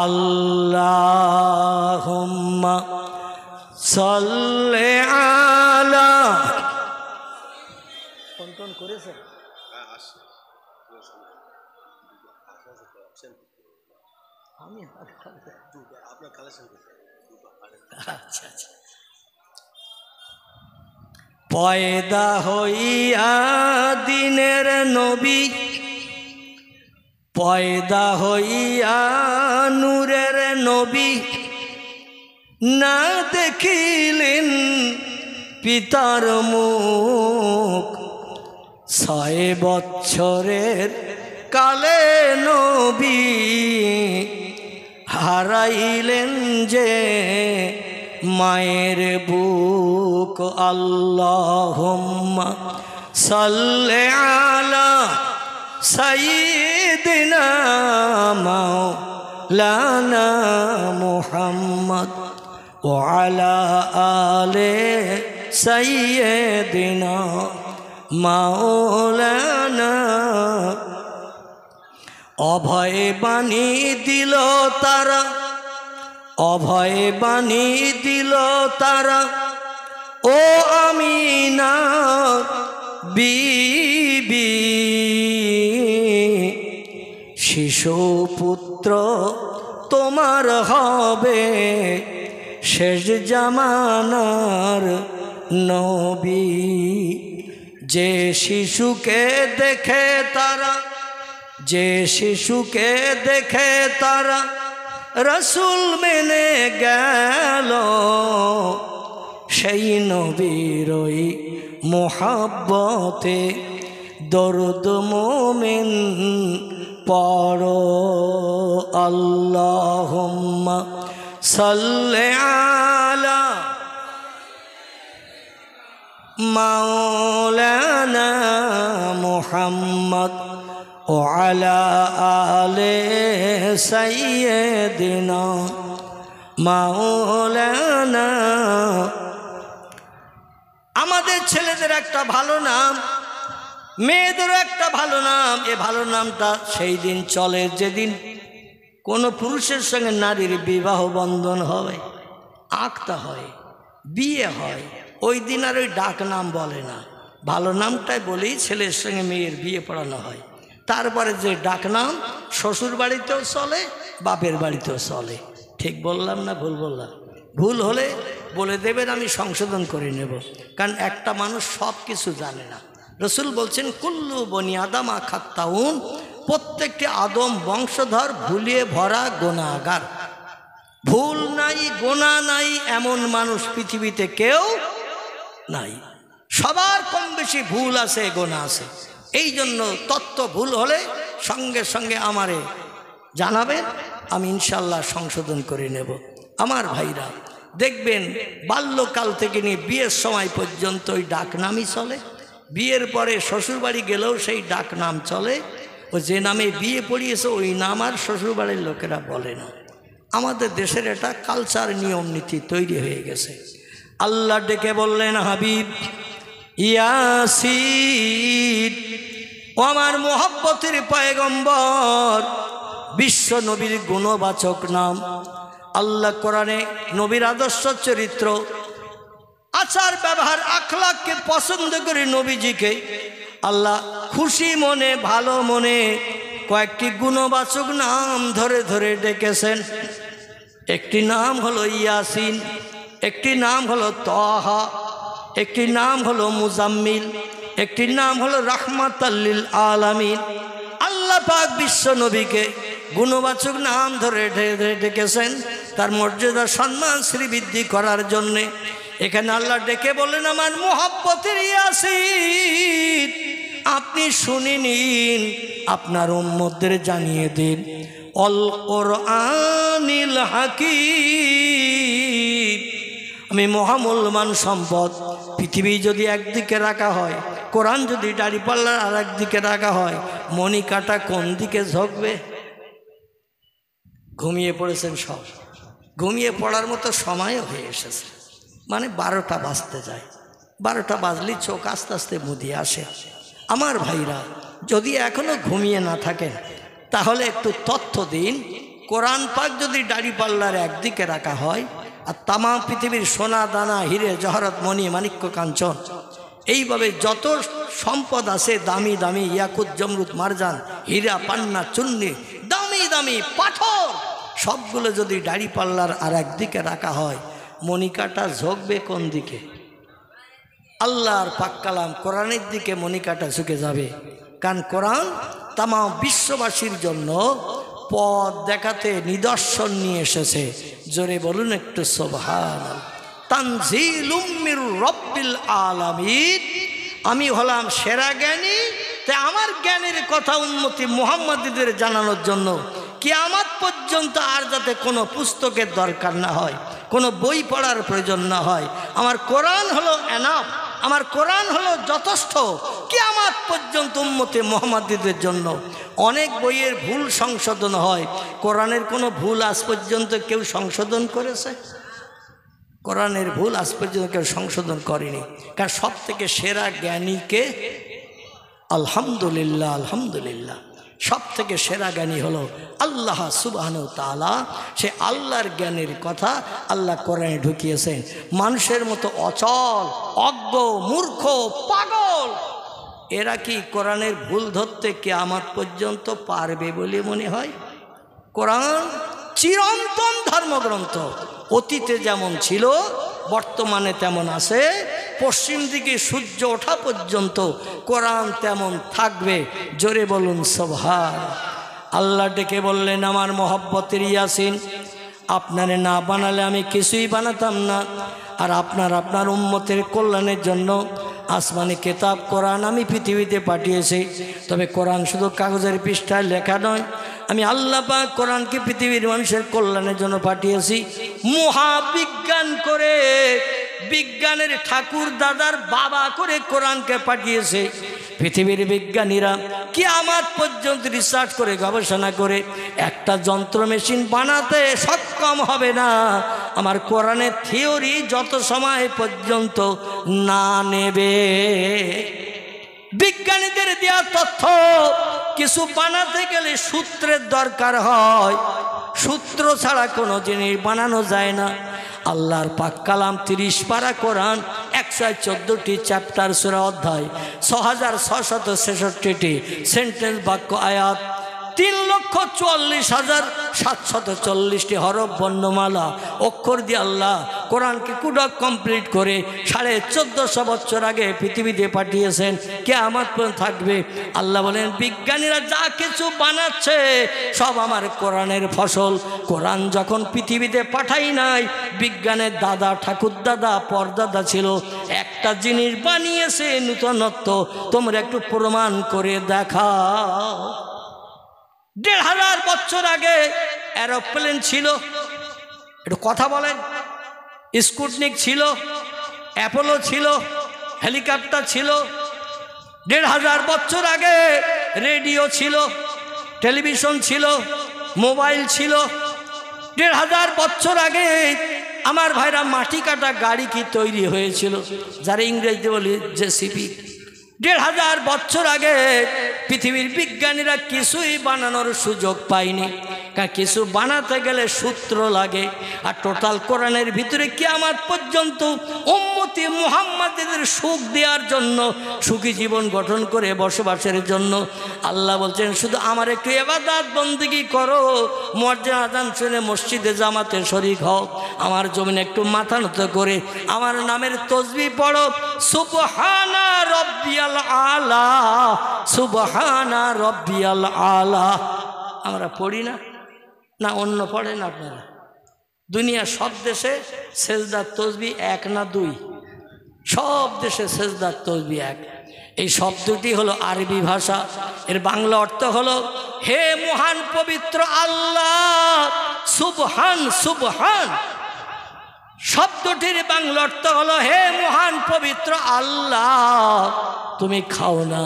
আল্লাহুম্মা সাল্লি আলা। কোন করেছে? আমি আচ্ছা আচ্ছা। পয়দা হইয়া দিনের নবী, পয়দা হইয়া নূরের নবী, না দেখিলেন পিতার মুখ। 6 বৎসরের কালে নবী হারাইলেন যে মায়ের বুক। আল্লাহুম্মা সাল্লি আলা সাইয়্যিদিনা মাওলানা মুহাম্মদ ওয়া আলা আলি সাইয়্যিদিনা মাওলানা। অভয় বাণী দিল তারা, অভয় বাণী দিল তারা, ও আমিনা বিবি। শিশু পুত্র তোমার হবে শেষ জামানার নবী। যে শিশুকে দেখে তারা, যে শিশুকে দেখে তারা রসুল মেনে গেল, সেই নবীর ওই মোহাব্বতে দরুদ মোমিন পড়ো। আল্লাহুম্মা সাল্লি আলা মাওলানা মুহাম্মদ ও আলা আলে সাইয়্যিদিনা মাওলানা। আমাদের ছেলেদের একটা ভালো নাম, মেয়েদেরও একটা ভালো নাম। এ ভালো নামটা সেই দিন চলে যেদিন কোনো পুরুষের সঙ্গে নারীর বিবাহ বন্ধন হয়, আঁকতা হয়, বিয়ে হয়, ওই দিন আর ওই ডাক নাম বলে না, ভালো নামটাই বলেই ছেলের সঙ্গে মেয়ের বিয়ে পড়ানো হয়। তারপরে যে ডাক নাম শ্বশুর বাড়িতেও চলে, বাপের বাড়িতেও চলে। ঠিক বললাম না ভুল বললাম? ভুল হলে বলে দেবেন, আমি সংশোধন করে নেব, কারণ একটা মানুষ সব কিছু জানে না। রসুল বলছেন কুল্লু বনি আদম খাত্তাউন, প্রত্যেকটি আদম বংশধর ভুলিয়ে ভরা গুনাহগার। ভুল নাই, গোনা নাই এমন মানুষ পৃথিবীতে কেউ নাই। সবার কম বেশি ভুল আছে, গোনা আছে। এই জন্য তত্ত্ব ভুল হলে সঙ্গে সঙ্গে আমারে জানাবেন, আমি ইনশাল্লাহ সংশোধন করে নেব। আমার ভাইরা দেখবেন বাল্যকাল থেকে নিয়ে বিয়ের সময় পর্যন্ত ওই ডাক নামই চলে। বিয়ের পরে শ্বশুরবাড়ি গেলেও সেই ডাক নাম চলে। ও যে নামে বিয়ে পড়িয়েছে ওই নাম আর শ্বশুরবাড়ির লোকেরা বলে না। আমাদের দেশের এটা কালচার, নিয়ম নীতি তৈরি হয়ে গেছে। আল্লাহ ডেকে বললেন, হাবিব ইয়াসিন, ও আমার মোহাব্বতের পয়গম্বর, বিশ্ব নবীর গুণবাচক নাম। আল্লাহ কোরআনে নবীর আদর্শ চরিত্র, আচার ব্যবহার, আখলাককে পছন্দ করে নবীজিকে আল্লাহ খুশি মনে, ভালো মনে কয়েকটি গুণবাচক নাম ধরে ধরে ডেকেছেন। একটি নাম হলো ইয়াসিন, একটি নাম হলো তাহা, একটি নাম হলো মুজাম্মিল, একটি নাম হলো রাহমাতাল লিল আলামিন। আল্লাহ পাক বিশ্ব নবীকে গুণবাচক নাম ধরে ডেকেছেন তার মর্যাদা, সম্মান, শ্রীবৃদ্ধি করার জন্যে। এখানে আল্লাহ ডেকে বললেন, আমার মোহাব্বতের ইয়াসিন, আপনি শুনে নিন, আপনার উম্মতদের জানিয়ে দিন। অল কোরআনিল হাকিম, আমি মহামূল্যবান সম্পদ। পৃথিবী যদি একদিকে রাখা হয়, কোরআন যদি দাঁড়িপাল্লার আর একদিকে রাখা হয়, মণিকাটা কোন দিকে ঝুঁকবে? ঘুমিয়ে পড়েছেন সব, ঘুমিয়ে পড়ার মতো সময়ও হয়ে এসেছে। মানে 12টা বাজতে যায়, 12টা বাজলেই চোখ আস্তে আস্তে মুদিয়ে আসে। আমার ভাইরা যদি এখনো ঘুমিয়ে না থাকেন তাহলে একটু তথ্য দিন। কোরআন পাক যদি দাড়িপাল্লার একদিকে রাখা হয় আর তামাম পৃথিবীর সোনা দানা, হিরে জহরত, মণি মাণিক্য কাঞ্চন, এইভাবে যত সম্পদ আছে, দামি দামি ইয়াকুত, জমরুত, মারজান, হীরা, পান্না, চুন্নি, দামি দামি পাথর, সবগুলো যদি দাড়িপাল্লার আর একদিকে রাখা হয়, মণিকাটা ঝুঁকবে কোন দিকে? আল্লাহর পাক কালাম কোরআনের দিকে মণিকাটা ঝুঁকে যাবে। কারণ কোরআন তামাম বিশ্ববাসীর জন্য পথ দেখাতে নিদর্শন নিয়ে এসেছে। জোরে বলুন একটু সুবহানাল্লাহ। তানজিলুম মির রাব্বিল আলামিন, আমি হলাম সেরা জ্ঞানী। তাই আমার জ্ঞানের কথা উম্মতি মুহাম্মাদীদের জানানোর জন্য কিয়ামত পর্যন্ত আর যাতে কোনো পুস্তকের দরকার না হয়, কোনো বই পড়ার প্রয়োজন না হয়। আমার কোরআন হলো এনাফ, আমার কোরআন হলো যথেষ্ট কিয়ামত পর্যন্ত উম্মতে মুহাম্মাদীদের জন্য। অনেক বইয়ের ভুল সংশোধন হয়, কোরআনের কোনো ভুল আজ পর্যন্ত কেউ সংশোধন করেছে? কোরআনের ভুল আজ পর্যন্ত কেউ সংশোধন করেনি। কারণ সব থেকে সেরা জ্ঞানীকে, আলহামদুলিল্লাহ আলহামদুলিল্লাহ, সব থেকে সেরা জ্ঞানী হলো আল্লাহ সুবহানাহু ওয়া তাআলা। সে আল্লাহর জ্ঞানের কথা আল্লাহ কোরআনে ঢুকিয়েছেন। মানুষের মতো অচল, অজ্ঞ, মূর্খ, পাগল এরা কি কোরআনের ভুল ধরতে কিয়ামত পর্যন্ত পারবে বলে মনে হয়? কোরআন চিরন্তন ধর্মগ্রন্থ। অতীতে যেমন ছিল বর্তমানে তেমন আছে, পশ্চিম দিকে সূর্য ওঠা পর্যন্ত কোরআন তেমন থাকবে। জোরে বলুন সুবহান। আল্লাহ ডেকে বললেন, আমার মহব্বতের ইয়াসিন, আপনারে না বানালে আমি কিছুই বানাতাম না। আর আপনার উম্মতের কল্যাণের জন্য আসমানি কিতাব কোরআন আমি পৃথিবীতে পাঠিয়েছি। তবে কোরআন শুধু কাগজের পৃষ্ঠায় লেখা নয়, আমি আল্লাহ পাক কোরআনকে পৃথিবীর মানুষের কল্যাণের জন্য পাঠিয়েছি। মহাবিজ্ঞান করে, বিজ্ঞানের ঠাকুর দাদার বাবা করে কোরআনকে পাঠিয়েছে। পৃথিবীর বিজ্ঞানীরা কিয়ামত পর্যন্ত রিসার্চ করে, গবেষণা করে একটা যন্ত্র মেশিন বানাতে সক্ষম হবে না আমার কোরআনের থিওরি যত সময় পর্যন্ত না নেবে। বিজ্ঞানীদের দেওয়া তথ্য, কিছু বানাতে গেলে সূত্রের দরকার হয়, সূত্র ছাড়া কোনো জিনিস বানানো যায় না। আল্লাহর পাক কালাম 30 পারা কোরআন, 114টি চ্যাপ্টার সূরা অধ্যায়, 6666টি সেন্টেন্স বাক্য আয়াত, 3,44,740টি হরফ বর্ণমালা অক্ষর দিয়ে আল্লাহ কোরআনকে কুডক কমপ্লিট করে 1450 বছর আগে পৃথিবীতে পাঠিয়েছেন। কিয়ামত পর্যন্ত থাকবে। আল্লাহ বলেন, বিজ্ঞানীরা যা কিছু বানাচ্ছে সব আমার কোরআনের ফসল। কোরআন যখন পৃথিবীতে পাঠাই নাই, বিজ্ঞানের দাদা ঠাকুর দাদা পরদাদা ছিল, একটা জিনিস বানিয়েছে নূতনত্ব। তোমরা একটু প্রমাণ করে দেখাও। 1500 বছর আগে এরোপ্লেন ছিল, একটু কথা বলেন। স্পুটনিক ছিল, অ্যাপোলো ছিল, হেলিকপ্টার ছিল। 1500 বছর আগে রেডিও ছিল, টেলিভিশন ছিল, মোবাইল ছিল। 1500 বছর আগে আমার ভাইরা মাটি কাটা গাড়ি কি তৈরি হয়েছিল, যারা ইংরেজিতে বলি জেসিপি। 1500 বছর আগে পৃথিবীর বিজ্ঞানীরা কিছুই বানানোর সুযোগ পায়নি, কারণ কিছু বানাতে গেলে সূত্র লাগে। আর টোটাল কোরআনের ভিতরে কিয়ামত পর্যন্ত উম্মতি মুহাম্মাদের সুখ দেওয়ার জন্য, সুখী জীবন গঠন করে বসবাসের জন্য আল্লাহ বলছেন, শুধু আমার একটু ইবাদত বন্দেগী করো, মুয়াজ্জিন আযান শুনে মসজিদে জামাতে শরীক হও, আমার জমিনে একটু মাথা নত করে আমার নামের তাসবিহ পড়ো, সুবহানা রাব্বিয়াল আলা, সুবহানা রাব্বিয়াল আলা। আমরা পড়ি না? না অন্য পড়েন আপনারা? দুনিয়া সব দেশে সেজদার তাসবিহ 1 না 2, সব দেশে সেজদার তাসবিহ 1। এই শব্দটি হলো আরবি ভাষা, এর বাংলা অর্থ হলো হে মহান পবিত্র আল্লাহ, সুবহান সুবহান। শব্দটির বাংলা অর্থ হলো হে মহান পবিত্র আল্লাহ, তুমি খাও না,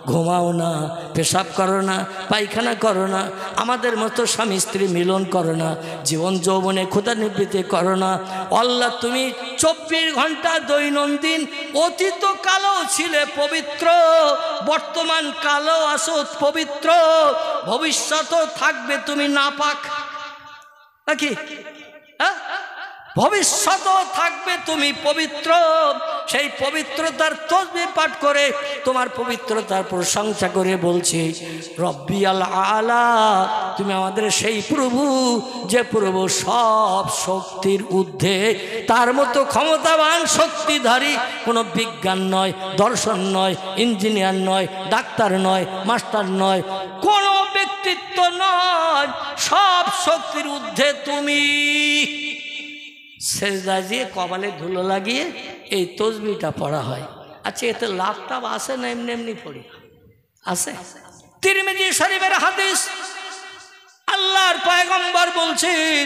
ঘুমাও না, পেশাব করো না, পায়খানা করো না, আমাদের মতো স্বামী স্ত্রী মিলন করো না, জীবন যৌবনে ক্ষুধানিবৃত্তি করো না। আল্লাহ তুমি 24 ঘন্টা দৈনন্দিন, অতীত কালেও ছিলে পবিত্র, বর্তমান কালেও আসো পবিত্র, ভবিষ্যতেও থাকবে তুমি নাপাক নাকি? ভবিষ্যতেও থাকবে তুমি পবিত্র। সেই পবিত্রতার তাসবিহ পাঠ করে তোমার পবিত্রতার প্রশংসা করে বলছি, রব্বিয়াল আলা, তুমি আমাদের সেই প্রভু যে প্রভু সব শক্তির ঊর্ধ্বে, তার মতো ক্ষমতাবান শক্তিধারী কোনো বিজ্ঞান নয়, দর্শন নয়, ইঞ্জিনিয়ার নয়, ডাক্তার নয়, মাস্টার নয়, কোনো ব্যক্তিত্ব নয়, সব শক্তির ঊর্ধ্বে তুমি। সেজদা দিয়ে কপালে ধুলো লাগিয়ে এই তাসবিহটা পড়া হয়। আচ্ছা, এতে লাভটা আছে না এমনি এমনি পড়ি? আছে। তিরমিজি শরীফের হাদিস, আল্লাহর পয়গম্বর বলছেন,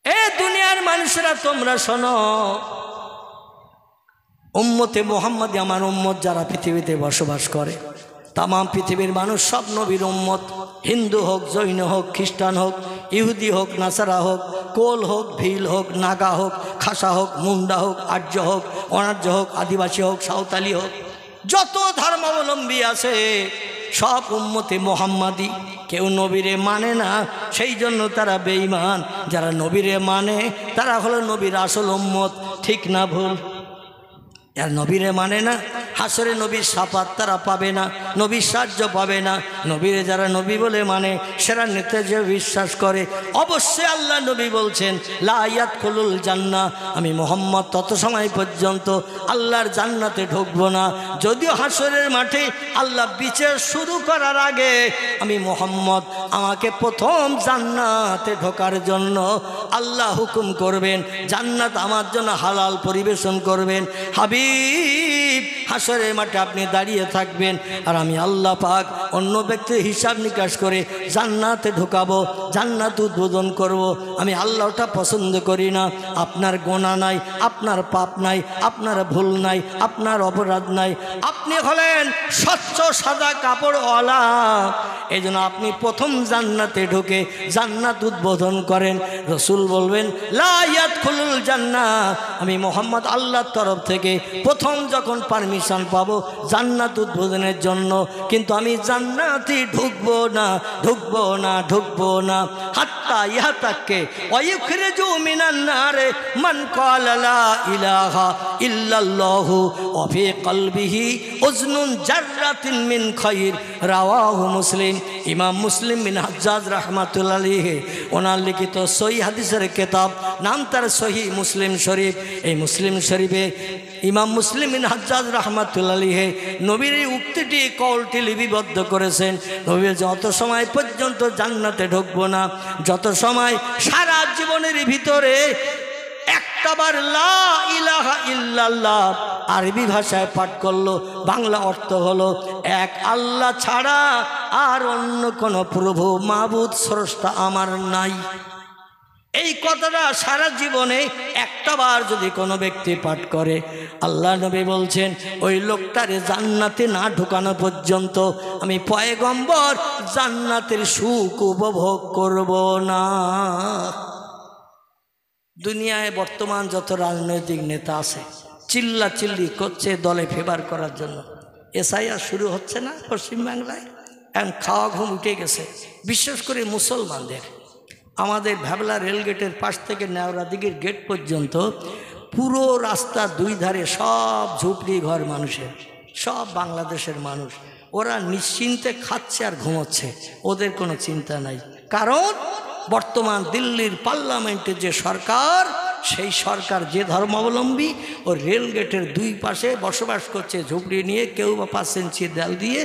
এ দুনিয়ার মানুষেরা তোমরা শোনো, উম্মতে মুহাম্মাদি, আমার উম্মত যারা পৃথিবীতে বসবাস করে, তাম পৃথিবীর মানুষ সব নবীর উম্মত, হিন্দু হোক, জৈন হোক, খ্রিস্টান হোক, ইহুদি হোক, নাসারা হোক, কোল হোক, ভিল হোক, নাগা হোক, খাসা হোক, মুন্ডা হোক, আর্য হোক, অনার্য হোক, আদিবাসী হোক, সাঁওতালি হোক, যত ধর্মাবলম্বী আছে সব উম্মতে মুহাম্মাদি। কেউ নবীরে মানে না, সেই জন্য তারা বেঈমান। যারা নবীরে মানে তারা হলো নবীর আসল উম্মত। ঠিক না ভুল? আর নবীরে মানে না, হাসরে নবীর শাফাত তারা পাবে না। নবীর সাহায্য পাবে না। নবীরে যারা নবী বলে মানে, সেরা নেতা যে বিশ্বাস করে, অবশ্যই আল্লাহ নবী বলছেন লা ইয়াদখুলুল জান্নাহ, আমি মুহাম্মদ তত সময় পর্যন্ত আল্লাহর জান্নাতে ঢুকবো না। যদিও হাসরের মাঠে আল্লাহ বিচার শুরু করার আগে আমি মুহাম্মদ আমাকে প্রথম জান্নাতে ঢোকার জন্য আল্লাহ হুকুম করবেন, জান্নাত আমার জন্য হালাল পরিবেশন করবেন। হাবিব হাসরের মাঠে আপনি দাঁড়িয়ে থাকবেন, আর আমি আল্লাহ পাক অন্য ব্যক্তির হিসাব নিকাশ করে জান্নাতে ঢোকাবো, জান্নাত উদ্বোধন করব। আমি আল্লাহটা পছন্দ করি না। আপনার গোনা নাই, আপনার পাপ নাই, আপনার ভুল নাই, আপনার অপরাধ নাই, আপনি হলেন স্বচ্ছ সাদা কাপড়ওয়ালা। এই জন্য আপনি প্রথম জান্নাতে ঢুকে জান্নাত উদ্বোধন করেন। রসুল বলবেন লা ইয়াদখুলুল জান্নাহ, আমি মুহাম্মদ আল্লাহর তরফ থেকে প্রথম যখন পারমিশন পাবো জান্নাত উদ্বোধনের জন্য, কিন্তু আমি জান্নাতে ঢুকবো না, ঢুকবো না, ঢুকবো না। হাত্তা ইয়াতাকে ওয়ায়ুখরিজু মিনান নারে মান ক্বালা লা ইলাহা ইল্লাল্লাহু ওয়া ফি কলবিহি উজনুন জাররাতিন মিন খায়র, রাওয়াহু মুসলিম। ইমাম মুসলিম বিন হাজ্জাজ রাহমাতুল্লাহ আলাইহি ওনার লিখিত সহিহ হাদিসের কিতাব, নাম তার সহিহ মুসলিম শরীফ। এই মুসলিম শরীফে ইমাম মুসলিম বিন হাজ্জাজ রাহমাতুল্লাহ আলাইহি নবীর এই উক্তিটি কওলটি লিপিবদ্ধ করেছেন। নবী যত সময় পর্যন্ত জান্নাতে ঢুকবো না, যত সময় সারা জীবনের ভিতরে একটাবার লা ইলাহা ইল্লাল্লাহ আরবি ভাষায় পাঠ করলো, বাংলা অর্থ হলো এক আল্লাহ ছাড়া আর অন্য কোনো প্রভু মাবুদ স্রষ্টা আমার নাই। এই কথাটা সারা জীবনে একটাবার যদি কোনো ব্যক্তি পাঠ করে, আল্লাহ নবী বলছেন ওই লোকটারে জান্নাতে না ঢুকানো পর্যন্ত আমি পয়গম্বর জান্নাতের সুখ উপভোগ করব না। দুনিয়ায় বর্তমান যত রাজনৈতিক নেতা আছে চিল্লা চিল্লি করছে দলে ফেভার করার জন্য। এসআইআর শুরু হচ্ছে না পশ্চিমবাংলায়, এখন খাওয়া ঘুম উঠে গেছে, বিশেষ করে মুসলমানদের। আমাদের ভ্যাবলা রেলগেটের পাশ থেকে নেওড়া দিঘির গেট পর্যন্ত পুরো রাস্তা দুই ধারে সব ঝুপড়ি ঘর মানুষের, সব বাংলাদেশের মানুষ। ওরা নিশ্চিন্তে খাচ্ছে আর ঘুমোচ্ছে, ওদের কোনো চিন্তা নাই। কারণ বর্তমান দিল্লির পার্লামেন্টের যে সরকার, সেই সরকার যে ধর্মাবলম্বী, ও রেলগেটের দুই পাশে বসবাস করছে ঝুপড়ি নিয়ে, কেউ বা 5 ইঞ্চি দেয়াল দিয়ে,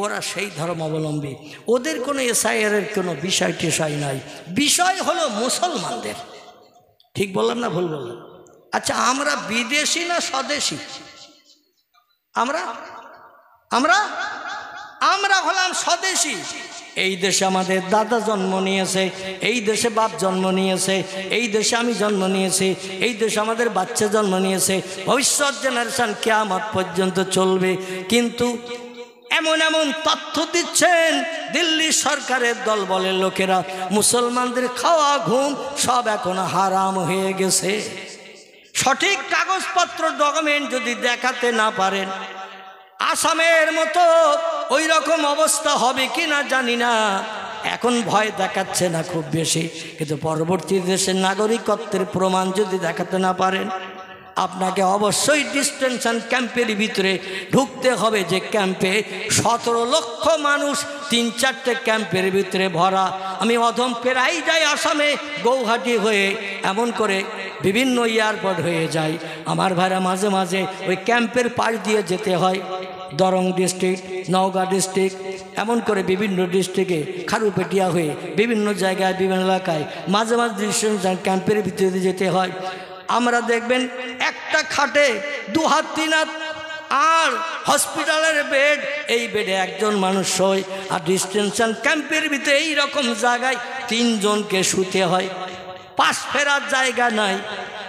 ওরা সেই ধর্মাবলম্বী। ওদের কোনো এসআইআরের কোনো বিষয় টিষয় নাই, বিষয় হলো মুসলমানদের। ঠিক বললাম না ভুল বললাম? আচ্ছা, আমরা বিদেশি না স্বদেশি? আমরা আমরা আমরা হলাম স্বদেশি। এই দেশে আমাদের দাদা জন্ম নিয়েছে, এই দেশে বাপ জন্ম নিয়েছে, এই দেশে আমি জন্ম নিয়েছি, এই দেশে আমাদের বাচ্চা জন্ম নিয়েছে, ভবিষ্যৎ জেনারেশন কিয়ামত পর্যন্ত চলবে। কিন্তু এমন এমন তথ্য দিচ্ছেন দিল্লি সরকারের দল বলের লোকেরা, মুসলমানদের খাওয়া ঘুম সব এখন হারাম হয়ে গেছে। সঠিক কাগজপত্র ডকুমেন্ট যদি দেখাতে না পারেন, আসামের মতো ওই রকম অবস্থা হবে কি না জানি না। এখন ভয় দেখাচ্ছে না খুব বেশি, কিন্তু পরবর্তী দেশের নাগরিকত্বের প্রমাণ যদি দেখাতে না পারেন, আপনাকে অবশ্যই ডিস্টেনশন ক্যাম্পের ভিতরে ঢুকতে হবে। যে ক্যাম্পে 17 লক্ষ মানুষ 3-4টে ক্যাম্পের ভিতরে ভরা। আমি অধম পেরাই যাই আসামে, গৌহাটি হয়ে, এমন করে বিভিন্ন এয়ারপোর্ট হয়ে যায়। আমার ভাইরা মাঝে মাঝে ওই ক্যাম্পের পাশ দিয়ে যেতে হয়। দরং ডিস্ট্রিক্ট, নওগাঁ ডিস্ট্রিক্ট, এমন করে বিভিন্ন ডিস্ট্রিক্টে খারুপেটিয়া হয়ে বিভিন্ন জায়গায় বিভিন্ন এলাকায় মাঝে মাঝে ডিস্টেনশন ক্যাম্পের ভিতরে যেতে হয়। আমরা দেখবেন একটা খাটে 2 হাত 3 হাত, আর হসপিটালের বেড, এই বেডে একজন মানুষ শোয়। আর ডিস্টেনশন ক্যাম্পের ভিতরে এই রকম জায়গায় 3 জনকে শুতে হয়। পাশ ফেরার জায়গা নাই,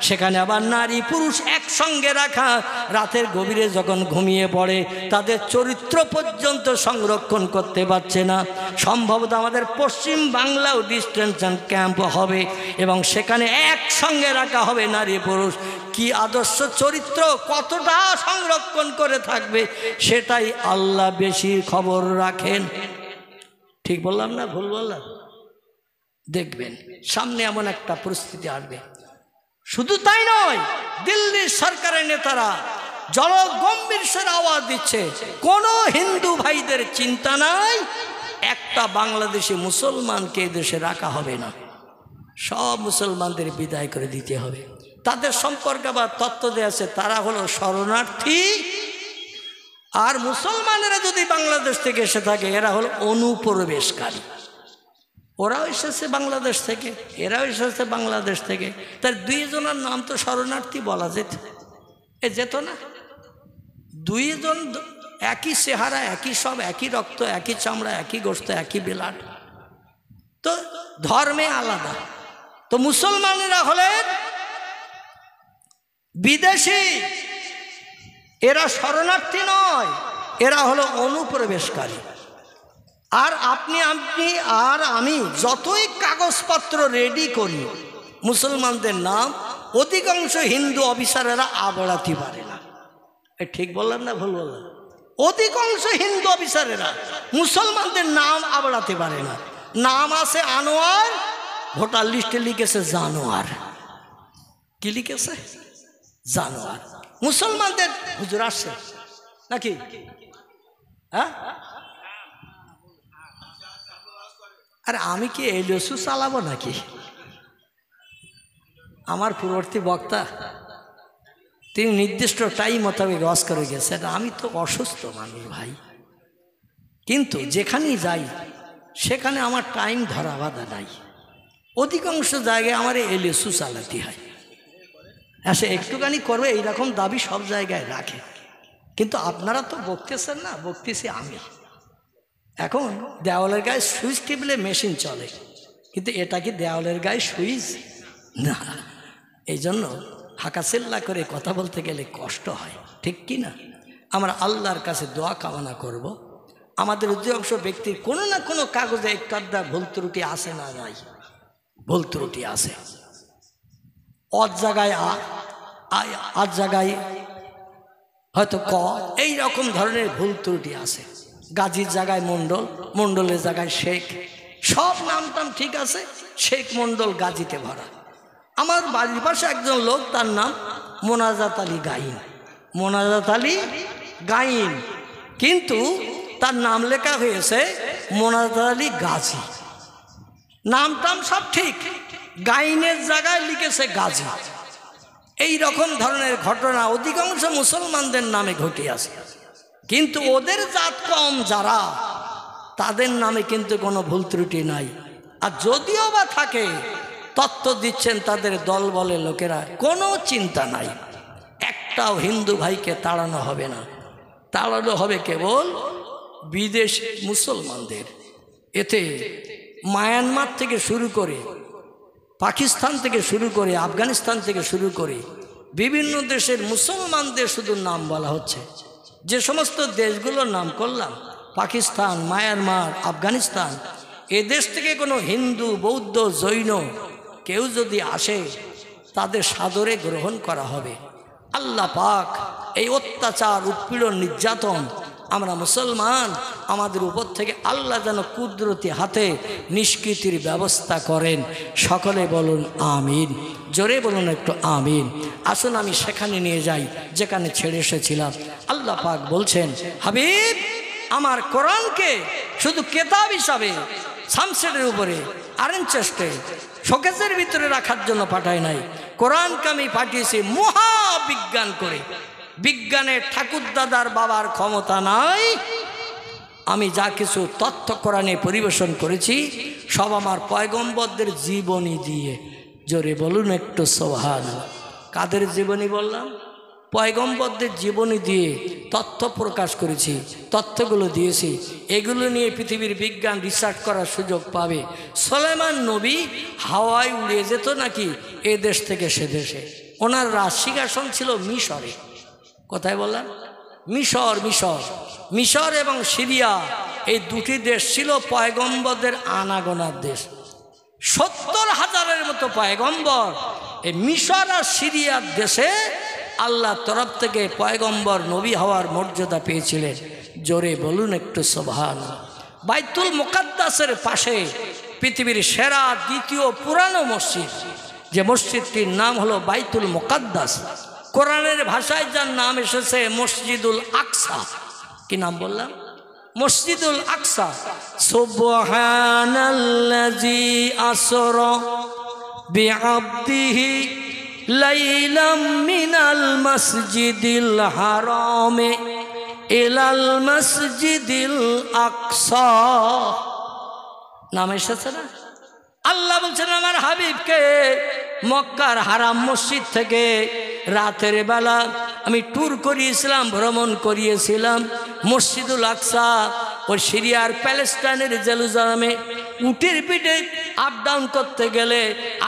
সেখানে আবার নারী পুরুষ একসঙ্গে রাখা। রাতের গভীরে যখন ঘুমিয়ে পড়ে, তাদের চরিত্র পর্যন্ত সংরক্ষণ করতে পারছে না। সম্ভবত আমাদের পশ্চিম বাংলাও ডিস্টেনশন ক্যাম্প হবে, এবং সেখানে একসঙ্গে রাখা হবে নারী পুরুষ। কি আদর্শ চরিত্র, কতটা সংরক্ষণ করে থাকবে, সেটাই আল্লাহ বেশি খবর রাখেন। ঠিক বললাম না ভুল বললাম? দেখবেন সামনে এমন একটা পরিস্থিতি আসবে। শুধু তাই নয়, দিল্লির সরকারের নেতারা জলগম্ভীর স্বরে আওয়াজ দিচ্ছে, কোনো হিন্দু ভাইদের চিন্তা নাই, একটা বাংলাদেশি মুসলমানকে দেশে রাখা হবে না, সব মুসলমানদের বিদায় করে দিতে হবে। তাদের সম্পর্কে আবার তত্ত্ব দেওয়া আছে, তারা হলো শরণার্থী, আর মুসলমানেরা যদি বাংলাদেশ থেকে এসে থাকে এরা হলো অনুপ্রবেশকারী। ওরাও এসেছে বাংলাদেশ থেকে, এরাও এসেছে বাংলাদেশ থেকে, তার দুইজনের নাম তো শরণার্থী বলা যেত না? দুইজন একই চেহারা, একই সব, একই রক্ত, একই চামড়া, একই গোশত, একই বেলাট, তো ধর্মে আলাদা। তো মুসলমানেরা হলেন বিদেশি, এরা শরণার্থী নয়, এরা হলো অনুপ্রবেশকারী। আর আপনি আর আমি যতই কাগজপত্র রেডি করি মুসলমানদের নাম, অধিকাংশ হিন্দু অফিসারেরা আবড়াতে পারে না। ঠিক বললাম না ভুল বললাম? অধিকাংশ হিন্দু অফিসারেরা মুসলমানদের নাম আবড়াতে পারে না। নাম আছে আনোয়ার, ভোটার লিস্টে লিখেছে জানোয়ার। কি লিখেছে? জানোয়ার। মুসলমানদের হুজুর আসছে নাকি? হ্যাঁ, আরে আমি কি এই লসু চালাবো নাকি? আমার পূর্ববর্তী বক্তা তিনি নির্দিষ্ট টাইম মোতাবেক ওয়াজ করে গেছেন। আমি তো অসুস্থ মানুষ ভাই, কিন্তু যেখানেই যাই সেখানে আমার টাইম ধরা বাঁধা নাই। অধিকাংশ জায়গায় আমার এই লসু চালাতে হয়। সে একটুখানি করবে এইরকম দাবি সব জায়গায় রাখে, কিন্তু আপনারা তো বকতেছেন না, বকতেছি আমি। এখন দেওয়ালের গায়ে সুইচ টিপলে মেশিন চলে, কিন্তু এটা কি দেওয়ালের গায়ে সুইচ না? এই জন্য হাঁকাচিল্লা করে কথা বলতে গেলে কষ্ট হয়, ঠিক কি না? আমরা আল্লাহর কাছে দোয়া কামনা করব, আমাদের অধিকাংশ ব্যক্তির কোনো না কোনো কাগজে একটু আধটা ভুল ত্রুটি আসে না? নাই, ভুল ত্রুটি আছে। অদ জায়গায় আজ জায়গায় হয়তো ক, এই রকম ধরনের ভুল ত্রুটি আছে। গাজীর জায়গায় মণ্ডল, মণ্ডলের জায়গায় শেখ, সব নামটাম ঠিক আছে, শেখ মণ্ডল গাজীতে ভরা। আমার বাড়ির পাশে একজন লোক, তার নাম মোনাজাত আলী গাইন, মোনাজাত আলী গাইন, কিন্তু তার নাম লেখা হয়েছে মোনাজাত আলী গাজী। নামটাম সব ঠিক, গাইনের জায়গায় লিখেছে গাজী। এই রকম ধরনের ঘটনা অধিকাংশ মুসলমানদের নামে ঘটে আছে, কিন্তু ওদের জাত কম যারা, তাদের নামে কিন্তু কোনো ভুল ত্রুটি নাই। আর যদিও বা থাকে, তত্ত্ব দিচ্ছেন তাদের দল বলে লোকেরা, কোনো চিন্তা নাই, একটাও হিন্দু ভাইকে তাড়ানো হবে না। তাড়ানো হবে কেবল বিদেশি মুসলমানদের। এতে মায়ানমার থেকে শুরু করে, পাকিস্তান থেকে শুরু করে, আফগানিস্তান থেকে শুরু করে বিভিন্ন দেশের মুসলমানদের শুধু নাম বলা হচ্ছে। যে সমস্ত দেশগুলোর নাম করলাম, পাকিস্তান, মায়ানমার, আফগানিস্তান, এ দেশ থেকে কোনো হিন্দু, বৌদ্ধ, জৈন কেউ যদি আসে, তাদের সাদরে গ্রহণ করা হবে। আল্লাহ পাক এই অত্যাচার, উৎপীড়ন, নির্যাতন আমরা মুসলমান, আমাদের উপর থেকে আল্লাহ যেন কুদরতি হাতে নিষ্কৃতির ব্যবস্থা করেন। সকলে বলুন আমিন, জোরে বলুন একটু আমিন। আসুন আমি সেখানে নিয়ে যাই যেখানে ছেড়ে এসেছিলাম। আল্লাহ পাক বলছেন, হাবিব আমার কোরআনকে শুধু কেতাব হিসাবে সামসেটের উপরে, আয়রন চেস্টে, শোকেসের ভিতরে রাখার জন্য পাঠাই নাই। কোরআনকে আমি পাঠিয়েছি মহাবিজ্ঞান করে। বিজ্ঞানের ঠাকুর দাদার বাবার ক্ষমতা নাই। আমি যা কিছু তথ্য কোরআনে পরিবেশন করেছি সব আমার পয়গম্বরদের জীবনী দিয়ে। জোরে বলুন একটু সুবহানাল্লাহ। কাদের জীবনী বললাম? পয়গম্বরদের জীবনী দিয়ে তথ্য প্রকাশ করেছি, তথ্যগুলো দিয়েছি। এগুলো নিয়ে পৃথিবীর বিজ্ঞান রিসার্চ করার সুযোগ পাবে। সুলাইমান নবী হাওয়ায় উড়ে যেত নাকি এ দেশ থেকে সে দেশে। ওনার রাজসিংহাসন ছিল মিশরে। কোথায় বললাম? মিশর। মিশর মিশর এবং সিরিয়া, এই দুটি দেশ ছিল পয়গম্বরদের আনাগোনার দেশ। 70,000-এর মতো পয়গম্বর এই মিশর আর সিরিয়ার দেশে আল্লাহর তরফ থেকে পয়গম্বর নবী হওয়ার মর্যাদা পেয়েছিলেন। জোরে বলুন একটু সুবহানাল্লাহ। বাইতুল মুকাদ্দাসের পাশে পৃথিবীর সেরা দ্বিতীয় পুরানো মসজিদ, যে মসজিদটির নাম হলো বাইতুল মুকাদ্দাস। কোরআনের ভাষায় যার নাম এসেছে মসজিদুল আকসা। কি নাম বললাম? মসজিদুল আকসা। সুবহানাল্লাযী আসরা বিআবদিহি লাইলাম মিনাল মসজিদিল হারামে ইলাল মসজিদিল আকসা। নাম এসেছে না? আল্লাহ বলছেন আমার হাবিবকে মক্কার হারাম মসজিদ থেকে রাতের বেলা আমি ট্যুর করিয়েছিলাম, ভ্রমণ করিয়েছিলাম মসজিদুল আকসা ও সিরিয়ার প্যালেস্টাইনের জেরুজালেমে। উটের পিঠে আপ ডাউন করতে গেলে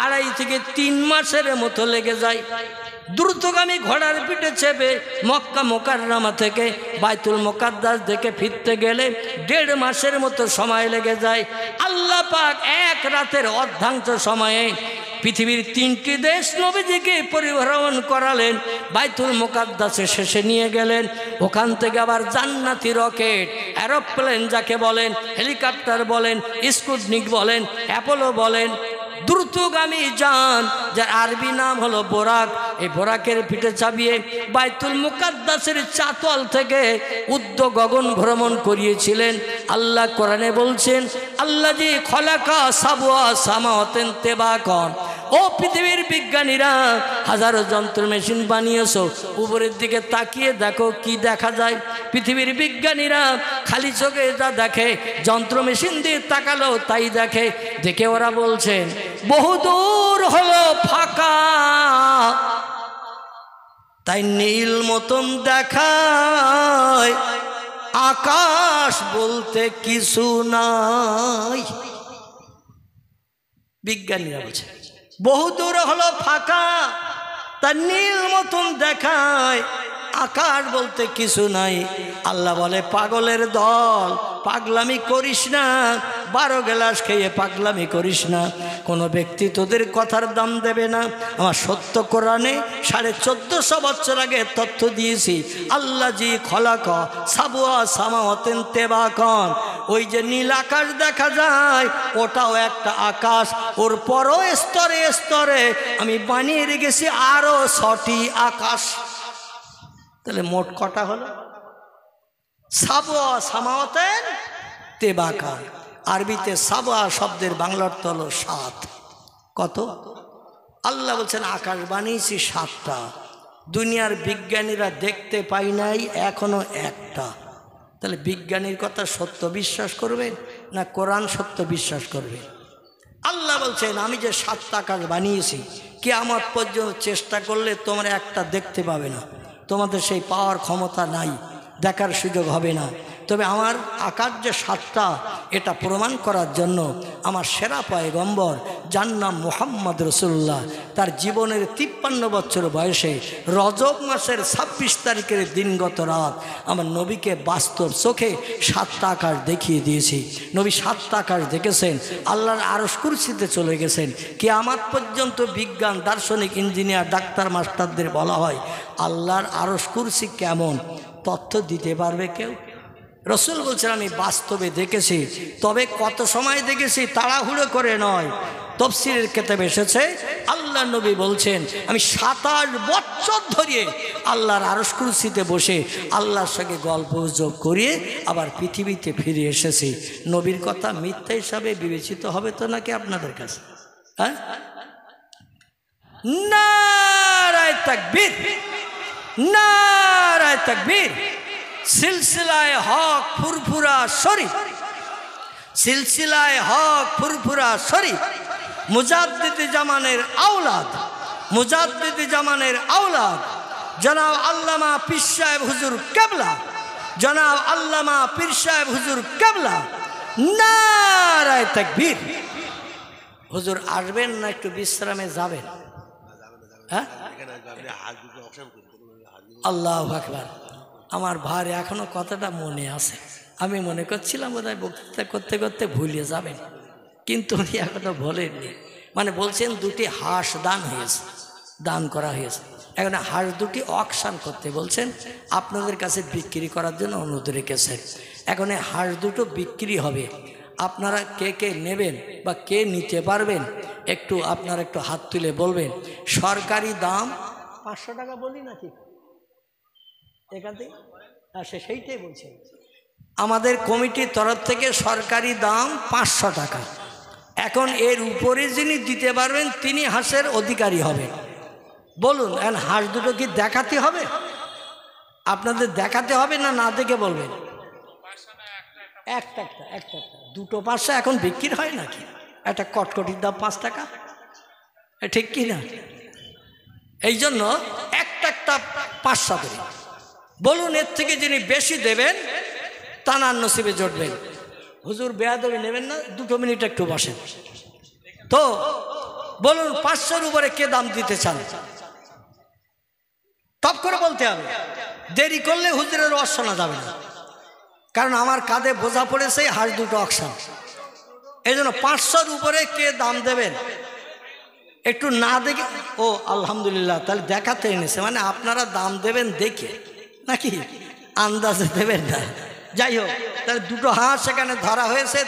2.5 থেকে 3 মাসের মতো লেগে যায়। দ্রুতগামী ঘোড়ার পিঠে চেপে মক্কা মোকাররমা থেকে বাইতুল মুকাদ্দাস দেখে ফিরতে গেলে 1.5 মাসের মতো সময় লেগে যায়। আল্লাহ পাক এক রাতের অর্ধাংশ সময়ে পৃথিবীর 3টি দেশ নবীজিকে পরিভ্রমণ করালেন। বাইতুল মুকাদ্দাসে শেষে নিয়ে গেলেন। ওখান থেকে আবার জান্নাতি রকেট, এরোপ্লেন যাকে বলেন, হেলিকপ্টার বলেন, স্পুটনিক বলেন, অ্যাপোলো বলেন, দ্রুতগামী যান যার আরবি নাম হলো বোরাক। এই বোরাকের পিঠে চাপিয়ে বাইতুল মুকাদ্দাসের চাতল থেকে উদ্য গগন ভ্রমণ করিয়েছিলেন। আল্লাহ কোরআনে বলছেন আল্লাযী খলাকা সাবওয়া সামাওয়াতিন তিবাকান। ও পৃথিবীর বিজ্ঞানীরা, হাজারো যন্ত্র মেশিন বানিয়েছো, উপরের দিকে তাকিয়ে দেখো কি দেখা যায়। পৃথিবীর বিজ্ঞানীরা খালি চোখে যা দেখে, যন্ত্র মেশিন দিয়ে তাকালো তাই দেখে। দেখে ওরা বলছেন বহুদূর হলো ফাঁকা, তাই নীল মতন দেখায়, আকাশ বলতে কিছু নাই। বিজ্ঞানীরা বলছে বহুদূর হলো ফাঁকা, তা নীল মতন দেখায়, আকাশ বলতে কিছু নাই। আল্লাহ বলে পাগলের দল, পাগলামি করিস না, 12 গ্লাস খেয়ে পাগলামি করিস না। কোনো ব্যক্তি তোদের কথার দাম দেবে না। আমার সত্য কোরআনে 1450 বছর আগে তথ্য দিয়েছি। আল্লাযী খলাকা সাবওয়া সামাওয়াতিন তিবাকান। ওই যে নীল আকাশ দেখা যায় ওটাও একটা আকাশ, ওর পরও স্তরে স্তরে আমি বানিয়ে রেখেছি আরো 6টি আকাশ। তাহলে মোট কটা হলো? সাবওয়া সামাওয়াতিন তিবাকান। আরবিতে সাবওয়া শব্দের বাংলা অর্থ হলো 7। কত? আল্লাহ বলছেন আকাশ বানিয়েছি 7টা। দুনিয়ার বিজ্ঞানীরা দেখতে পাই নাই এখনো একটা। তাহলে বিজ্ঞানীর কথা সত্য বিশ্বাস করবেন না কোরআন সত্য বিশ্বাস করবেন? আল্লাহ বলছেন আমি যে 7টা আকাশ বানিয়েছি, কিয়ামত পর্যন্ত চেষ্টা করলে তোমরা একটা দেখতে পাবে না। তোমাদের সেই পাওয়ার ক্ষমতা নাই, দেখার সুযোগ হবে না। তবে আমার আকাশ যে 7টা এটা প্রমাণ করার জন্য আমার সেরা পয়গম্বর যার নাম মুহাম্মদ রাসূলুল্লাহ, তার জীবনের 53 বছর বয়সে রজব মাসের 26 তারিখের দিনগত রাত আমার নবীকে বাস্তব চোখে 7টা আকাশ দেখিয়ে দিয়েছি। নবী 7টা আকাশ দেখেছেন, আল্লাহর আরশ কুরসিতে চলে গেছেন। কিয়ামত পর্যন্ত বিজ্ঞান, দার্শনিক, ইঞ্জিনিয়ার, ডাক্তার, মাস্টারদের বলা হয় আল্লাহর আরশ কুরসি কেমন, তথ্য দিতে পারবে কেউ? রসুল বলছেন আমি বাস্তবে দেখেছি। তবে কত সময় দেখেছি তাড়াহুড়ো করে নয়। তাফসীরের কিতাবে এসেছে আল্লাহ নবী বলছেন আমি 27 বছর ধরে আল্লাহর আরশ কুরসিতে বসে আল্লাহর সঙ্গে গল্প যোগ করিয়ে আবার পৃথিবীতে ফিরে এসেছি। নবীর কথা মিথ্যা হিসাবে বিবেচিত হবে তো নাকি আপনাদের কাছে? হ্যাঁ, নারায়ে তাকবীর, নারায়ে তাকবীর। সিলসিলায়ে হক ফুরফুরা শরীফ, সিলসিলায়ে হক ফুরফুরা শরীফ, মুজাদ্দিদ জামানের আওলাদ, মুজাদ্দিদ জামানের আওলাদ জনাব আল্লামা পীর সাহেব হুজুর কেবলা, জনাব আল্লামা পীর সাহেব হুজুর কেবলা। নারায়ে তাকবীর। হুজুর আসবেন না একটু বিশ্রামে যাবেন? হ্যাঁ, আল্লাহু আকবার। আমার ভাই এখনো কথাটা মনে আছে। আমি মনে করছিলাম বোধহয় বক্তৃতা করতে করতে ভুলে যাবেন, কিন্তু উনি এখনো বলেননি। মানে বলছেন 2টি হাঁস দান হয়েছে, দান করা হয়েছে। এখন হাঁস 2টি অকশন করতে বলছেন, আপনাদের কাছে বিক্রি করার জন্য অনুরোধ রেখেছেন। এখন হাঁস 2টো বিক্রি হবে। আপনারা কে কে নেবেন বা কে নিতে পারবেন একটু আপনারা একটু হাত তুলে বলবেন। সরকারি দাম 500 টাকা বলি নাকি এখান থেকে? সেইটাই বলছে, আমাদের কমিটির তরফ থেকে সরকারি দাম 500 টাকা। এখন এর উপরে যিনি দিতে পারবেন তিনি হাঁসের অধিকারী হবেন। বলুন, এখন হাঁস দুটো কি দেখাতে হবে? আপনাদের দেখাতে হবে না না দেখে বলবেন? একটা দুটো 500 এখন বিক্রি হয় নাকি? একটা কটকটির দাম 5 টাকা, ঠিক কি না? এই জন্য একটা 500 করে। বলুন, এর থেকে যিনি বেশি দেবেন তানার নসিবে জুটবেন। হুজুর বেয়াদবি নেবেন না, 2 মিনিট একটু বসেন তো। বলুন 500-র উপরে কে দাম দিতে চান? টপ করে বলতে হবে, দেরি করলে হুজুরের ওয়াজ শোনা যাবে না। কারণ আমার কাঁধে বোঝা পড়েছে হাঁস দুটো অকশন। এই জন্য 500-র উপরে কে দাম দেবেন একটু না দেখে, ও আলহামদুলিল্লাহ, তাহলে দেখাতে এনেছে, মানে আপনারা দাম দেবেন দেখে নাকি আন্দাজে দেবেন না। যাই হোক, তাহলে দুটো হাঁস এখানে ধরা হয়েছে,